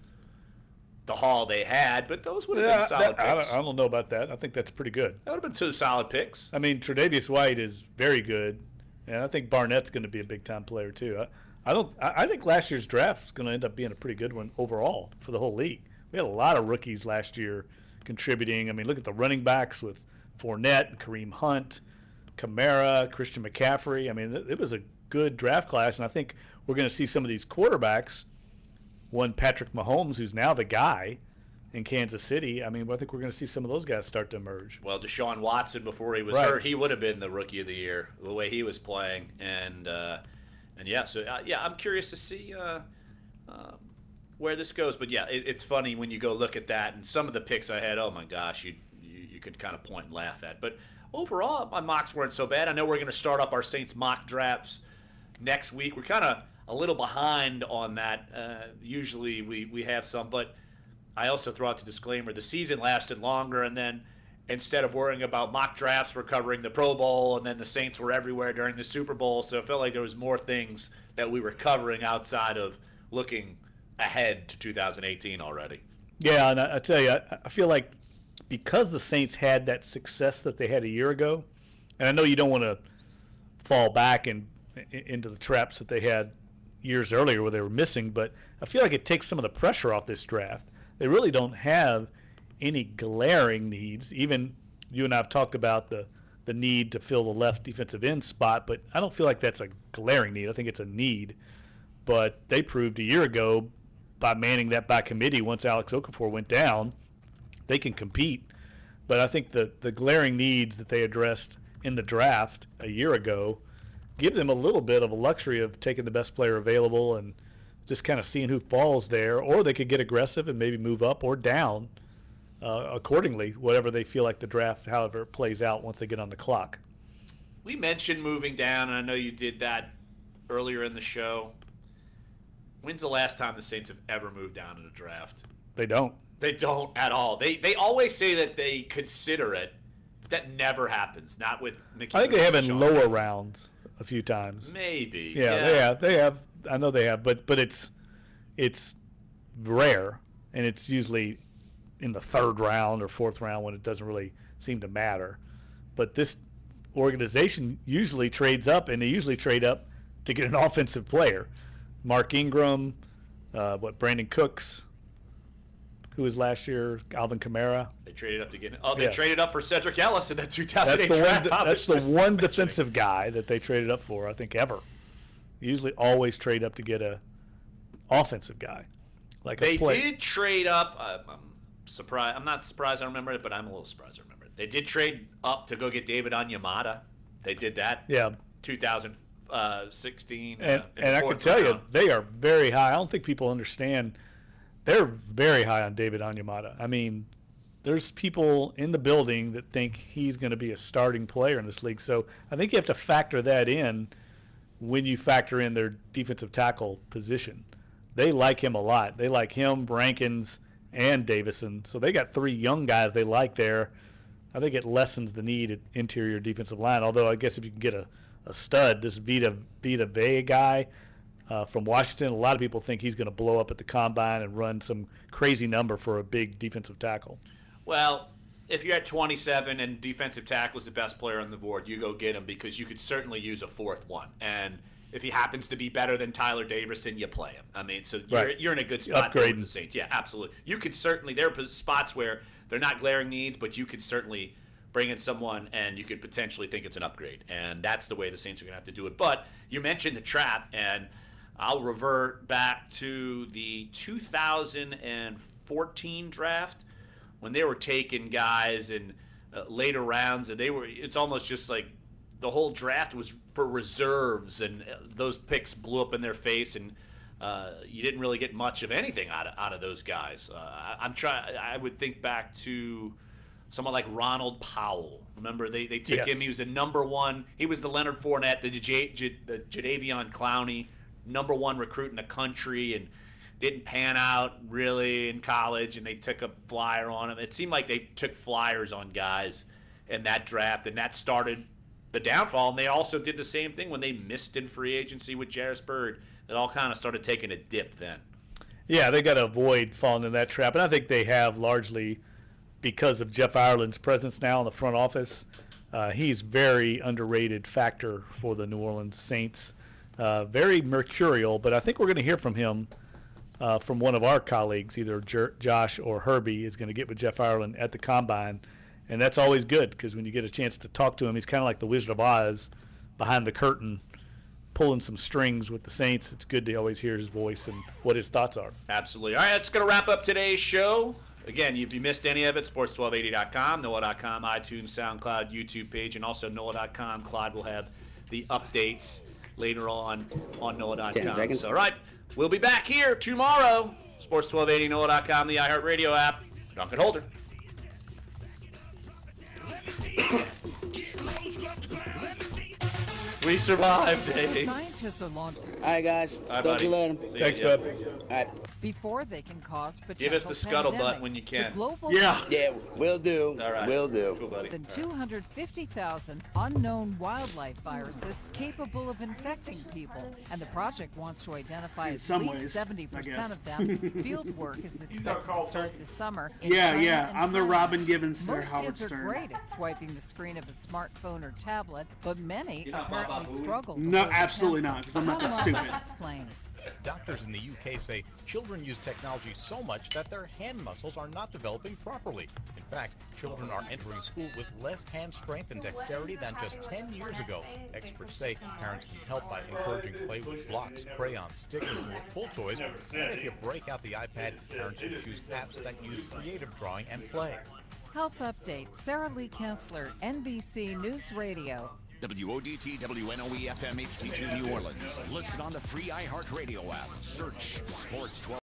the haul they had, but those would have been solid picks. I don't know about that. I think that's pretty good. That would have been 2 solid picks. I mean, Tre'Davious White is very good, and I think Barnett's going to be a big-time player too. I think last year's draft is going to end up being a pretty good one overall for the whole league. We had a lot of rookies last year contributing. I mean, look at the running backs with Fournette and Kareem Hunt, Kamara, Christian McCaffrey. I mean, it was a good draft class, and I think we're going to see some of these quarterbacks. One, Patrick Mahomes, who's now the guy in Kansas City. I mean, I think we're going to see some of those guys start to emerge. Well, Deshaun Watson, before he was hurt, he would have been the Rookie of the Year, the way he was playing. And I'm curious to see where this goes. But, yeah, it's funny when you go look at that. And some of the picks I had, oh, my gosh, you could kind of point and laugh at. But overall, my mocks weren't so bad. I know we're going to start up our Saints mock drafts next week. We're kind of a little behind on that. Usually we have some, but I also throw out the disclaimer, the season lasted longer, and then instead of worrying about mock drafts, we're covering the Pro Bowl, and then the Saints were everywhere during the Super Bowl, so it felt like there was more things that we were covering outside of looking ahead to 2018 already. Yeah, and I tell you, I feel like because the Saints had that success that they had a year ago, and I know you don't want to fall back into the traps that they had years earlier where they were missing, but I feel like it takes some of the pressure off this draft. They really don't have any glaring needs. Even you and I have talked about the need to fill the left defensive end spot, but I don't feel like that's a glaring need. I think it's a need. But they proved a year ago by manning that by committee once Alex Okafor went down, they can compete. But I think the glaring needs that they addressed in the draft a year ago give them a little bit of a luxury of taking the best player available and just kind of seeing who falls there, or they could get aggressive and maybe move up or down accordingly, whatever they feel like the draft, however it plays out once they get on the clock. We mentioned moving down, and I know you did that earlier in the show. When's the last time the Saints have ever moved down in a draft? They don't. They don't at all. They always say that they consider it, but that never happens. Not with Mickey. I think they have in lower rounds a few times. Maybe. Yeah, they have. I know they have, but it's rare, and it's usually in the 3rd round or 4th round when it doesn't really seem to matter. But this organization usually trades up, and they usually trade up to get an offensive player. Mark Ingram, Brandon Cooks, who was last year, Alvin Kamara. They traded up to get. They traded up for Cedric Ellis in that 2008 draft. That's the one defensive guy that they traded up for, I think, ever. Usually, always trade up to get a offensive guy, like they did trade up. I'm surprised. I'm not surprised. I remember it, but I'm a little surprised. I remember it. They did trade up to go get David Onyemata. They did that. Yeah. 2016. And I can tell you, they are very high. I don't think people understand. They're very high on David Onyemata. I mean, there's people in the building that think he's going to be a starting player in this league. So I think you have to factor that in when you factor in their defensive tackle position. They like him a lot. They like him, Rankins, and Davison. So they got 3 young guys they like there. I think it lessens the need at interior defensive line. Although I guess if you can get a stud, this Vita Vea guy from Washington, a lot of people think he's going to blow up at the combine and run some crazy number for a big defensive tackle. Well, if you're at 27 and defensive tackle is the best player on the board, you go get him because you could certainly use a fourth one. And if he happens to be better than Tyler Davison, you play him. I mean, so you're in a good spot with the Saints. Yeah, absolutely. You could certainly, there are spots where they're not glaring needs, but you could certainly bring in someone and you could potentially think it's an upgrade. And that's the way the Saints are going to have to do it. But you mentioned the trap, and I'll revert back to the 2014 draft when they were taking guys in later rounds, and it's almost just like the whole draft was for reserves, and those picks blew up in their face, and you didn't really get much of anything out of those guys. I would think back to someone like Ronald Powell. Remember, they took him. He was the number one. He was the Leonard Fournette, the Jadeveon Clowney, number one recruit in the country, and didn't pan out really in college, and they took a flyer on him. It seemed like they took flyers on guys in that draft, and that started the downfall. And they also did the same thing when they missed in free agency with Jarris Byrd. It all kind of started taking a dip then. Yeah, they got to avoid falling in that trap, and I think they have largely because of Jeff Ireland's presence now in the front office. He's very underrated factor for the New Orleans Saints. Very mercurial, but I think we're going to hear from him from one of our colleagues, either Josh or Herbie is going to get with Jeff Ireland at the Combine, and that's always good because when you get a chance to talk to him, he's kind of like the Wizard of Oz behind the curtain, pulling some strings with the Saints. It's good to always hear his voice and what his thoughts are. Absolutely. All right, that's going to wrap up today's show. Again, if you missed any of it, sports1280.com, NOLA.com, iTunes, SoundCloud, YouTube page, and also NOLA.com. Clyde will have the updates later on NOLA.com. 10 seconds. So, all right, we'll be back here tomorrow. Sports1280, NOLA.com, the iHeartRadio app. Dunc and Holder. We survived, Dave. Scientists are launching. All right, guys. Talk to you later. Thanks, bud. All right. Before they can cause potential Give us the scuttlebutt when you can. Yeah, will do. All right. Will do. Cool, buddy. Than 250,000 unknown wildlife viruses capable of infecting people. And the project wants to identify at least 70% of them. Field work is expected to start this summer. I'm the Robin Givens there, Most Howard kids are Stern. great at swiping the screen of a smartphone or tablet, but many apparently struggle. No, absolutely not, because I'm not that stupid. Explains. Doctors in the UK say children use technology so much that their hand muscles are not developing properly. In fact, children are entering school with less hand strength and dexterity than just 10 years ago. Experts say parents can help by encouraging play with blocks, crayons, stick and pull toys. And if you break out the iPad, parents should choose apps that use creative drawing and play. Health update. Sarah Lee Kessler, NBC News Radio. WODT WNOE FM HD2 New Orleans. Listen on the free iHeartRadio app. Search Sports 12.